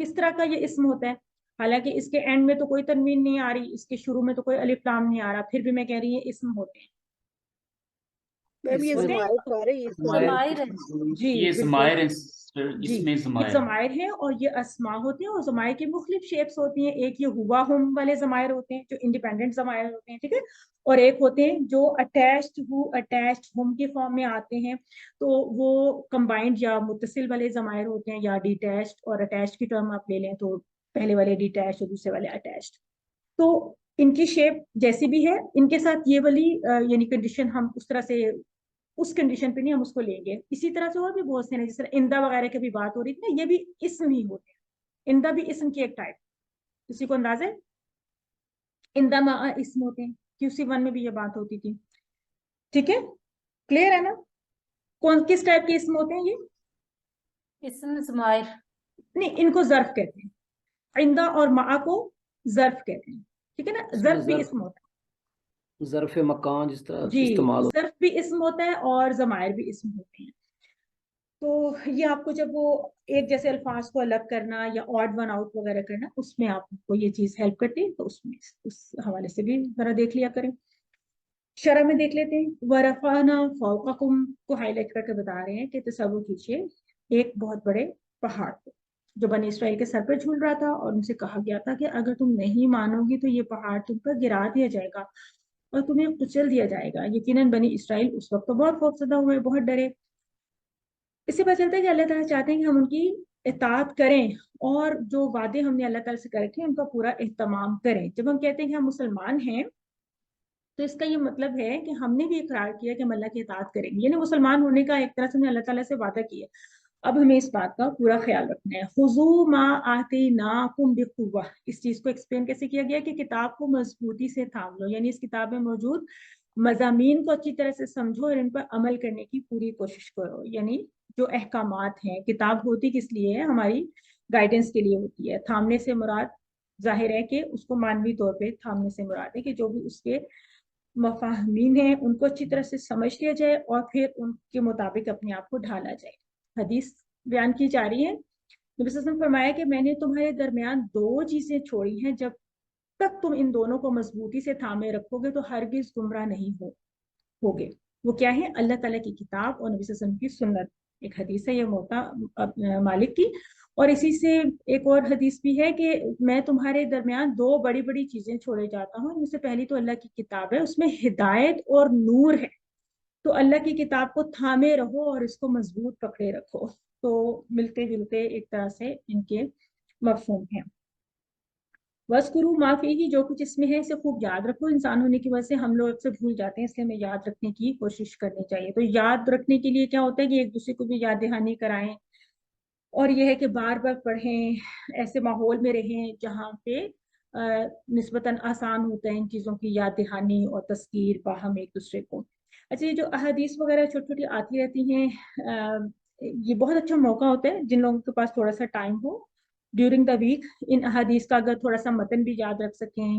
किस तरह का ये इस्म होता है? हालांकि इसके एंड में तो कोई तनवीन नहीं आ रही, इसके शुरू में तो कोई अलिफ लाम नहीं आ रहा, फिर भी मैं कह रही हूँ इस्म होते हैं। मैम ये इसमें जमायर कह रहे हैं, जमायर है। जी ये बिल्कुल जमायर है सिस्टर, जी, इसमें ये जमायर है। जमायर है और ये अस्मा होते हैं। और जमायर की मुख्तलिफ शेप्स होती हैं। एक ये हुआ हुम वाले जमायर होते हैं जो इंडिपेंडेंट जमायर होते हैं, ठीक है। और एक होते हैं जो अटैच्ड हु, अटैच्ड हुम के फॉर्म में आते हैं, तो वो कंबाइंड या मुत्तसिल वाले जमायर होते हैं, या डिटैच्ड और अटैच्ड की टर्म आप ले लें तो पहले वाले डिटैच्ड और दूसरे वाले अटैच्ड। तो इनकी शेप जैसी भी है, इनके साथ ये वाली यानी कंडीशन हम उस तरह से, उस कंडीशन पे नहीं हम उसको लेंगे। इसी तरह से और भी बहुत से हैं, जिस तरह इंदा वगैरह की भी बात हो रही थी ना, ये भी इस्म ही होते हैं। इंदा भी इस्म की एक टाइप, किसी को अंदाजा है? इंदा मा इस्म होते हैं, QC1 में भी ये बात होती थी, ठीक है, क्लियर है ना? कौन किस टाइप के इस्म होते हैं ये? इसमें जमायर। नहीं, इनको जर्फ कहते हैं। इंदा और मा को जर्फ कहते हैं, ठीक है ना। जर्फ भी इस्म होता है, ज़र्फ़ मकान जिस तरह जी, इस्तेमाल हो। जर्फ भी इस्म होता है और जमायर भी इस्म होते हैं। तो ये आपको जब वो एक जैसे अल्फाज को अलग करना या ऑड वन आउट वगैरह करना, उसमें आपको ये चीज हेल्प करती है, तो उसमें उस हवाले से भी जरा देख लिया करें। शरह में देख लेते हैं। वरफाना फौकाकुम को हाईलाइट करके बता रहे हैं कि तसव्वुर कीजिए एक बहुत बड़े पहाड़ को जो बनी इसराइल के सर पर झूल रहा था, और उनसे कहा गया था कि अगर तुम नहीं मानोगी तो ये पहाड़ तुम पर गिरा दिया जाएगा और तुम्हें कुचल दिया जाएगा। यकीनन बनी इसराइल उस वक्त तो बहुत खौफजदा हुए, बहुत डरे। इससे पता चलता है कि अल्लाह ताला चाहते हैं कि हम उनकी इताअत करें और जो वादे हमने अल्लाह ताला से कर रखे हैं उनका पूरा एहतमाम करें। जब हम कहते हैं कि हम मुसलमान हैं तो इसका ये मतलब है कि हमने भी इकरार किया कि हम अल्लाह की इताअत करेंगे, यानी मुसलमान होने का एक तरह से हमने अल्लाह ताला से वादा किया। अब हमें इस बात का पूरा ख्याल रखना है। खुजू मा आतीनाकुम बिकुव्वा, इस चीज को एक्सप्लेन कैसे किया गया कि किताब को मजबूती से थाम लो, यानी इस किताब में मौजूद मज़ामीन को अच्छी तरह से समझो और इन पर अमल करने की पूरी कोशिश करो। यानी जो अहकामात हैं, किताब होती किस लिए है? हमारी गाइडेंस के लिए होती है। थामने से मुराद जाहिर है कि उसको मानवी तौर पे थामने से मुराद है कि जो भी उसके मफाहमीन है उनको अच्छी तरह से समझ लिया जाए और फिर उनके मुताबिक अपने आप को ढाला जाए। हदीस बयान की जा रही है, नबी सल्लल्लाहु अलैहि वसल्लम फरमाया कि मैंने तुम्हारे दरमियान दो चीजें छोड़ी हैं, जब तक तुम इन दोनों को मजबूती से थामे रखोगे तो हरगिज गुमराह नहीं होगे। वो क्या है? अल्लाह ताला की किताब और नबी सल्लल्लाहु अलैहि वसल्लम की सुन्नत। एक हदीस है ये मोता मालिक की, اور اسی سے ایک اور حدیث بھی ہے کہ میں تمہارے درمیان دو بڑی بڑی چیزیں چھوڑے جاتا ہوں، ان سے پہلی تو اللہ کی کتاب ہے، اس میں ہدایت اور نور ہے، تو اللہ کی کتاب کو تھامے رہو اور اس کو مضبوط پکڑے رکھو۔ تو ملتے جلتے ایک طرح سے ان کے مفہوم ہیں۔ وَاذْكُرُوا مَا فِيهِ، جو کچھ اس میں ہے اسے خوب یاد رکھو۔ انسان ہونے کی وجہ سے ہم لوگ اکثر بھول جاتے ہیں، اس لیے ہمیں یاد رکھنے کی کوشش کرنی چاہیے۔ تو یاد رکھنے کے لیے کیا ہوتا ہے کہ ایک دوسرے کو بھی یاد دہانی کرائیں، اور یہ ہے کہ بار بار پڑھیں، ایسے ماحول میں رہیں جہاں پہ نسبتاً آسان ہوتا ہے ان چیزوں کی یاد دہانی اور تذکیر باہم ایک دوسرے کو۔ اچھا، یہ جو احادیث وغیرہ چھوٹی چھوٹی آتی رہتی ہیں، یہ بہت اچھا موقع ہوتا ہے جن لوگوں کے پاس تھوڑا سا ٹائم ہو ڈیورنگ دا ویک، ان احادیث کا اگر تھوڑا سا متن بھی یاد رکھ سکیں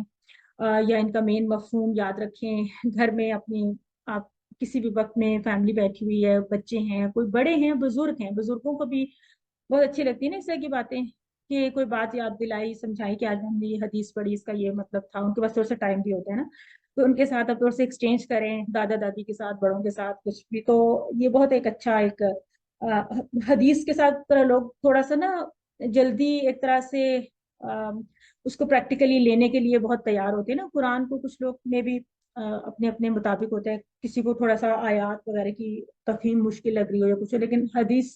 یا ان کا مین مفہوم یاد رکھیں، گھر میں اپنی آپ کسی بھی وقت میں فیملی بیٹھی ہوئی ہے، بچے ہیں، کوئی بڑے ہیں، بزرگ ہیں، بزرگوں کو بھی بہت اچھی لگتی ہے نا اس طرح کی باتیں، کہ کوئی بات یاد دلائی، سمجھائی کہ آج ہم نے یہ حدیث پڑھی، اس کا یہ مطلب تھا، ان کے پاس تھوڑا سا ٹائم بھی ہوتا ہے نا، تو ان کے ساتھ اب تھوڑا سا ایکسچینج کریں، دادا دادی کے ساتھ، بڑوں کے ساتھ کچھ بھی، تو یہ بہت ایک اچھا ایک حدیث کے ساتھ لوگ تھوڑا سا نا جلدی ایک طرح سے اس کو پریکٹیکلی لینے کے لیے بہت تیار ہوتے ہیں نا۔ قرآن کو کچھ لوگ میں بھی اپنے اپنے مطابق ہوتا ہے، کسی کو تھوڑا سا آیات وغیرہ کی تفہیم مشکل لگ رہی ہو یا کچھ، لیکن حدیث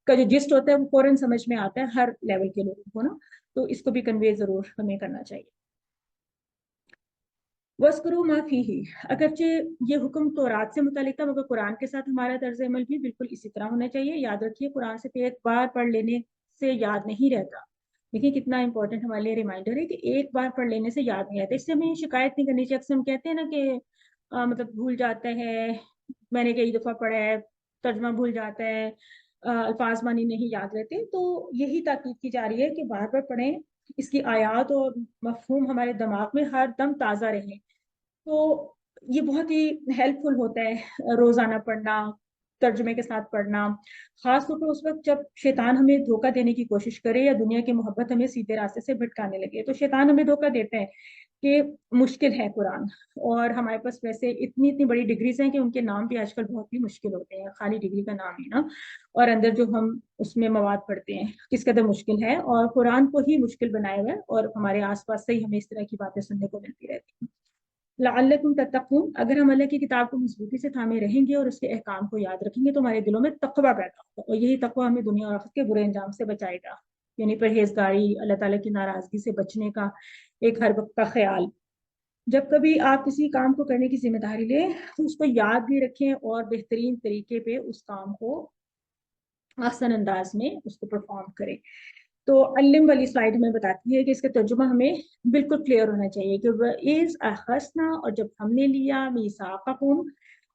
کا جو جسٹ ہوتا ہے وہ فوراً سمجھ میں آتا ہے ہر لیول کے لوگوں کو نا، تو اس کو بھی کنوے ضرور ہمیں کرنا چاہیے۔ وَاذْكُرُوا مَا فِيهِ، اگرچہ یہ حکم تورات سے متعلق تھا مگر قرآن کے ساتھ ہمارا طرز عمل بھی بالکل اسی طرح ہونا چاہیے۔ یاد رکھیے قرآن سے ایک بار پڑھ لینے سے یاد نہیں رہتا، دیکھیے کتنا امپورٹنٹ ہمارے لیے ریمائنڈر ہے کہ ایک بار پڑھ لینے سے یاد نہیں رہتا، اس سے ہمیں شکایت نہیں کرنی چاہیے۔ اکثر ہم کہتے ہیں نا کہ مطلب بھول جاتا ہے، میں نے کئی دفعہ پڑھا ہے، ترجمہ بھول جاتا ہے، الفاظ معنی نہیں یاد رہتے، تو یہی تاکید کی جا رہی ہے کہ بار بار پڑھیں، اس کی آیات اور مفہوم ہمارے دماغ میں ہر دم تازہ رہیں۔ تو یہ بہت ہی ہیلپ فل ہوتا ہے روزانہ پڑھنا، ترجمے کے ساتھ پڑھنا، خاص طور پر اس وقت جب شیطان ہمیں دھوکہ دینے کی کوشش کرے یا دنیا کی محبت ہمیں سیدھے راستے سے بھٹکانے لگے۔ تو شیطان ہمیں دھوکہ دیتا ہے کہ مشکل ہے قرآن، اور ہمارے پاس ویسے اتنی بڑی ڈگریز ہیں کہ ان کے نام بھی آج کل بہت ہی مشکل ہوتے ہیں، خالی ڈگری کا نام ہی نا، اور اندر جو ہم اس میں مواد پڑھتے ہیں کس قدر مشکل ہے، اور قرآن کو ہی مشکل بنایا ہوا ہے، اور ہمارے آس پاس سے ہی ہمیں اس طرح کی باتیں سننے کو ملتی رہتی ہیں۔ لعلکم تتقون، اگر ہم اللہ کی کتاب کو مضبوطی سے تھامے رہیں گے اور اس کے احکام کو یاد رکھیں گے تو ہمارے دلوں میں تقویٰ پیدا ہوگا، اور یہی تقویٰ ہمیں دنیا اور آخرت کے برے انجام سے بچائے گا، یعنی پرہیزگاری، اللہ تعالیٰ کی ناراضگی سے بچنے کا ایک ہر وقت کا خیال۔ جب کبھی آپ کسی کام کو کرنے کی ذمہ داری لیں تو اس کو یاد بھی رکھیں اور بہترین طریقے پہ اس کام کو آسان انداز میں اس کو پرفارم کریں۔ تو علم والی سلائیڈ میں بتاتی ہے کہ اس کا ترجمہ ہمیں بالکل کلیئر ہونا چاہیے کہ وَإِذْ أَخَذْنَا، اور جب ہم نے لیا، مِيثَاقَكُمْ،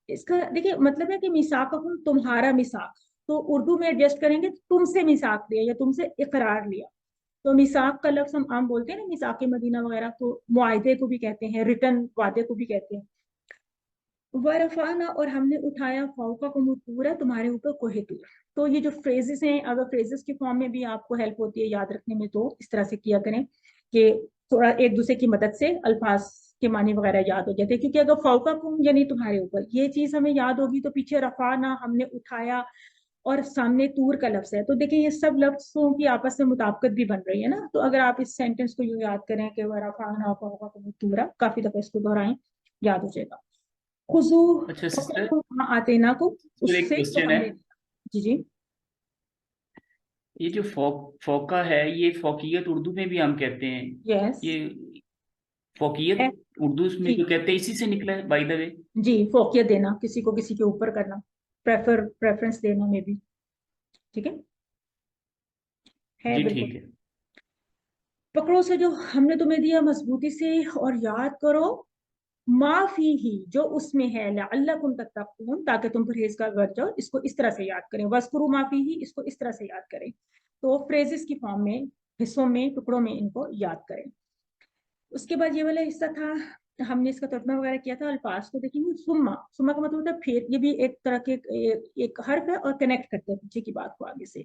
اس کا دیکھیں مطلب ہے کہ مِيثَاقَكُمْ تمہارا میثاق، تو اردو میں ایڈجسٹ کریں گے تم سے میثاق لیا یا تم سے اقرار لیا۔ تو میثاق کا لفظ ہم عام بولتے ہیں نا، میثاق مدینہ وغیرہ، تو معاہدے کو بھی کہتے ہیں، ریٹن وعدے کو بھی کہتے ہیں۔ وَرَفَعْنَا، اور ہم نے اٹھایا، فَوْقَكُمُ الطُّورَ، تمہارے اوپر کوہ طور۔ تو یہ جو فریزز ہیں، اگر فریزز کی فارم میں بھی آپ کو ہیلپ ہوتی ہے یاد رکھنے میں تو اس طرح سے کیا کریں کہ تھوڑا ایک دوسرے کی مدد سے الفاظ کے معنی وغیرہ یاد ہو جاتے ہیں، کیونکہ اگر فوقکم یعنی تمہارے اوپر یہ چیز ہمیں یاد ہوگی تو پیچھے رفعنا ہم نے اٹھایا اور سامنے طور کا لفظ ہے، تو دیکھیں یہ سب لفظوں کی آپس میں مطابقت بھی بن رہی ہے نا۔ تو اگر آپ اس سینٹنس کو یوں یاد کریں کہ وَرَفَعْنَا فَوْقَكُمُ الطُّورَ، کافی دفعہ اس کو دہرائیں، یاد ہو جائے گا۔ خُذُوا اچھا سسٹر، مَا آتَيْنَاکُمْ، اس ایک سے کوشچن ہم ہے، نے، جی جی یہ جو فوقہ ہے، یہ فوقیت اردو میں بھی ہم کہتے ہیں، یس یہ فوقیت اردو میں جی جو کہتے ہیں اسی سے نکلا ہے بائی دا وے؟ جی، فوقیت دینا، کسی کو کسی کے اوپر کرنا، پریفرنس دینا میں بھی، ٹھیک ہے جی بالکل۔ ٹھیک ہے۔ پکڑو سے جو ہم نے تمہیں دیا مضبوطی سے، اور یاد کرو ما فیہ، جو اس میں ہے، لعلکم تتقون، تاکہ تم پرہیزگار بن جاؤ۔ اس کو اس طرح سے یاد کریں، وَاذْکُرُوا مَا فِیہ، اس کو اس طرح سے یاد کریں۔ تو فریزز کی فارم میں، حصوں میں، ٹکڑوں میں ان کو یاد کریں۔ اس کے بعد یہ والا حصہ تھا، ہم نے اس کا ترجمہ وغیرہ کیا تھا، الفاظ کو دیکھیں گے۔ ثم کا مطلب ہوتا ہے پھر، یہ بھی ایک طرح کے ایک حرف ہے اور کنیکٹ کرتے ہیں پیچھے کی بات کو آگے سے۔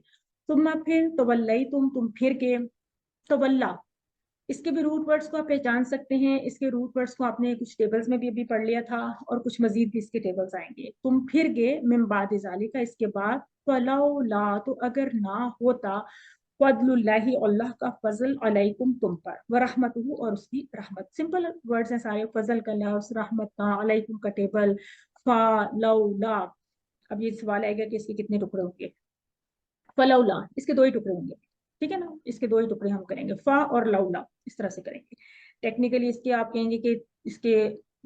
ثم پھر، تولیتم، تم پھر کے، تولا، اس کے بھی روٹ ورڈز کو آپ پہچان سکتے ہیں، اس کے روٹ ورڈز کو آپ نے کچھ ٹیبلز میں بھی ابھی پڑھ لیا تھا، اور کچھ مزید بھی اس کے ٹیبلز آئیں گے۔ تم پھر گئے، من بعد ذالک، اس کے بعد، فلولا، تو اگر نہ ہوتا، फज़लुल्लाहि, अल्लाह का फजल, अलैकुम तुम पर, व रहमतुहु और उसकी रहमत। सिंपल वर्ड्स हैं सारे, फजल का लफ्ज, रहमत का, अलैकुम का टेबल, फा लौला। अब ये सवाल आएगा कि इसके कितने टुकड़े होंगे। फलौला, इसके दो ही टुकड़े होंगे, ठीक है ना, इसके दो ही टुकड़े हम करेंगे, फा और लौला इस तरह से करेंगे। टेक्निकली इसके आप कहेंगे कि इसके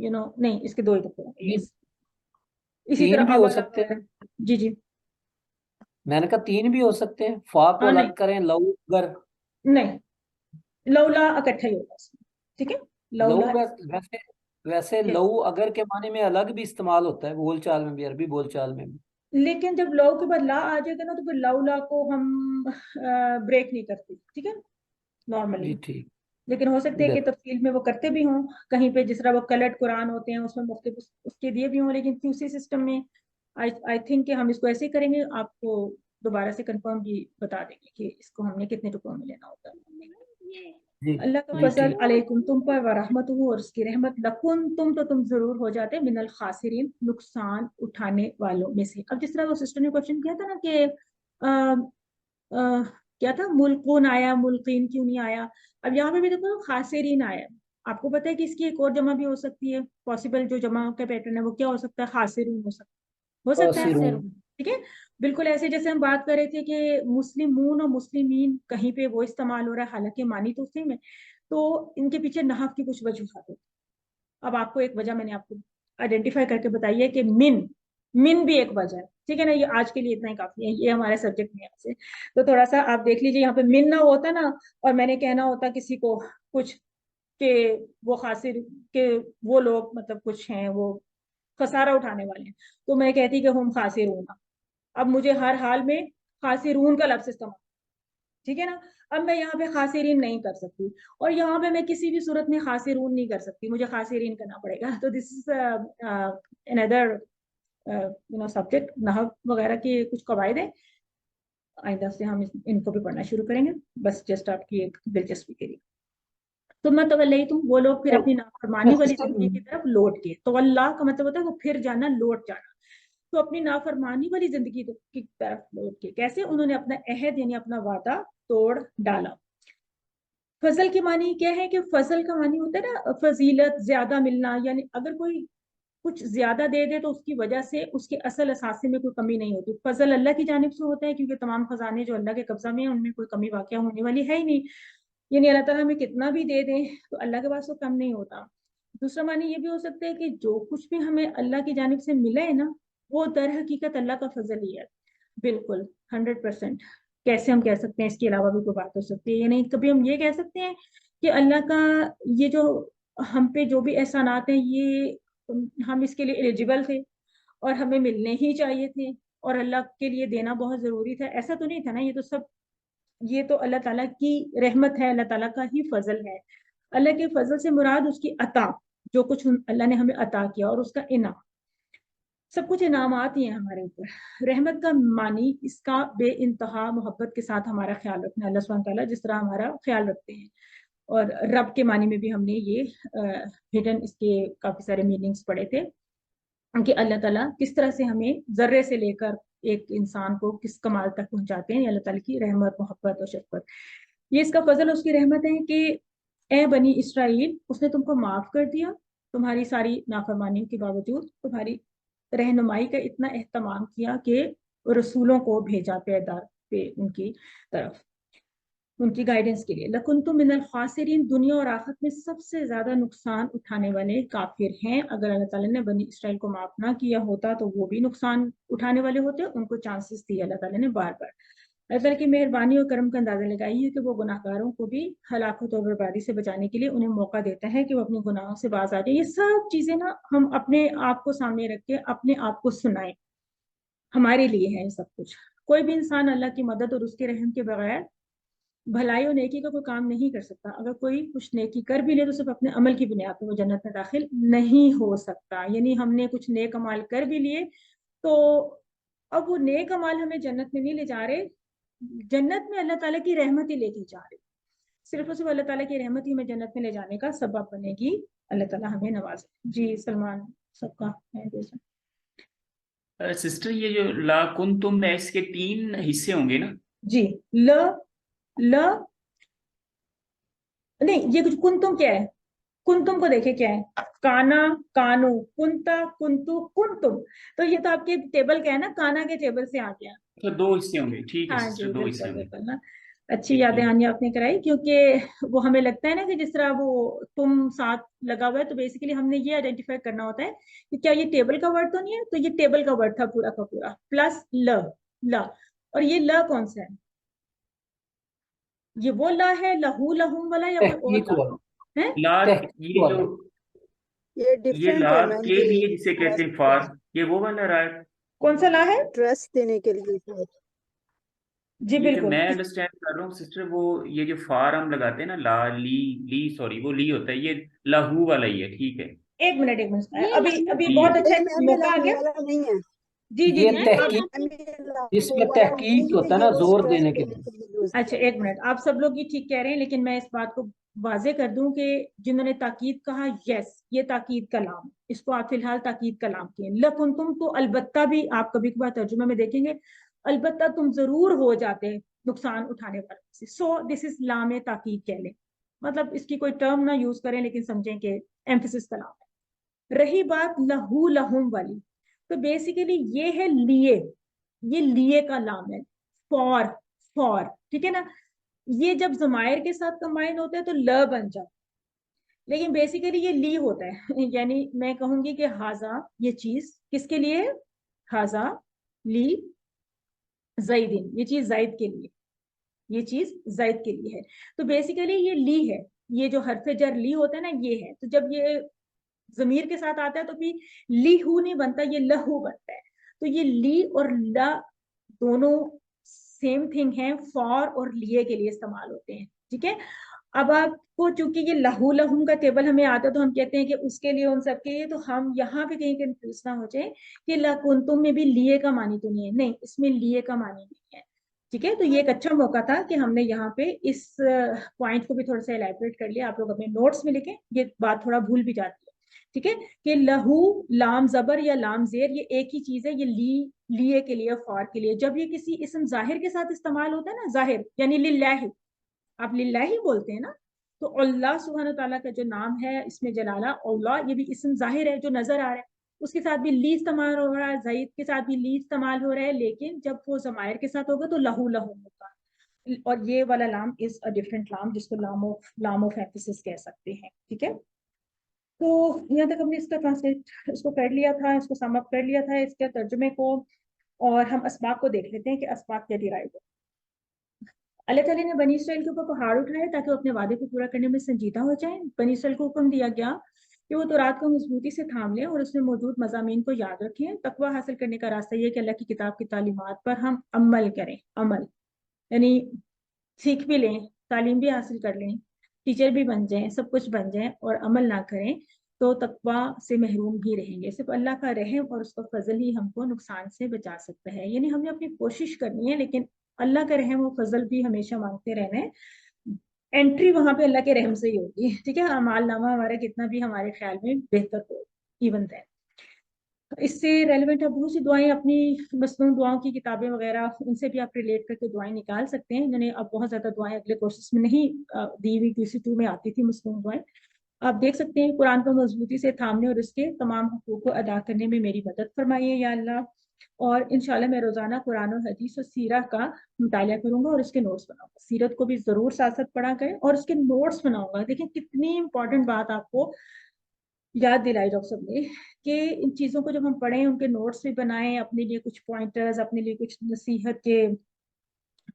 नहीं, इसके दो ही टुकड़े होंगे। इसी तीन तरह भी हो अवला सकते हैं। जी जी, मैंने कहा तीन भी हो सकते हैं, फा को नहीं अलग करें, लऊ गर। नहीं, लौला इकट्ठा ही होगा इसमें, ठीक है। लऊ लौला वैसे वैसे लऊ अगर के माने में अलग भी इस्तेमाल होता है बोल चाल में भी, अरबी बोल चाल में भी। लेकिन जब लौ के बाद ला आ जाएगा ना, तो फिर लौला को हम ब्रेक नहीं करते, ठीक है, नॉर्मली। जी ठीक। लेकिन हो सकता है कि देखो तफसील में वो करते भी हों कहीं पे, जिस तरह वो कलर्ड कुरान होते हैं उसमें मुख्तलिफ उसके दिए भी हों, लेकिन उसी सिस्टम में आई थिंक कि हम इसको ऐसे ही करेंगे। आपको दोबारा से कंफर्म भी बता देंगे कि इसको हमने कितने टुकड़ों में लेना होता है। जी अल्लाह का जी फजल ठीक। अलैकुम तुम पर, व रहमतुहु और उसकी रहमत, लकुन तुम तो तुम जरूर हो जाते मिनल खासिरीन नुकसान उठाने वालों में से। अब जिस तरह वो सिस्टर ने क्वेश्चन किया था ना कि क्या था, मुल्कून आया, मुल्कीन क्यों नहीं आया। अब यहाँ पे भी देखो खासिरीन आया। आपको पता है कि इसकी एक और जमा भी हो सकती है, पॉसिबल जो जमा का पैटर्न है वो क्या हो सकता है, खासिरून हो सकता है, खासिरून। ठीक है। बिल्कुल ऐसे जैसे हम बात कर रहे थे कि मुस्लिमून और मुस्लिमीन कहीं पे वो इस्तेमाल हो रहा है, हालांकि मानी तो उसी में, तो इनके पीछे नहव की कुछ वजूहात है। अब आपको एक वजह मैंने आपको आइडेंटिफाई करके बताई है कि मिन भी एक वजह है, ठीक है ना। ये आज के लिए इतना ही काफी है, ये हमारे सब्जेक्ट में से। तो थोड़ा सा आप देख लीजिए, यहाँ पे मिन ना होता ना, और मैंने कहना होता किसी को कुछ के वो खासिर के वो लोग मतलब कुछ हैं वो खसारा उठाने वाले हैं, तो मैं कहती कि हम खासिरून। अब मुझे हर हाल में खासिरून का लफ्ज इस्तेमाल, ठीक है ना। अब मैं यहाँ पे खासिरीन नहीं कर सकती, और यहाँ पे मैं किसी भी सूरत में खासिरून नहीं कर सकती, मुझे खासिरीन करना पड़ेगा। तो दिस इज अनदर सब्जेक्ट, नहव वगैरह की कुछ कवायद है, आइंदा से हम इनको भी पढ़ना शुरू करेंगे, बस जस्ट आपकी एक दिलचस्पी के लिए। तो मैं तवल्लई तुम, वो लोग फिर अपनी नाफरमानी वाली जिंदगी की तरफ लौट गए। तो अल्लाह का मतलब होता है वो फिर जाना, लौट जाना। तो अपनी नाफरमानी वाली जिंदगी की तरफ लौट के कैसे, उन्होंने अपना अहद यानी अपना वादा तोड़ डाला। फजल के मानी क्या है कि फजल का मानी होता है ना फजीलत, ज्यादा मिलना, यानी अगर कोई कुछ ज्यादा दे दे तो उसकी वजह से उसके असल असासे में कोई कमी नहीं होती। फजल अल्लाह की जानिब से होता है, क्योंकि तमाम खजाने जो अल्लाह के कब्जा में है उनमें कोई कमी वाकया होने वाली है ही नहीं। यानी अल्लाह ताला हमें कितना भी दे दें तो अल्लाह के पास तो कम नहीं होता। दूसरा मानी ये भी हो सकता है कि जो कुछ भी हमें अल्लाह की जानिब से मिला है ना, वो दर हकीकत अल्लाह का फजल ही है, बिल्कुल 100%। कैसे हम कह सकते हैं, इसके अलावा भी कोई बात हो सकती है। यानी कभी हम ये कह सकते हैं कि अल्लाह का ये जो हम पे जो भी एहसानात हैं, ये हम इसके लिए एलिजिबल थे और हमें मिलने ही चाहिए थे, और अल्लाह के लिए देना बहुत जरूरी था, ऐसा तो नहीं था ना। ये तो सब, ये तो अल्लाह ताला की रहमत है, अल्लाह ताला का ही फजल है। अल्लाह के फजल से मुराद उसकी अता, जो कुछ अल्लाह ने हमें अता किया, और उसका इनाम, सब कुछ इनामात ही हैं हमारे ऊपर। रहमत का मानी इसका बेइंतहा मोहब्बत के साथ हमारा ख्याल रखना, अल्लाह सुब्हानहू तआला जिस तरह हमारा ख्याल रखते हैं। और रब के मानी में भी हमने ये हिडन इसके काफी सारे मीनिंग्स पढ़े थे कि अल्लाह ताला किस तरह से हमें जर्रे से लेकर एक इंसान को किस कमाल तक पहुंचाते हैं, अल्लाह ताला की रहमत, मोहब्बत और शफकत। ये इसका फजल, उसकी रहमत है कि ए बनी इसराइल, उसने तुमको माफ कर दिया तुम्हारी सारी नाफरमानियों के बावजूद, तुम्हारी रहनुमाई का इतना एहतमाम किया कि रसूलों को भेजा पैदार पे उनकी तरफ, उनकी गाइडेंस के लिए। लकुन्तुम मिनल खासिरीन, दुनिया और आखिरत में सबसे ज्यादा नुकसान उठाने वाले काफिर हैं। अगर अल्लाह ताला ने बनी इसराइल को माफ ना किया होता तो वो भी नुकसान उठाने वाले होते, उनको चांसेस दिए अल्लाह ताला ने बार बार। अल्लाह ताला की मेहरबानी और करम का अंदाजा लगाइए कि वो गुनाहगारों को भी हलाकत और बर्बादी से बचाने के लिए उन्हें मौका देता है कि वो अपने गुनाहों से बाज आ जाए। ये सब चीजें ना हम अपने आप को सामने रख के अपने आप को सुनाए, हमारे लिए है ये सब कुछ। कोई भी इंसान अल्लाह की मदद और उसके रहम के बगैर भलाई और नेकी का कोई काम नहीं कर सकता। अगर कोई कुछ नेकी कर भी ले तो सिर्फ अपने अमल की बुनियाद पर वो जन्नत में दाखिल नहीं हो सकता। यानी हमने कुछ नेक अमाल कर भी लिए तो अब वो नेक अमाल हमें जन्नत में नहीं ले जा रहे, जन्नत में अल्लाह ताला की रहमत ही लेके जा रहे। सिर्फ और सिर्फ अल्लाह ताला की रहमत ही हमें जन्नत में ले जाने का सबब बनेगी। अल्लाह ताला हमें नवाजे। जी सलमान सबका है। सिस्टर ये जो ला कुन तुम है इसके तीन हिस्से होंगे ना? जी, ल ल नहीं, ये कुछ कुंतुम क्या है, कुंतुम को देखे क्या है, काना कानू, कुंता कुंतु कुंतुम, तो ये तो आपके टेबल का है ना, काना के टेबल से आ गया। तो दो हिस्से होंगे, ठीक है हाँ सिस्टर, जी दो हिस्से बिल्कुल होंगे। बिल्कुल ना, अच्छी ठीक यादें है। आनी आपने कराई, क्योंकि वो हमें लगता है ना कि जिस तरह वो तुम साथ लगा हुआ है, तो बेसिकली हमने ये आइडेंटिफाई करना होता है कि क्या ये टेबल का वर्ड तो नहीं है, तो ये टेबल का वर्ड था पूरा का पूरा, प्लस ल, ल, और ये ल कौन सा है, ये वो ल है लहू लहूम वाला या कोई और तहकीक ला वाला, है? लार, तहकीक ये वाला। जो ये ये डिफरेंट है लार मैम, के ये लिए जिसे कहते हैं फार, ये वो वाला रहा है। कौन सा ला है? ट्रस्ट देने के लिए है। जी ये जो बिल्कुल। मैं अंडरस्टैंड कर रहा हूँ सिस्टर, वो ये जो फार हम लगाते हैं ना, ला ली ली, सॉरी वो ली होता है, ये लहू वाला ही है, ठीक है। एक मिनट ये अभी अभी जी बहुत है। अच्छा नहीं मैम, ये मौका आ लाहू गया। वाला नहीं है। जी जी ये जी तहकीक, मैम ये लाहू जिसमें वाला तहकीक नहीं होता है, है ये ना, वो जोर स्ट्रेस देने के देने लिए। के लिए यूज अच्छा किया एक मिनट, आप सब लोग ये ठीक कह रहे हैं, लेकिन मैं इस बात को वाजे कर दूं कि जिन्होंने ताकीद कहा, यस ये ताकीद कलाम, इसको आप फिलहाल ताकीद कलाम किए। लकुंतुम तो अलबत्ता भी आप कभी कभार तर्जुमे में देखेंगे, अलबत्ता तुम जरूर हो जाते हैं नुकसान उठाने वाले से, सो दिस इज लाम ताकीद कह लें, मतलब इसकी कोई टर्म ना यूज करें, लेकिन समझें कि एम्फेसिस कलाम है। रही बात लहू लहुम वाली, तो बेसिकली ये है लिए, ये लिए का लाम है, फॉर, फॉर, ठीक है ना, ये जब जमायर के साथ कंबाइन होता है तो ल बन जाता है, लेकिन बेसिकली ये ली होता है यानी मैं कहूंगी कि हाजा ये चीज किसके लिए है, हाजा ली जैदिन, ये चीज जैद के लिए, ये चीज जैद के लिए है, तो बेसिकली ये ली है, ये जो हरफ जर ली होता है ना ये है, तो जब ये जमीर के साथ आता है तो भी ली हु नहीं बनता, ये लहू बनता है, तो ये ली और ला दोनों सेम थिंग है, फॉर और लिए के लिए इस्तेमाल होते हैं, ठीक है। अब आपको चूंकि ये लहू लहुम का टेबल हमें आता है, तो हम कहते हैं कि उसके लिए उन सब के लिए, तो हम यहाँ पे कहीं कंफ्यूज ना हो जाए कि लकुंतुम में भी लिए का मानी तो नहीं है, नहीं इसमें लिए का मानी नहीं है, ठीक है। तो ये एक अच्छा मौका था कि हमने यहाँ पे इस पॉइंट को भी थोड़ा सा एलैबोरेट कर लिया, आप लोग अपने नोट्स में लिखें, ये बात थोड़ा भूल भी जाती है, ठीक है, कि लहू लाम जबर या लाम जेर ये एक ही चीज है, ये लिए के लिए, फॉर के लिए, जब ये किसी इसम जाहिर के साथ इस्तेमाल होता है ना, जाहिर यानी लिल्लाही, आप लिल्लाही बोलते हैं ना, तो अल्लाह सुब्हान ताला का जो नाम है इसमें जलाला अल्लाह, ये भी इसम जाहिर है जो नजर आ रहा है, उसके साथ भी ली इस्तेमाल हो रहा है, ज़ईद के साथ भी ली इस्तेमाल हो रहा है, लेकिन जब वो जमायर के साथ होगा तो लहू लहू होगा, और ये वाला लाम इज अ डिफरेंट लाम, जिसको लाम ऑफ एम्फेसिस कह सकते हैं, ठीक है। तो यहाँ तक हमने इसका ट्रांसलेट इसको कर लिया था, इसको सम अप कर लिया था, इसके तर्जुमे को, और हम अस्बाब को देख लेते हैं कि अस्बाब क्या डिराइव है। अल्लाह ताला ने बनी इसराइल के ऊपर पहाड़ उठाए ताकि वो अपने वादे को पूरा करने में संजीदा हो जाए। बनी इसराइल को हुक्म दिया गया कि वो तौरात को मजबूती से थाम लें और उसमें मौजूद मज़ामीन को याद रखें। तकवा हासिल करने का रास्ता ये है कि अल्लाह की किताब की तालीमात पर हम अमल करें, अमल यानी सीख भी लें, तालीम भी हासिल कर लें, टीचर भी बन जाएं, सब कुछ बन जाएं, और अमल ना करें तो तकवा से महरूम ही रहेंगे। सिर्फ अल्लाह का रहम और उसका फजल ही हमको नुकसान से बचा सकता है, यानी हमने अपनी कोशिश करनी है, लेकिन अल्लाह का रहम और फजल भी हमेशा मांगते रहना है, एंट्री वहां पे अल्लाह के रहम से ही होगी, ठीक है। अमाल नामा हमारा कितना भी हमारे ख्याल में बेहतर हो, इवन दैट, इससे रेलिवेंट आप बहुत सी दुआएं अपनी मसनून दुआओं की किताबें वगैरह, उनसे भी आप रिलेट करके दुआएं निकाल सकते हैं। इन्होंने अब बहुत ज्यादा दुआएं अगले कोर्सेज में नहीं दी हुई, QC2 में आती थी मसनून दुआएं, आप देख सकते हैं। कुरान को मजबूती से थामने और इसके तमाम हुकूक को अदा करने में मेरी मदद फरमाइए या अल्लाह, और इंशाल्लाह मैं रोजाना कुरान और हदीस और सीरा का मुताला करूंगा और इसके नोट्स बनाऊंगा। सीरत को भी जरूर साथ साथ पढ़ा करें और उसके नोट्स बनाऊंगा। देखिए कितनी इंपॉर्टेंट बात आपको याद दिलाई डॉक्टर साहब ने कि इन चीज़ों को जब हम पढ़ें उनके नोट्स भी बनाएं, अपने लिए कुछ पॉइंटर्स, अपने लिए कुछ नसीहत के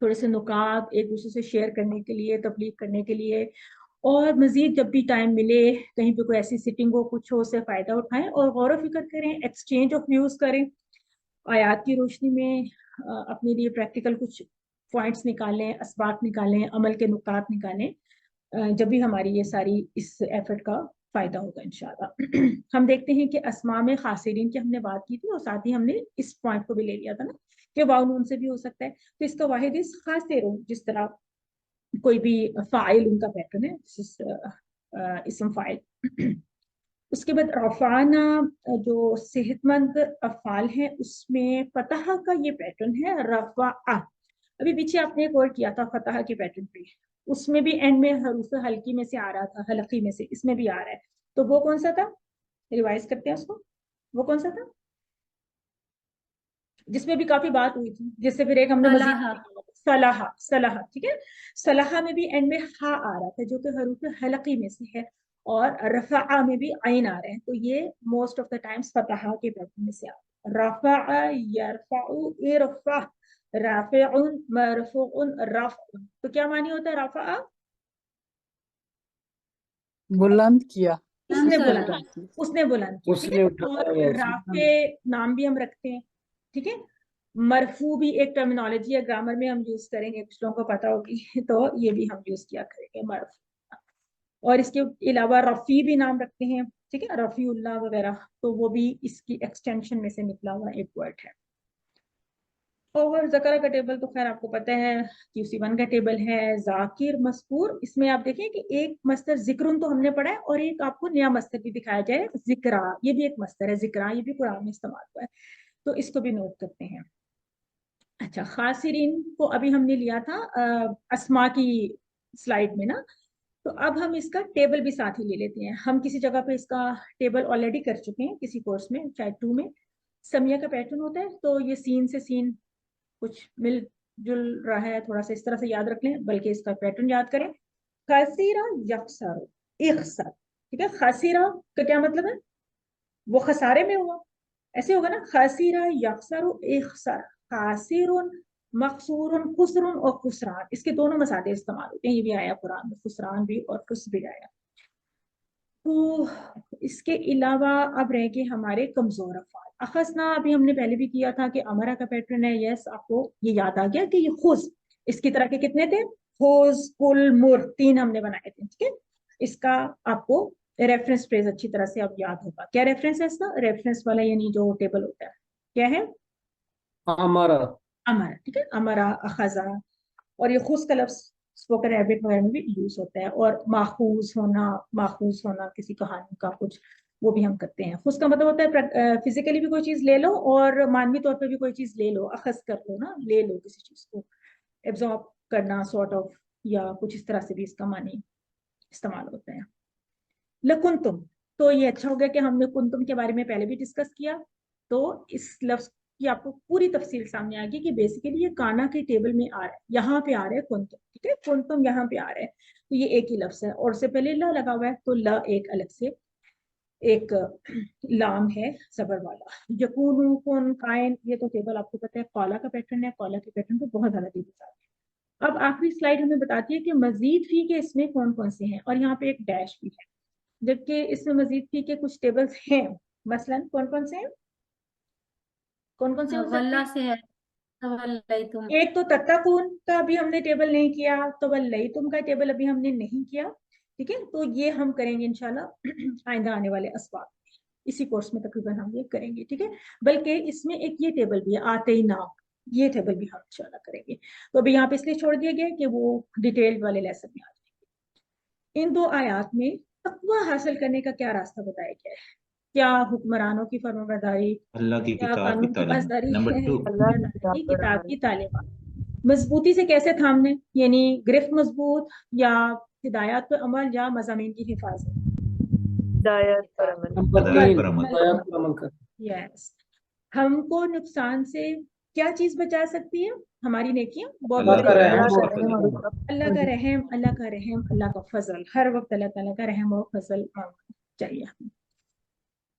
थोड़े से नुकात एक दूसरे से शेयर करने के लिए, तबलीग करने के लिए, और मजीद जब भी टाइम मिले कहीं पे कोई ऐसी सिटिंग हो कुछ हो, उससे फ़ायदा उठाएं और गौर व फिक्र करें, एक्सचेंज ऑफ व्यूज़ करें, आयात की रोशनी में अपने लिए प्रैक्टिकल कुछ पॉइंट्स निकालें, असबाब निकालें, अमल के नुकात निकालें, जब भी हमारी ये सारी इस एफर्ट का फायदा होगा इंशाल्लाह। हम देखते हैं कि अस्मा में खासिरीन की हमने बात की थी और साथ ही हमने इस पॉइंट को भी ले लिया था ना कि वाव नून से भी हो सकता है, तो इसका वाहिद इस खासिरून, जिस तरह कोई भी फाइल उनका पैटर्न है, इसम फाइल। उसके बाद रफाना जो सेहतमंद अफाल है उसमें फतह का ये पैटर्न है, रफा, अभी पीछे आपने एक और किया था फतह के पैटर्न पे, उसमें भी एंड में हरूफ हल्की में से आ रहा था, हल्की में से, इसमें भी आ रहा है, तो वो कौन सा था? रिवाइज करते हैं उसको, वो कौन सा था जिसमें भी काफी बात हुई थी, जिससे फिर एक हमने सलाहा। सलाहा, सलाहा, ठीक है। सलाहा में भी एंड में हा आ रहा था जो कि हरूफ हलकी में से है, और रफा में भी आइन आ रहे हैं, तो ये most of the times Fataha के पैटर्न में से आ रहा है। रफा यरफउ इरफा राफिउन मरफूउन रफउन, तो क्या मानी होता है रफा? बुलंद किया, उसने सर। बुलंद, उसने बुलंद किया, ठीक उसने है। उठाया और ऐसे। राफे नाम भी हम रखते हैं, ठीक है। मरफू भी एक टर्मिनोलॉजी है, ग्रामर में हम यूज करेंगे, कुछ लोगों को पता होगी तो ये भी हम यूज किया करेंगे मरफू। और इसके अलावा रफी भी नाम रखते हैं, ठीक है, रफीउल्लाह वगैरह, तो वो भी इसकी एक्सटेंशन में से निकला हुआ एक वर्ड है। और ज़करा का टेबल तो खैर आपको पता है, QC1 का टेबल है। जाकिर मस्कूर, इसमें आप देखें कि एक मस्तर जिक्रुन तो हमने पढ़ा है, और एक आपको नया मस्तर भी दिखाया जाए, जिक्रा, ये भी एक मस्तर है, जिक्रा, ये भी कुरान में इस्तेमाल हुआ है, तो इसको भी नोट करते हैं। अच्छा, खासिरीन को अभी हमने लिया था अस्मा की स्लाइड में ना, तो अब हम इसका टेबल भी साथ ही ले लेते हैं। हम किसी जगह पे इसका टेबल ऑलरेडी कर चुके हैं, किसी कोर्स में, शायद 2 में। समिया का पैटर्न होता है, तो ये सीन से सीन कुछ मिल जुल रहा है, थोड़ा सा इस तरह से याद रख लें, बल्कि इसका पैटर्न याद करें। खसीरा यक्सर इख्सर, ठीक है। खसीरा का क्या मतलब है? वो खसारे में हुआ, ऐसे होगा ना, खसीरा यक्सर इख्सर, खासिरुन मकसूरुन खुसरुन और खुसरान, इसके दोनों मसादे इस्तेमाल होते हैं, ये भी आया कुरान में, खुसरान भी और खुस भी आया। तो इसके अलावा अब रह गए हमारे कमजोर अफ़आल। अखसना अभी हमने पहले भी किया था कि अमरा का पैटर्न है, यस, आपको ये याद आ गया कि ये खुज, इसकी तरह के कितने थे? खुज, कुल, मुर, 3 हमने बनाए थे, ठीक है। इसका आपको रेफरेंस फ्रेज अच्छी तरह से अब याद होगा। क्या रेफरेंस है इसका? रेफरेंस वाला यानी जो टेबल होता है, क्या है? हमारा अमरा, ठीक है, अमरा, अखजा। और ये खुश का लफ्ज स्पोकन अरबिक वगैरह में भी यूज होता है। और माखूज होना किसी कहानी का कुछ, वो भी हम करते हैं। खुश का मतलब होता है फिजिकली भी कोई चीज ले लो, और मानवी तौर पे भी कोई चीज ले लो, अखज कर लो ना, ले लो किसी चीज को, एब्जॉर्ब करना सॉर्ट ऑफ, या कुछ इस तरह से भी इसका मानी इस्तेमाल होता है। लकुंतुम, तो ये अच्छा हो गया कि हमने कुंतुम के बारे में पहले भी डिस्कस किया, तो इस लफ्ज की आपको पूरी तफसील सामने आ गई कि बेसिकली ये काना के टेबल में आ रहा है, यहाँ पे आ रहा है कुंतुम, ठीक है, कुंतुम यहाँ पे आ रहा है, तो ये एक ही लफ्ज है, और से पहले ला लगा हुआ है, तो ला एक अलग से एक लाम है जबर वाला। यकूनु, कुन, कायन, ये तो टेबल आपको पता है, कौला का पैटर्न है, कौला के पैटर्न पे बहुत ज्यादा डिटेल्स आती है। अब आखिरी स्लाइड हमें बताती है कि मजीद फी के इसमें कौन कौन से हैं, और यहाँ पे एक डैश भी है, जबकि इसमें मजीद फी के कुछ टेबल्स हैं। मसलन कौन कौन से हैं? कौन कौन से हो सकते वल्ला हैं? से है, तवल्लैतुम। एक तो तत्तकून का अभी हमने टेबल नहीं किया, तो वल्लैतुम का टेबल अभी हमने नहीं किया, ठीक है, तो ये हम करेंगे इंशाल्लाह आइंदा आने वाले असबाब में, इसी कोर्स में तकरीबन हम ये करेंगे, ठीक है। बल्कि इसमें एक ये टेबल भी है, आते ही ना, ये टेबल भी हम इंशाल्लाह करेंगे। तो अभी यहाँ पे इसलिए छोड़ दिया गया कि वो डिटेल वाले लेसन में आ जाएंगे। इन 2 आयात में तकवा हासिल करने का क्या रास्ता बताया गया है? क्या हुक्मरानों की फरमाबरदारी, अल्लाह की क्या किताब की कानून की तालीम। पासदारी नंबर है, 2, किताब की तालीमात मजबूती से कैसे थामने, यानी गिरफ्त मजबूत, या हिदायत पर अमल, या मज़ामीन की हिफाजत। हिदायत पर अमल। नंबर हिदायत 3 पर अमल। हिदायत पर अमल कर। यस, हमको नुकसान से क्या चीज बचा सकती है? हमारी नेकियां, बहुत अल्लाह बड़ी का बात रहम है। और फजल। अल्लाह का रहम, अल्लाह का रहम, अल्लाह का फजल, हर वक्त अल्लाह ताला का रहम और फजल मांगना चाहिए हमें।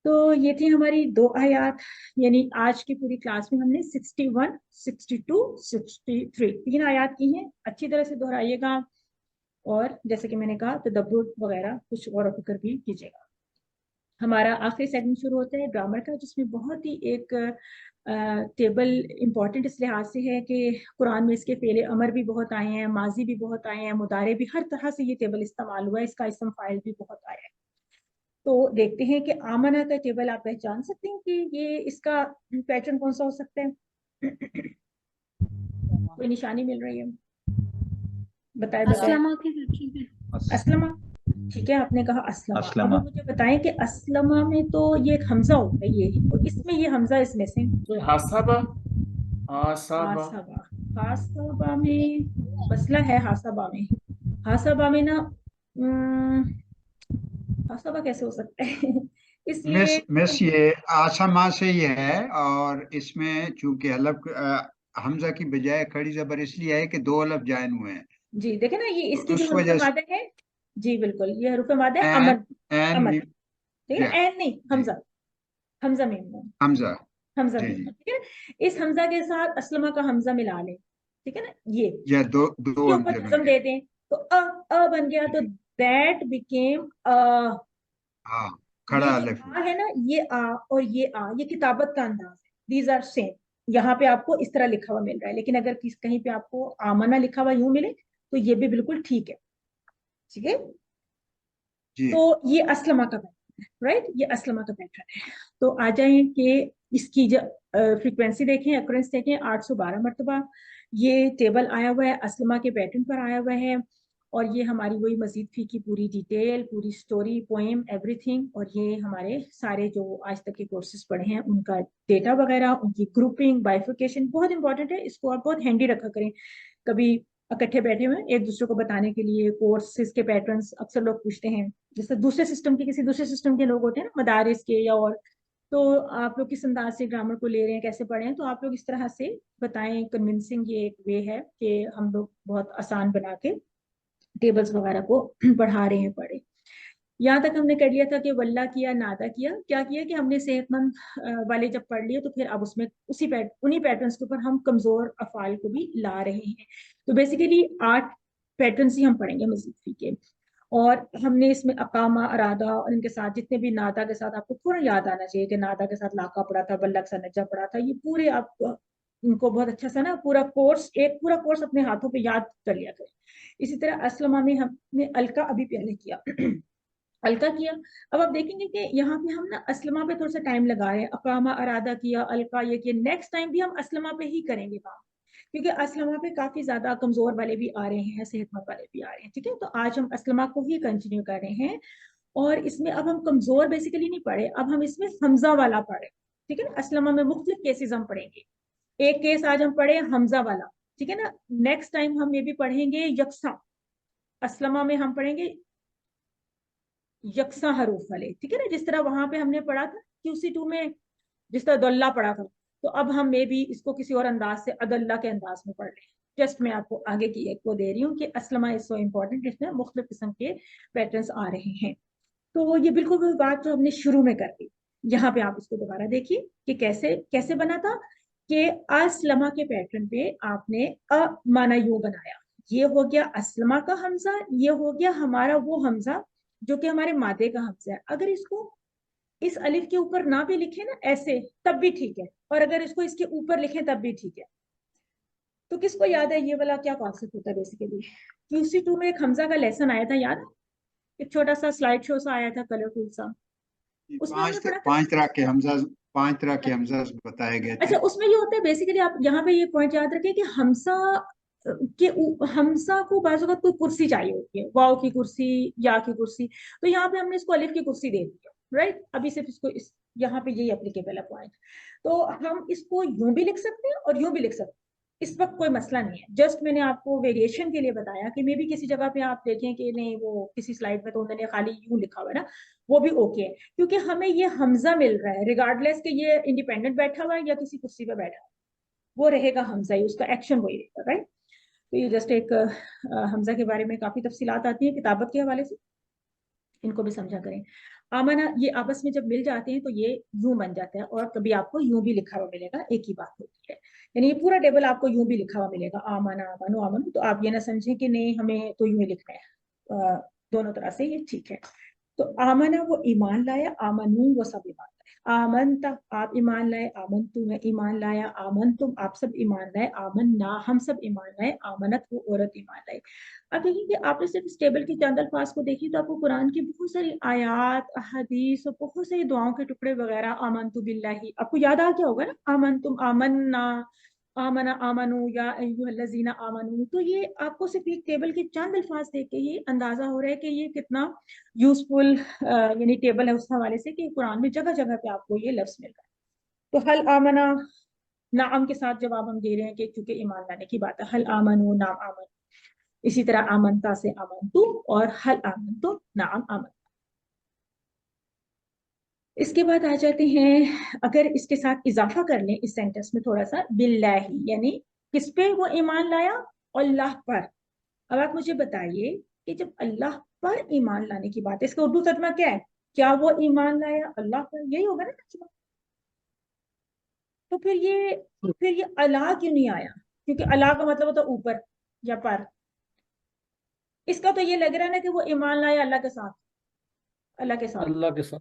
तो ये थी हमारी 2 आयात, यानी आज की पूरी क्लास में हमने 61, 62, 63 3 आयात की हैं। अच्छी तरह से दोहराइएगा, और जैसे कि मैंने कहा तदब्बुर वगैरह कुछ गौर व फिक्र भी कीजिएगा। हमारा आखिरी सेगमेंट शुरू होता है ग्रामर का, जिसमें बहुत ही एक टेबल इम्पॉर्टेंट इस लिहाज से है कि कुरान में इसके फेले अमर भी बहुत आए हैं, माजी भी बहुत आए हैं, मुदारे भी, हर तरह से ये टेबल इस्तेमाल हुआ है, इसका इसम फाइल भी बहुत आया है। तो देखते हैं कि आमना का टेबल आप पहचान सकते हैं कि ये इसका पैटर्न कौन सा हो सकता है? कोई निशानी मिल रही है? बताए बताए। अस्लमा के सेक्शन पे। अस्लमा, ठीक है, आपने कहा अस्लमा। अब अस्लमा। मुझे बताएं कि अस्लमा में तो ये एक हमजा होता है, ये, और इसमें ये हमजा इसमें से हासाबा, हासाबा, आसबा, हासाबा में मसला है, हासाबा में ना हासाबा कैसे हो सकता है इसलिए मिस ये आसमा से ही है, और इसमें चूंकि हलफ हमजा की बजाय खड़ी जबर इसलिए है कि दो हलफ जायन हुए हैं, जी देखे ना, ये तो इसकी जो उस हरूफ वजह से मादा है, जी बिल्कुल ये हरूफ मादा है, एन अमन, एन अमन, भी ठीक है, एन नहीं, जी हमजा, हमजा मीम, हमजा हमजा जी मीम, जी, ठीक है ना। इस हमजा के साथ असलमा का हमजा मिला लें, ठीक है ना, ये या दो इसके ऊपर हमजे बन जज्म गए। दे दें तो अ बन गया, तो जी दैट बिकेम हाँ, ये खड़ा जो अलिफ आ है ना, ये आ और ये आ, ये किताबत का अंदाज है, दीज आर सेम। यहाँ पे आपको इस तरह लिखा हुआ मिल रहा है, लेकिन अगर कहीं पे आपको आमना लिखा हुआ यूं मिले तो ये भी बिल्कुल ठीक है, ठीक है। जी। तो ये असलमा का पैटर्न है, राइट, ये असलमा का पैटर्न है। तो आ जाए कि इसकी जो फ्रीक्वेंसी देखें, अक्रेंस देखें, 812 मरतबा ये टेबल आया हुआ है, असलमा के पैटर्न पर आया हुआ है। और ये हमारी वही मजीद फी की पूरी डिटेल, पूरी स्टोरी, पोएम, एवरीथिंग, और ये हमारे सारे जो आज तक के कोर्सेज पढ़े हैं उनका डेटा वगैरह, उनकी ग्रुपिंग, बाइफिकेशन बहुत इंपॉर्टेंट है, इसको आप बहुत हैंडी रखा करें। कभी इकट्ठे बैठे हुए एक दूसरे को बताने के लिए कोर्सेज के पैटर्न्स अक्सर लोग पूछते हैं, जैसे दूसरे सिस्टम के, किसी दूसरे सिस्टम के लोग होते हैं ना, मदारिस के या और, तो आप लोग किस अंदाज से ग्रामर को ले रहे हैं, कैसे पढ़े हैं, तो आप लोग इस तरह से बताएं। कन्विंसिंग ये एक वे है कि हम लोग बहुत आसान बना के टेबल्स वगैरह को बढ़ा रहे हैं, पढ़े। यहाँ तक हमने कर लिया था कि वल्ला किया, नादा किया, क्या किया कि हमने सेहतमंद वाले जब पढ़ लिए तो फिर अब उसमें उन्हीं पैटर्न्स के ऊपर हम कमजोर अफाल को भी ला रहे हैं। तो बेसिकली 8 पैटर्न्स ही हम पढ़ेंगे मजीद फी के। और हमने इसमें अकामा, अरादा और इनके साथ जितने भी, नादा के साथ आपको पूरा याद आना चाहिए कि नादा के साथ लाका पड़ा था, बल्ला के साथ नज्जा पड़ा था, ये पूरे आप उनको बहुत अच्छा सा ना पूरा कोर्स, एक पूरा कोर्स अपने हाथों पे याद कर लिया करें। इसी तरह असलमा में हमने अलका अभी पहले किया अलका किया। अब आप देखेंगे कि यहाँ पे हम ना असलमा पे थोड़ा सा टाइम लगा रहे हैं, अकामा, अरादा किया, अलका ये किया, नेक्स्ट टाइम भी हम असलमा पे ही करेंगे काम, क्योंकि असलमा पे काफी ज्यादा कमजोर वाले भी आ रहे हैं, सेहतमंद वाले भी आ रहे हैं, ठीक है। तो आज हम असलमा को ही कंटिन्यू कर रहे हैं, और इसमें अब हम कमजोर बेसिकली नहीं पढ़े, अब हम इसमें हमजा वाला पढ़े, ठीक है ना। असलमा में मुख्तलिफ केसेस हम पढ़ेंगे, एक केस आज हम पढ़े हमजा वाला, ठीक है ना। नेक्स्ट टाइम हम ये भी पढ़ेंगे यकसा, असलमा में हम पढ़ेंगे यकसा हरूफ वाले, ठीक है ना, जिस तरह वहां पे हमने पढ़ा था QC2 में, जिस तरह दल्ला पढ़ा था। तो अब हम मे भी इसको किसी और अंदाज से अदल्ला के अंदाज में पढ़ रहे हैं। जस्ट मैं आपको आगे की एक को दे रही हूँ कि असलमा इज सो इम्पोर्टेंट, इसमें मुख्तलिफ किस्म के पैटर्न्स आ रहे हैं। तो ये बिल्कुल वही बात जो हमने शुरू में कर दी, यहाँ पे आप इसको दोबारा देखिए कि कैसे कैसे बना था कि असलमा के पैटर्न पे आपने अ माना यूं बनाया, ये हो गया असलमा का हमजा, ये हो गया हमारा वो हमजा जो कि हमारे मादे का हमजा है। अगर इसको इस अलिफ के ऊपर ना भी लिखे ना ऐसे, तब भी ठीक है, और अगर इसको इसके ऊपर लिखें तब भी ठीक है। तो किसको याद है ये वाला क्या कॉन्सेप्ट होता है बेसिकली? QC2 में एक हमजा का लेसन आया था, याद है? एक छोटा सा स्लाइड शो सा आया था, कलरफुल सा, उसमें हमने पढ़ा था। पांच तरह के हमजा बताए गए थे। अच्छा, उसमें ये होता है बेसिकली, आप यहाँ पे ये पॉइंट याद रखें कि हमसा को बाजू का कोई कुर्सी चाहिए होती है, वाव की कुर्सी, या की कुर्सी, तो यहाँ पे हमने इसको अलिफ की कुर्सी दे दी है, राइट। अभी सिर्फ इसको यहाँ पे यही एप्लीकेबल है पॉइंट। तो हम इसको यूं भी लिख सकते हैं और यूं भी लिख सकते हैं, इस वक्त कोई मसला नहीं है। जस्ट मैंने आपको वेरिएशन के लिए बताया कि मे भी किसी जगह पे आप देखें कि नहीं, वो किसी स्लाइड में तो उन्होंने खाली यूं लिखा हुआ है ना, वो भी ओके है, क्योंकि हमें ये हमजा मिल रहा है रिगार्डलेस कि ये इंडिपेंडेंट बैठा हुआ है या किसी कुर्सी पे बैठा हुआ है, वो रहेगा हमजा ही, उसका एक्शन वही रहेगा, राइट। तो ये जस्ट एक हमजा के बारे में काफी तफसीलात आती है किताबत के हवाले से, इनको भी समझा करें। आमना ये आपस में जब मिल जाते हैं तो ये यूं बन जाता है, और कभी आपको यूं भी लिखा हुआ मिलेगा, एक ही बात होती है, यानी ये पूरा टेबल आपको यूं भी लिखा हुआ मिलेगा, आमना, आमनु, आमनु। तो आप ये ना समझें कि नहीं हमें तो यूं ही लिखना है, दोनों तरह से ये ठीक है। तो आमना वो ईमान लाया, आमनू वो सब ईमान लाए, आमनता आप ईमान लाए, आमनतु मैं ईमान लाया, आमन तुम आप सब ईमान लाए, आमन ना हम सब ईमान लाए, आमनत वो औरत ईमान लाई। अब देखिए कि आपने सिर्फ इस टेबल के चंद अल्फाज को देखी तो आपको कुरान की बहुत सारी आयात, हदीस और बहुत सारी दुआओं के टुकड़े वगैरह, आमनतु बिल्लाही आपको याद आ गया होगा ना, आमन तुम, आमन्ना, आमना, आमनु या अय्युहल्लज़ीना आमनु। तो ये आपको सिर्फ एक टेबल के चंद अल्फाज देख के ही अंदाजा हो रहा है कि ये कितना यूजफुल यानी टेबल है उस हवाले से कि कुरान में जगह जगह पे आपको ये लफ्ज मिल रहा है। तो हल आमना नाम के साथ जवाब हम दे रहे हैं कि चूंकि ईमान लाने की बात है, हल आमनु नाम आमन, इसी तरह आमनता से आमनतु और हल आमनतु नाम आमन। इसके बाद आ जाते हैं, अगर इसके साथ इजाफा कर लें इस सेंटेंस में थोड़ा सा, बिल्लाही, यानी किस पे वो ईमान लाया? अल्लाह पर। अब आप मुझे बताइए कि जब अल्लाह पर ईमान लाने की बात है, इसका उर्दू तर्जुमा क्या है? क्या वो ईमान लाया अल्लाह पर? यही होगा ना तर्जुमा। तो फिर ये अला क्यों नहीं आया? क्योंकि अला का मतलब होता है ऊपर या पर। इसका तो ये लग रहा है ना कि वो ईमान लाया अल्लाह के साथ, अल्लाह के साथ। अल्लाह के साथ।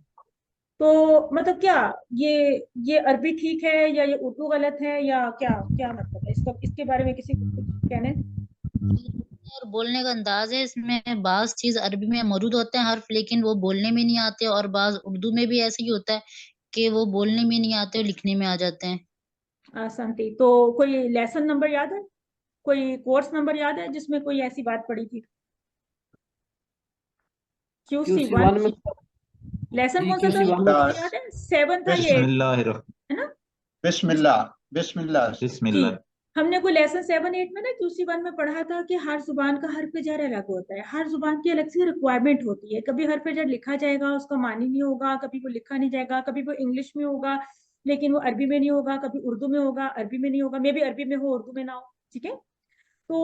तो मतलब क्या ये अरबी ठीक है या ये उर्दू गलत है, या क्या क्या मतलब है इसका? इसके बारे में किसी को कुछ कहना है? और बोलने का अंदाज है, इसमें बाज चीज अरबी में मौजूद होते हैं हर्फ, लेकिन वो बोलने में नहीं आते, और बाज उर्दू में भी ऐसे ही होता है कि वो बोलने में नहीं आते और लिखने में आ जाते हैं। शांति, तो कोई लेसन नंबर याद है, कोई कोर्स नंबर याद है जिसमें कोई ऐसी बात पड़ी थी? QC1 में लेसन जी, कौन सा था? QC1 में याद है? 7 था ये, है ना? बिस्मिल्लाह बिस्मिल्लाह जी, बिस्मिल्लाह। हमने कोई लेसन 7-8 में ना QC1 में पढ़ा था कि हर जुबान का हर्फ जार अलग होता है, हर जुबान की अलग से रिक्वायरमेंट होती है। कभी हर्फ जार लिखा जाएगा उसका मानी नहीं होगा, कभी वो लिखा नहीं जाएगा, कभी वो इंग्लिश में होगा लेकिन वो अरबी में नहीं होगा, कभी उर्दू में होगा अरबी में नहीं होगा, मे भी अरबी में हो उर्दू में ना हो। ठीक है, तो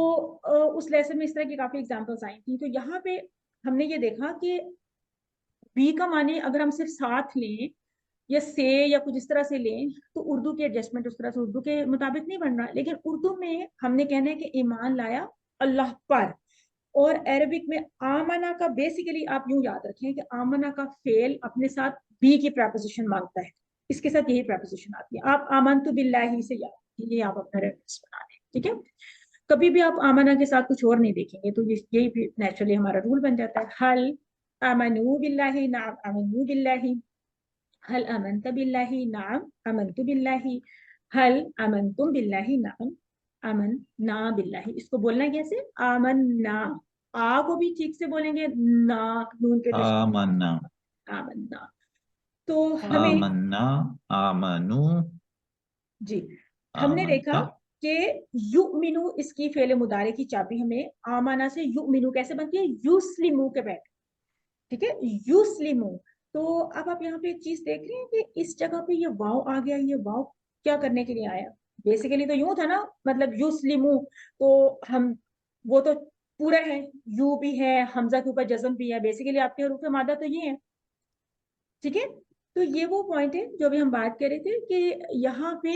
उस लेसन में इस तरह की काफी एग्जाम्पल्स आई थी। तो यहाँ पे हमने ये देखा कि बी का माने अगर हम सिर्फ साथ लें या से या कुछ इस तरह से लें तो उर्दू की एडजस्टमेंट उस तरह से उर्दू के मुताबिक नहीं बन रहा, लेकिन उर्दू में हमने कहना है कि ईमान लाया अल्लाह पर। और अरबिक में आमना का बेसिकली आप यूं याद रखें कि आमना का फेल अपने साथ बी की प्रपोजिशन मांगता है, इसके साथ यही प्रपोजिशन आती है। आप आमनतु बिल्लाही से याद, ये आप अपना रेफरेंस बना लें। ठीक है, कभी भी आप आमना के साथ कुछ और नहीं देखेंगे तो यही भी नेचुरली हमारा रूल बन जाता है। हल आमनु बिल्लाही नाम आमनु बिल्लाही, हल अमनत बिल्लाही नाम अमनतु बिल्लाही, हल अमनतुम बिल्लाही नाम अमन ना बिल्लाही। इसको बोलना कैसे? आमन ना, आ को भी ठीक से बोलेंगे, ना नून पे आमन्ना आमन्ना। तो हमें आमन्ना आमनु जी हमने देखा आमन्ता। कि युमिनु इसकी फेले मुदारे की चाबी हमें आमाना से युमिनु कैसे बनती है? युस्लिमु के बैठ। ठीक है, युस्लिमु। तो अब आप यहाँ पे एक चीज देख रहे हैं कि इस जगह पे ये वाव आ गया, ये वाव क्या करने के लिए आया? बेसिकली तो यूं था ना, मतलब युस्लिमु, तो हम वो तो पूरा है, यू भी है, हमजा के ऊपर जज्म भी है, बेसिकली आपके हरूफ मादा तो ये है। ठीक है, तो ये वो पॉइंट है जो भी हम बात कर रहे थे कि यहाँ पे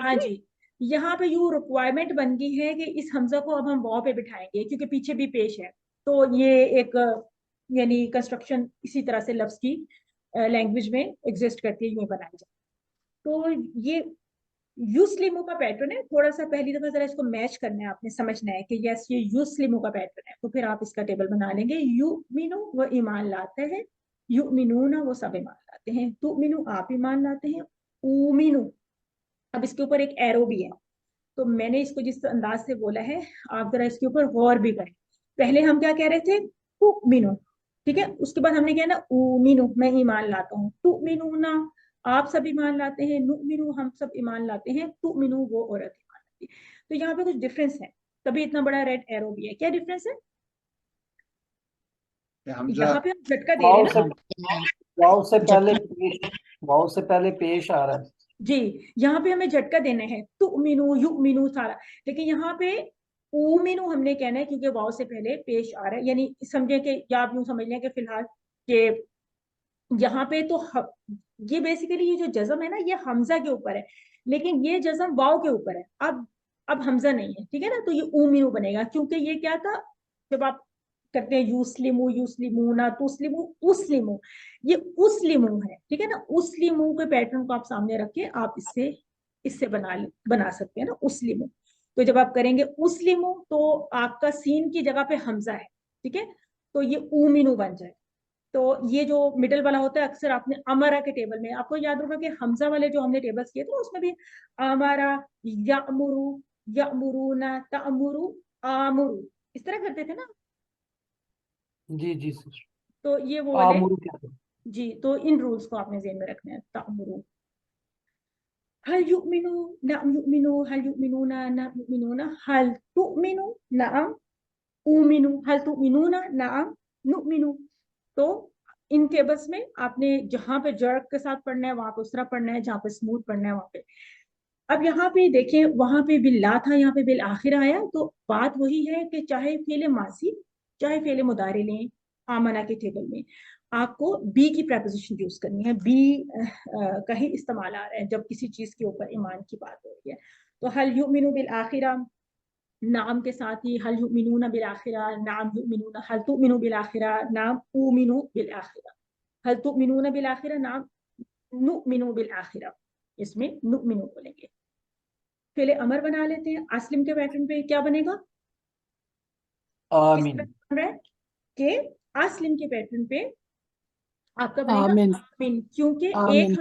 हाँ जी, यहाँ पे यू रिक्वायरमेंट बन गई है कि इस हमजा को अब हम वाव पे बिठाएंगे क्योंकि पीछे भी पेश है। तो ये एक यानी कंस्ट्रक्शन इसी तरह से लफ्ज की लैंग्वेज में एग्जिस्ट करती है, यूं बनाई जाए। तो ये युस्लिमु का पैटर्न है। थोड़ा सा पहली दफा जरा इसको मैच करना है, आपने समझना है कि यस ये युस्लिमु का पैटर्न है, तो फिर आप इसका टेबल बना लेंगे। युमिनु वो ईमान लाते हैं, युमिनूना वो सब ईमान लाते हैं, तुमिनु आप ईमान लाते हैं, उमिनु। अब इसके ऊपर एक एरो भी है, तो मैंने इसको जिस अंदाज से बोला है आप जरा इसके ऊपर गौर भी करें। पहले हम क्या कह रहे थे? तुमिनु, ठीक है, उसके बाद हमने कहा ना उमिनु मैं ईमान लाता हूँ, तुमिनु ना आप सब ईमान लाते हैं, नुमिनु हम सब ईमान लाते हैं, तुमिनु वो औरत ईमान लाती है। तो यहाँ पे कुछ डिफरेंस है, तभी इतना बड़ा रेड एरो भी है। क्या डिफरेंस है? यहाँ पे हम झटका दे रहे हैं ना, वाव से पहले पेश आ रहा है जी, यहाँ पे हमें झटका देना है, तुमिनु युमिनु सारा, लेकिन यहाँ पे उमिनु हमने कहना है क्योंकि वाव से पहले पेश आ रहा है। यानी समझे कि, या आप यूं समझ लें कि फिलहाल कि यहाँ पे तो ये बेसिकली ये जो जज्म है ना ये हमजा के ऊपर है, लेकिन ये जज्म वाव के ऊपर है। अब हमजा नहीं है, ठीक है ना, तो ये उमिनु बनेगा क्योंकि ये क्या था, जब आप करते हैं युस्लिमु युस्लिमूना तुस्लिमु उस्लिमु, ये उस्लिमु है। ठीक है ना, उस्लिमु के पैटर्न को आप सामने रख के आप इससे बना सकते हैं ना उस्लिमु। तो जब आप करेंगे उस्लिमु तो आपका सीन की जगह पे हमजा है, ठीक है, तो ये उमिनु बन जाए। तो ये जो मिडल वाला होता है अक्सर आपने अमरा के टेबल में आपको याद होगा कि हमजा वाले जो हमने टेबल्स किए थे उसमें भी अमरा यामुरु यामुरुना तामुरु आमुरु इस तरह करते थे ना। जी जी सर। तो ये वो वाले जी, तो इन रूल्स को आपने ज़हन में रखना है। तामुरु हल युमिनु नअम युमिनु हल युमिनुना नअम युमिनुना हल तुमिनु नअम उमिनु हल तुमिनुना नअम नुमिनु। तो इन टेबल्स में आपने जहां पे जर्क के साथ पढ़ना है वहां पे उस तरह पढ़ना है, जहां पे स्मूथ पढ़ना है वहां पे। अब यहाँ पे देखें, वहां पे बिल्ला था, यहाँ पे बिल आखिर आया, तो बात वही है कि चाहे फेले माजी चाहे फेले मुदारे लें आमना के टेबल में, आपको बी की प्रपोजिशन यूज करनी है। बी का ही इस्तेमाल आ रहा है जब किसी चीज के ऊपर ईमान की बात हो रही है। तो हल युमिनु बिल आखिरा, नाम के साथ ही हल युमिनुना बिल आखिरा, नाम युमिनुना, हल तुमिनु बिल आखिरा, नाम उमिनु बिल आखिरा, हल तुमिनुना बिल आखिरा, नाम नुमिनु बिल आखिरा, इसमें नुमिनु बोलेंगे। पहले अमर बना लेते हैं। आस्लिम के पैटर्न पे क्या बनेगा? आमीन। बन रहा है कि आस्लिम के पैटर्न पे आपका बनेगा आमीन। आमीन, क्योंकि आमीन।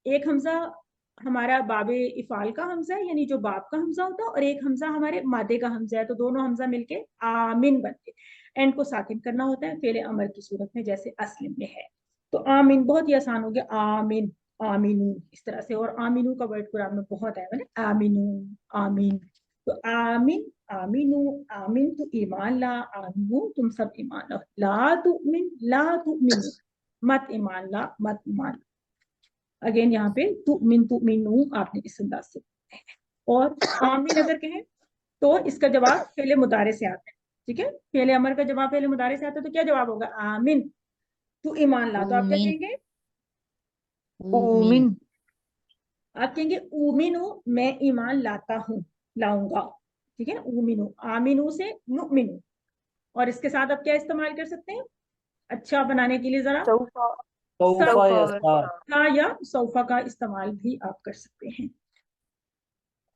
एक हमजा हमारा बाबे इफाल का हमजा है, यानी जो बाप का हमजा होता है, और एक हमजा हमारे मादे का हमजा है, तो दोनों हमजा मिलके आमीन बनते। एंड को साकिन करना होता है फेले अमर की सूरत में, जैसे अस्लिम में है। तो आमीन बहुत ही आसान हो गया, आमीन, आमीनू, इस तरह से। और आमीनू का वर्ड कुरान में बहुत आया है, आमीनू, आमीन। तो आमीन, आमीनू, आमीन तो ईमान ला, आमीनू तुम सब ईमान ला, ला तुमिन, ला तुमिनू, मत ईमान ला, मत ईमान। अगेन यहाँ पे तुमिनू आपने इस अंदाज से। और आमीन अगर कहें तो इसका जवाब पहले मुदारे से आता है, ठीक है। पहले अमर का जवाब पहले मुदारे से आता है, तो क्या जवाब होगा? आमीन तू ईमान ला। तो आप क्या कहेंगे? उमीन। आप कहेंगे उमिनु, मैं ईमान लाता हूँ, लाऊंगा, ठीक है ना। उमिनु, आमिनु से नुमिनु। और इसके साथ आप क्या इस्तेमाल कर सकते हैं अच्छा बनाने के लिए? जरा सौफा या सौफा का इस्तेमाल भी आप कर सकते हैं।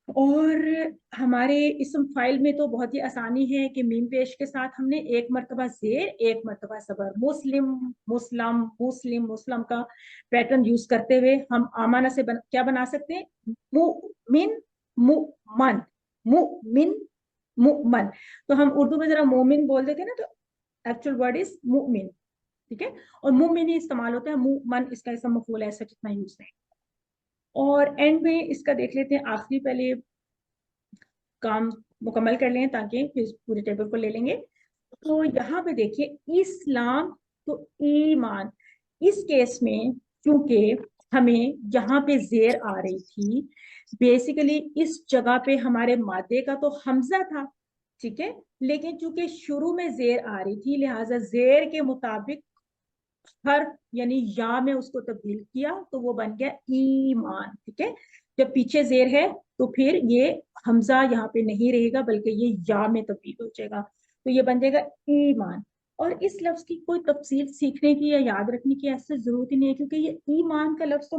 और हमारे इसम फाइल में तो बहुत ही आसानी है कि मीम पेश के साथ हमने एक मरतबा जेर, एक मरतबा सबर, मुस्लिम, मुस्लिम, मुस्लिम, मुस्लिम का पैटर्न यूज करते हुए हम आमाना से क्या बना सकते हैं? मुमिन, मुमन, मुमिन, मुमन। तो हम उर्दू में जरा मोमिन बोल देते हैं ना, तो एक्चुअल वर्ड इज मुमिन, ठीक है। और मुमिन ही इस्तेमाल होता है, मुमन इसका इसम मफूल है, ऐसा जितना यूज है। और एंड में इसका देख लेते हैं, आखिरी पहले काम मुकम्मल कर लें ताकि फिर पूरे टेबल को ले लेंगे। तो यहाँ पे देखिए इस्लाम तो ईमान, इस केस में क्योंकि हमें यहाँ पे जेर आ रही थी, बेसिकली इस जगह पे हमारे मादे का तो हमजा था, ठीक है, लेकिन चूंकि शुरू में जेर आ रही थी लिहाजा जेर के मुताबिक हर यानी या में उसको तब्दील किया तो वो बन गया ईमान, ठीक है। जब पीछे जेर है तो फिर ये हमजा यहाँ पे नहीं रहेगा बल्कि ये या में तब्दील हो जाएगा, तो ये बन जाएगा ईमान। और इस लफ्ज की कोई तफसील सीखने की या याद रखने की ऐसी जरूरत ही नहीं है, क्योंकि ये ईमान का लफ्ज तो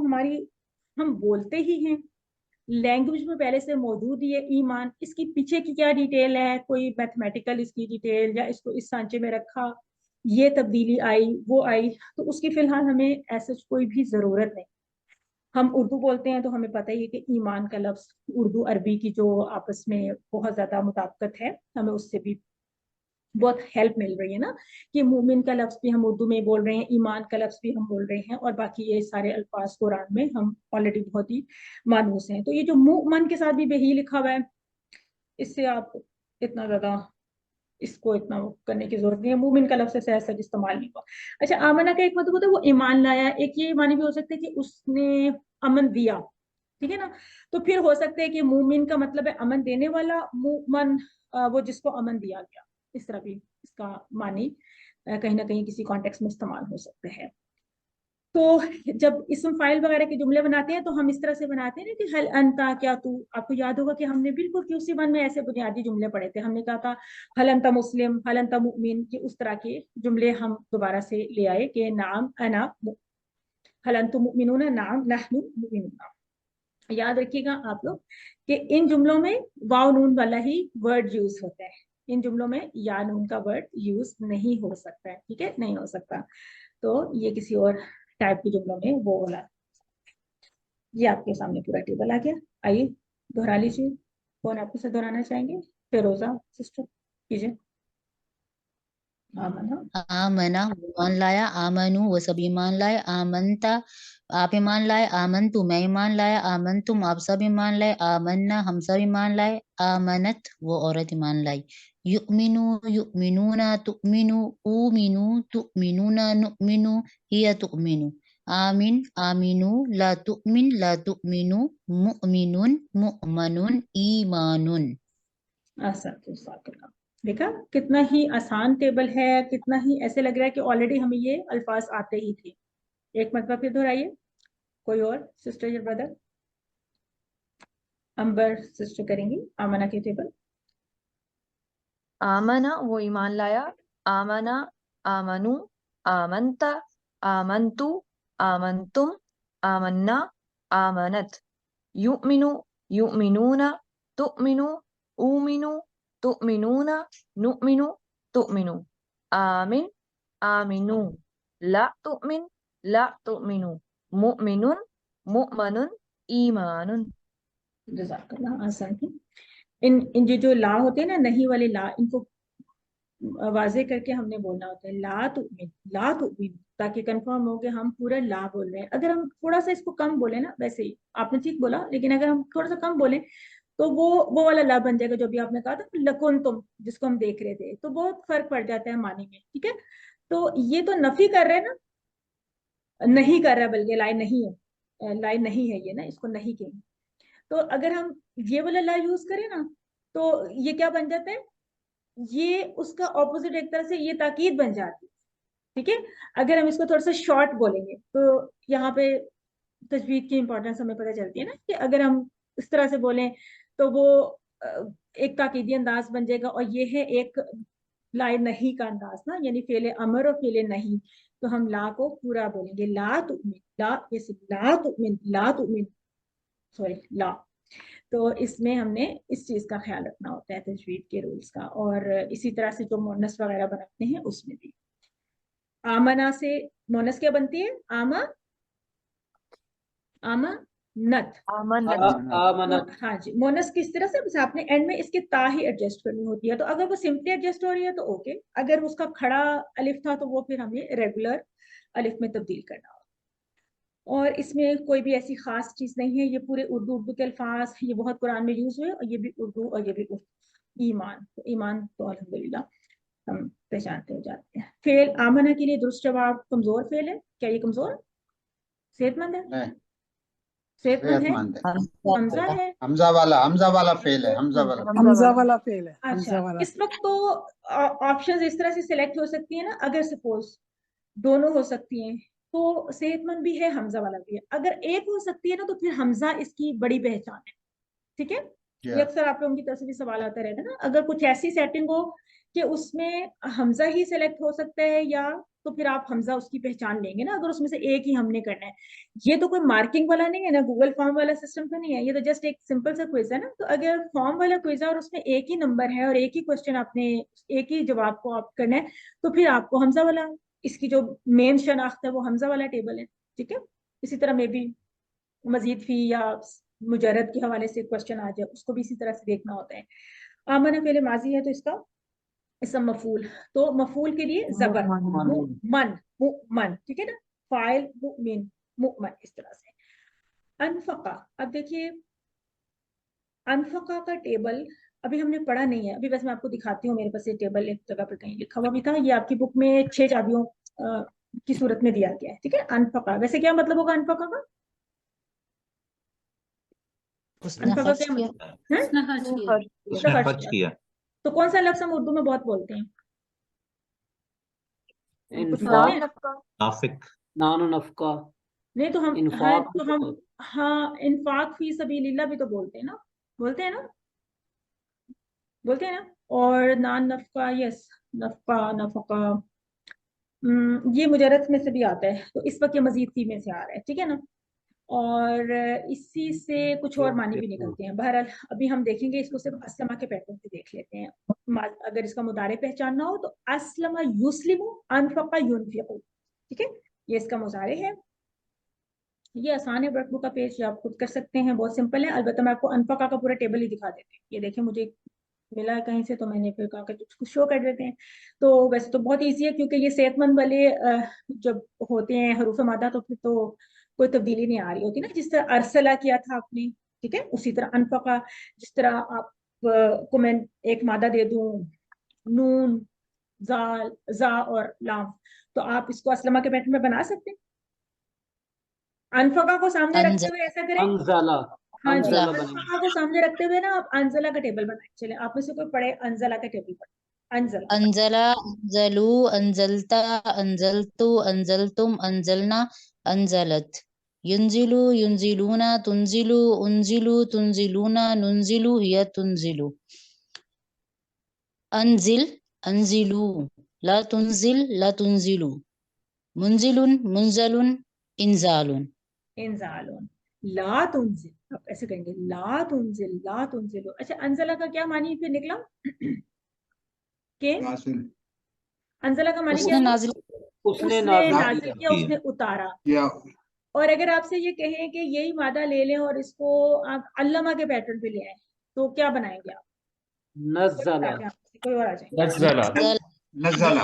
हम बोलते ही हैं, लैंग्वेज में पहले से मौजूद ही है ईमान। इसकी पीछे की क्या डिटेल है, कोई मैथमेटिकल इसकी डिटेल या इसको इस सांचे में रखा, ये तब्दीली आई वो आई, तो उसकी फिलहाल हमें ऐसा कोई भी जरूरत नहीं। हम उर्दू बोलते हैं तो हमें पता ही है कि ईमान का लफ्ज उर्दू अरबी की जो आपस में बहुत ज्यादा मुताबिकत है, हमें उससे भी बहुत हेल्प मिल रही है ना, कि मोमिन का लफ्ज भी हम उर्दू में बोल रहे हैं, ईमान का लफ्ज भी हम बोल रहे हैं, और बाकी ये सारे अल्फाज कुरान में हम ऑलरेडी बहुत ही मानूस हैं। तो ये जो मुमन के साथ भी बेही लिखा हुआ है, इससे आप इतना ज्यादा इसको इतना करने की जरूरत नहीं है, मोमिन का लफ्ज ऐसा इस्तेमाल नहीं हुआ। अच्छा, आमना का एक मतलब होता है वो ईमान लाया, एक ये मानी भी हो सकता है कि उसने अमन दिया, ठीक है ना। तो फिर हो सकता है कि मोमिन का मतलब है अमन देने वाला, मुमन वो जिसको अमन दिया गया, इस तरह भी इसका मानी कहीं ना कहीं किसी कॉन्टेक्स्ट में इस्तेमाल हो सकते हैं। तो जब इसम फाइल वगैरह के जुमले बनाते हैं तो हम इस तरह से बनाते हैं ना कि हल अंता, क्या तू। आपको याद होगा कि हमने बिल्कुल QC1 में ऐसे बुनियादी जुमले पढ़े थे, हमने कहा था हल अंता मुस्लिम, हल अंता मुमिन, कि उस तरह के जुमले हम दोबारा से ले आए कि नाम अना, हल अंतुम मुमिनूना, नाम नहनु मुमिनूना। याद रखिएगा आप लोग कि इन जुमलों में वाव नून वाला ही वर्ड यूज होता है, इन जुमलों में या नून का वर्ड यूज नहीं हो सकता है, ठीक है, नहीं हो सकता। तो ये किसी और टाइप के जुमलों में वो वाला। ये आपके सामने पूरा टेबल आ गया, आइए दोहरा लीजिए। कौन आपको से दोहराना चाहेंगे? फिरोजा सिस्टर कीजिए। आमना ईमान लाया, आमनु वो सब ईमान लाए, आमनता آپ ایمان لائے، آمن تو میں ایمان لایا، آمن تم آپ سب ایمان لائے، آمنا ہم سب ایمان لائے، آمنت وہ عورت ایمان لائی، یؤمنو یؤمنون تؤمنو، اومنو تؤمنون نؤمنو ہی تؤمنو، آمین آمینو، لا تؤمن لا تؤمنو، مؤمنون مؤمنون ایمانون۔ دیکھا کتنا ہی آسان ٹیبل ہے، کتنا ہی ایسے لگ رہا ہے کہ آلریڈی ہمیں یہ الفاظ آتے ہی تھے۔ ایک مرتبہ پھر دہرائیے، کوئی اور سسٹر یا بردر؟ امبر سسٹر کریں گی آمنہ کے ٹیبل۔ آمنا وہ ایمان لایا، آمنا آمنو، آمنتا آمنتو، آمنتم آمنا، آمنت، یؤمنو یؤمنون، تؤمنو اومنو، تؤمنون نؤمنو، تؤمنو، آمن آمنو، لا تؤمن لا تؤمنو، مؤمنون مؤمنون ایمانون۔ جزاک اللہ، آسان تھی۔ ان جو لا ہوتے ہیں نا، نہیں والے لا، ان کو واضح کر کے ہم نے بولنا ہوتا ہے، لا تؤمن لا تؤمن، تاکہ کنفرم ہو کہ ہم پورا لا بول رہے ہیں۔ اگر ہم تھوڑا سا اس کو کم بولیں نا، ویسے ہی آپ نے ٹھیک بولا، لیکن اگر ہم تھوڑا سا کم بولیں تو وہ والا لا بن جائے گا جو بھی آپ نے کہا تھا لکن تم، جس کو ہم دیکھ رہے تھے، تو بہت فرق پڑ جاتا ہے معنی میں، ٹھیک ہے۔ تو یہ تو نفی کر رہے ہیں نا، نہیں کر رہا، بلکہ لائن نہیں ہے، لائن نہیں ہے یہ نا، اس کو نہیں کہیں۔ تو اگر ہم یہ والا لا یوز کریں نا تو یہ کیا بن جاتا ہے، یہ اس کا اپوزٹ ایک طرح سے یہ تاکید بن جاتی ہے، ٹھیک ہے۔ اگر ہم اس کو تھوڑا سا شارٹ بولیں گے تو یہاں پہ تجوید کی امپورٹنس ہمیں پتہ چلتی ہے نا، کہ اگر ہم اس طرح سے بولیں تو وہ ایک تاکیدی انداز بن جائے گا، اور یہ ہے ایک لائے نہیں کا انداز نا، یعنی فعل امر اور فعل نہیں، تو ہم لا کو پورا بولیں گے، لا تؤمن، لا لا تؤمن لا تؤمن، سوری لا۔ تو اس میں ہم نے اس چیز کا خیال رکھنا ہوتا ہے تجوید کے رولز کا، اور اسی طرح سے جو مونس وغیرہ بناتے ہیں اس میں بھی۔ آمنا سے مونس کیا بنتی ہے؟ آمنت، آمنت، ہاں جی۔ مونس کس طرح سے؟ بس آپ نے اینڈ میں اس کے تا ہی ایڈجسٹ کرنی ہوتی ہے، تو اگر وہ سمپلی ایڈجسٹ ہو رہی ہے تو اوکے، اگر اس کا کھڑا الف تھا تو وہ پھر ہمیں ریگولر الف میں تبدیل کرنا ہوگا۔ اور اس میں کوئی بھی ایسی خاص چیز نہیں ہے، یہ پورے اردو کے الفاظ یہ بہت قرآن میں یوز ہوئے، اور یہ بھی اردو اور یہ بھی اردو۔ ایمان تو الحمدللہ ہم پہچانتے ہو جاتے ہیں۔ فعل آمنہ کے لیے درست جواب کمزور فعل ہے، کیا یہ کمزور صحت مند ہے؟ صحت مند ہے، حمزہ ہے، حمزہ والا فعل ہے، حمزہ والا فعل ہے۔ اچھا اس وقت تو آپشنز اس طرح سے سلیکٹ ہو سکتی ہیں نا، اگر سپوز دونوں ہو سکتی ہیں تو صحت مند بھی ہے، حمزہ والا بھی ہے۔ اگر ایک ہو سکتی ہے نا تو پھر حمزہ اس کی بڑی پہچان ہے، ٹھیک ہے۔ یہ اکثر آپ لوگوں کی طرف سے بھی سوال آتا رہتا ہے نا، اگر کچھ ایسی سیٹنگ ہو کہ اس میں حمزہ ہی سلیکٹ ہو سکتا ہے یا، تو پھر آپ حمزہ اس کی پہچان لیں گے نا، اگر اس میں سے ایک ہی ہم نے کرنا ہے۔ یہ تو کوئی مارکنگ والا نہیں ہے نا، گوگل فارم والا سسٹم تو نہیں ہے، یہ تو جسٹ ایک سمپل سا کوئز ہے نا۔ تو اگر فارم والا کوئز ہے اور اس میں ایک ہی نمبر ہے اور ایک ہی کوشچن آپ نے ایک ہی جواب کو آپ کرنا ہے، تو پھر آپ کو حمزہ والا، اس کی جو مین شناخت ہے وہ حمزہ والا ٹیبل ہے، ٹھیک ہے۔ اسی طرح میں بھی مزید فی یا مجرد کے حوالے سے کوشچن آ جائے، اس کو بھی اسی طرح سے دیکھنا ہوتا ہے۔ آمنہ فعل ماضی ہے تو اس کا اسم مفعول، تو مفعول کے لیے زبر من، ٹھیک ہے نا، فاعل مؤمن مؤمن، اس طرح سے۔ انفقہ، اب دیکھیے انفقہ کا ٹیبل ابھی ہم نے پڑھا نہیں ہے، ابھی بس میں آپ کو دکھاتی ہوں، میرے پاس یہ ٹیبل ایک جگہ پہ کہیں لکھا ہوا بھی تھا، یہ آپ کی بک میں 6 چابیوں کی صورت میں دیا گیا ہے، ٹھیک ہے۔ انفقہ ویسے کیا مطلب ہوگا انفقہ کا؟ انفقہ کیا مطلب؟ اس نے خرچ کیا، اس نے خرچ کیا۔ تو کون سا لفظ ہم اردو میں بہت بولتے ہیں؟ نافق، نان و نفقہ، نہیں تو ہم انفاق، ہاں انفاق فی سبیل اللہ بھی تو بولتے ہیں نا، بولتے ہیں نا۔ اور نان نفقہ، یس نفقہ نفقہ، یہ مجرد میں سے بھی آتا ہے، تو اس وقت یہ مزید فی میں سے آ رہا ہے، ٹھیک ہے نا۔ اور اسی سے کچھ اور معنی بھی نکلتے ہیں۔ بہرحال ابھی ہم دیکھیں گے اس کو صرف اسلمہ کے پیٹرن سے دیکھ لیتے ہیں۔ اگر اس کا مضارع پہچاننا ہو تو اسلم یسلم، انفق ینفق، ٹھیک ہے، یہ اس کا مضارع ہے۔ یہ آسان ہے، ورک بک کا پیج آپ خود کر سکتے ہیں، بہت سمپل ہے۔ البتہ میں آپ کو انفقہ کا پورا ٹیبل ہی دکھا دیتی ہوں، یہ دیکھیں مجھے ملا کہیں سے تو میں نے پھر کہا کہ کچھ شو کر دیتے ہیں۔ تو ویسے تو بہت ایزی ہے، کیونکہ یہ صحت مند والے جب ہوتے ہیں حروف مادہ تو پھر تو कोई तब्दीली नहीं आ रही होती ना, जिस तरह अरसला किया था आपने, ठीक है, उसी तरह अनफका, जिस तरह आप को मैं एक मादा दे दूं, नून, जाल, जा और लाम, तो आप इसको असलमा के पैटर्न में बना सकते हैं। अनफका को सामने रखते हुए ऐसा करें, अनजला, हाँ जी, अनजला अनफका को सामने रखते हुए ना आप अनजला का टेबल बनाए। चले आप में से कोई पढ़े अनजला का टेबल पढ़े, अनजला। अंजला, अंजलू, अंजलता, अंजलतु, अंजलतुम, अंजलना, अंजलत। युंजिलु, युंजिलूना, तुंजिलु, उंजिलु, तुंजिलूना, नुंजिलु, हिया तुंजिलु। अंजिल, अंजिलू, ला तुंजिल, ला तुंजिलु। मुंजिलुन, मुंजलुन, इंजालुन। इंजालुन, ला तुंजिल, आप ऐसे कहेंगे ला तुंजिल, ला तुंजिलु। अच्छा, अनजला का क्या मानी फिर निकला के अनजला का मानी क्या उसने हुआ? नाजिल उसने नाजिल किया, उसने उतारा। और अगर आपसे ये कहें कि यही मादा ले लें और इसको आप अल्लमा के पैटर्न पे ले आए, तो क्या बनाएंगे आप? नज़ला, कोई और आ जाए। नज़ला, नज़ला,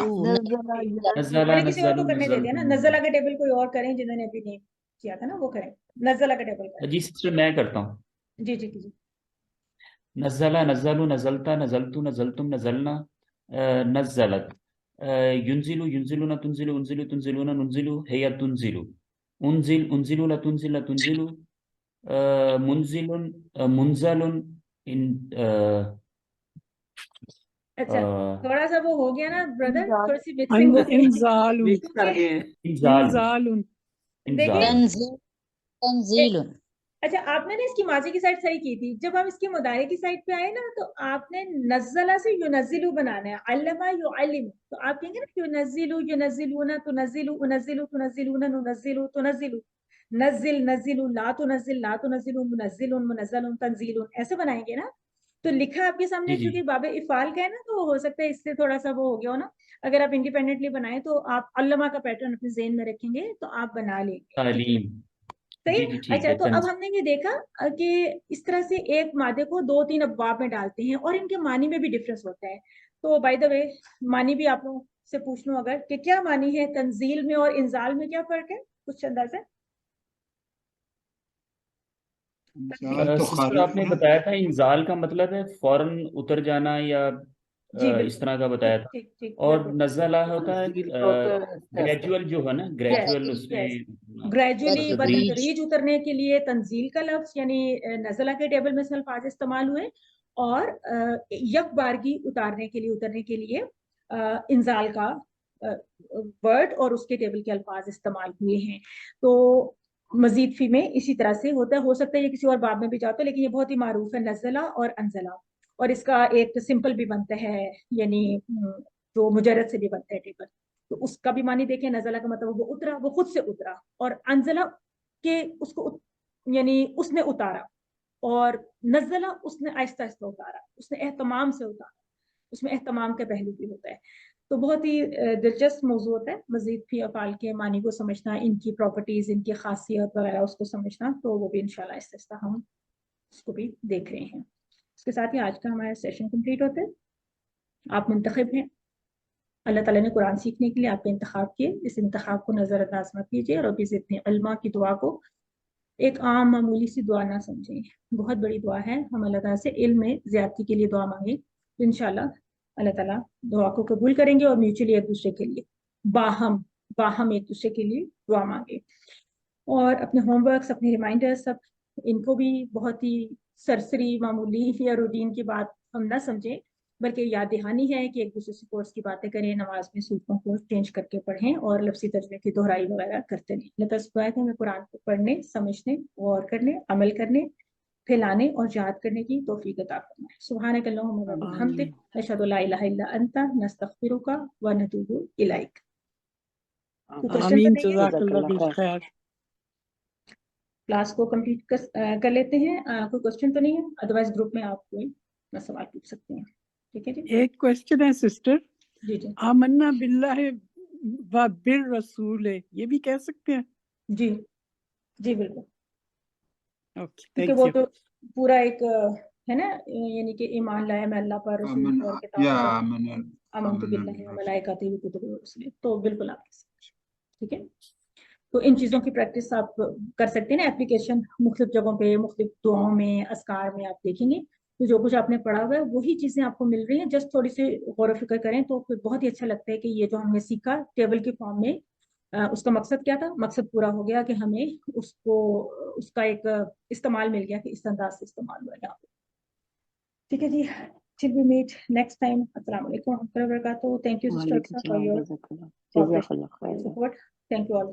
नज़ला, अरे किसी और को नज़लु, करने देते हैं ना, नज़ला का टेबल कोई और करें जिन्होंने अभी नहीं किया था ना, वो करें, नज़ला का टेबल करें। जी सिस्टर मैं करता हूँ। जी जी जी। नज़ला, नज़लु, नज़लता, नज़लतु, नज़लतुम, नज़लना, नज़लत। युंजिलु, युंजिलुना, तुंजिलु, उंजिलु, तुंजिलुना, नुंजिलु, हिया तुंजिलु। उंजिल, उंजिलु, ला तुंजिल, ला तुंजिलु। मुंजिलुन, मुंजलुन, इन अच्छा, थोड़ा सा वो हो गया ना ब्रदर, थोड़ी सी मिक्सिंग हो गई। इंजालुन, मिक्स कर गए। इंजाल, इंजालुन। देखिए, तंजील, तंजीलुन। अच्छा आपने ना इसकी माजी की साइड सही की थी, जब हम इसकी मुदारे की साइड पे आए ना, तो आपने नज़ला से युनज़िलु बनाना है, अल्लमा युअल्लिमु, तो आप कहेंगे ना युनज़िलु, युनज़िलूना, तुनज़िलु, उनज़िलु, तुनज़िलूना, नुनज़िलु, तुनज़िलु, नज़िल, नज़िलु, ला तुनज़िल, ला तुनज़िलु, मुनज़्ज़िलुन, मुनज़्ज़लुन, तंज़ीलुन, ऐसे बनाएंगे ना। तो लिखा आपके सामने जी जी चूंकि बाबे इफ़ाल का है ना, तो हो सकता है इससे थोड़ा सा वो हो गया हो ना। अगर आप इंडिपेंडेंटली बनाए तो आप अल्लमा का पैटर्न अपने ज़हन में रखेंगे तो आप बना लेंगे, ठीक है? तालीम। सही जी है? जी ठीक अच्छा, है। तो अब हमने ये देखा कि इस तरह से एक मादे को 2-3 अब्वाब में डालते हैं और इनके मानी में भी डिफरेंस होता है। तो बाय द वे, मानी भी आप लोगों से पूछ लूं अगर कि क्या मानी है, तंजील में और इंजाल में क्या फर्क है, कुछ अंदाजा है? तो सिस्टर आपने बताया था इंजाल का मतलब है फौरन उतर जाना या जी इस तरह का बताया था, ठीक ठीक, और बिल्कुल। नज़ला होता है ग्रेजुअल जो है ना, ग्रेजुअल उसमें ग्रेजुअली तदरीज। बतदरीज उतरने के लिए तंजील का लफ्ज यानी नज़ला के टेबल में से अल्फाज इस्तेमाल हुए, और यक बारगी उतारने के लिए, उतरने के लिए इंजाल का वर्ड और उसके टेबल के अल्फाज इस्तेमाल हुए हैं। तो मजीद फी में इसी तरह से होता है, हो सकता है ये किसी और बाब में भी जाता है, लेकिन ये बहुत ही मारूफ है, नज़ला और अनजला। और इसका एक सिंपल भी बनता है, यानी जो मुजर्रद से भी बनता है टेबल, तो उसका भी मानी देखें, नज़ला का मतलब वो उतरा, वो खुद से उतरा, और अनजला के उसको यानी उसने उतारा, और नज़ला उसने आहिस्ता आहिस्ता उतारा, उसने एहतमाम से उतारा, उसमें एहतमाम का पहलू भी होता है। तो बहुत ही दिलचस्प मौजूद होता है मजीद भी अफ़ाल के मानी को समझना, इनकी प्रॉपर्टीज, इनकी खासियत वगैरह उसको समझना, तो वो भी इंशाल्लाह आहिस्ता आहिस्ता हम उसको भी देख रहे हैं। इसके साथ ही आज का हमारा सेशन कंप्लीट होता है। आप मुंतखब हैं, अल्लाह ताला ने कुरान सीखने के लिए आपका इंतखाब किए, इस इंतखाब को नज़रअंदाज मत कीजिए और अभी ज़िद्नी अल्मा की दुआ को एक आम मामूली सी दुआ ना समझें, बहुत बड़ी दुआ है। हम अल्लाह ताला से इल्म में ज़्यादती के लिए दुआ मांगे तो इंशाल्लाह अल्लाह ताला दुआ को कबूल करेंगे, और म्यूचुअली एक दूसरे के लिए बाहम बाहम एक दूसरे के लिए दुआ मांगे। और अपने होमवर्क्स, अपने रिमाइंडर्स, सब इनको भी बहुत ही सरसरी मामूली या रूटीन की बात हम ना समझें, बल्कि याद दहानी है कि एक दूसरे से कोर्स की बातें करें, नमाज में सूरतों को चेंज करके पढ़ें और लफ्ज़ी तर्जुमे की दोहराई वगैरह करते रहें। लतस्बात हमें कुरान को पढ़ने, समझने, गौर करने, अमल करने, फैलाने और याद करने की तौफीक अता फरमाए। सुब्हानक अल्लाहुम्मा व बिहम्दिक, नशहदु ला इलाहा इल्ला अंता, नस्तगफिरुका व नतूबु इलैक। आमीन, जज़ाकल्लाह बिल खैर। क्लास को कंप्लीट कर लेते हैं। कोई क्वेश्चन तो नहीं है, अदरवाइज ग्रुप में आप कोई सवाल पूछ सकते हैं, ठीक है जी? एक क्वेश्चन है सिस्टर, जी जी आमन्ना बिल्लाहि व बिर रसूल, ये भी कह सकते हैं? जी जी बिल्कुल, ओके, क्योंकि थैंक वो यू। तो पूरा एक है ना, यानी कि ईमान लाया मैं अल्लाह पर, रसूल पर, किताब पर, आमनतु बिल्लाहि व मलाइकातिही व कुतुबिही व रुसुलिही, तो बिल्कुल आप कह सकते हैं, ठीक है? तो इन चीज़ों की प्रैक्टिस आप कर सकते हैं ना, एप्लीकेशन मुख्तलिफ जगहों पे, मुख्तलिफ दुआओं में, अस्कार में आप देखेंगे तो जो कुछ आपने पढ़ा हुआ है वही चीज़ें आपको मिल रही हैं। जस्ट थोड़ी सी गौर फिक्र करें तो फिर बहुत ही अच्छा लगता है कि ये जो हमने सीखा टेबल के फॉर्म में, उसका मकसद क्या था? मकसद पूरा हो गया कि हमें उसको, उसका एक इस्तेमाल मिल गया कि इस अंदाज से इस्तेमाल हुआ यहाँ पे। ठीक है जी, till we meet next time. Assalamu alaikum warahmatullahi wabarakatuh. Thank you, Sister वालेकुम Aksa, for सलाम your जज़ाकल्लाह cooperation जज़ाकल्लाह and खैर। support. Thank you all.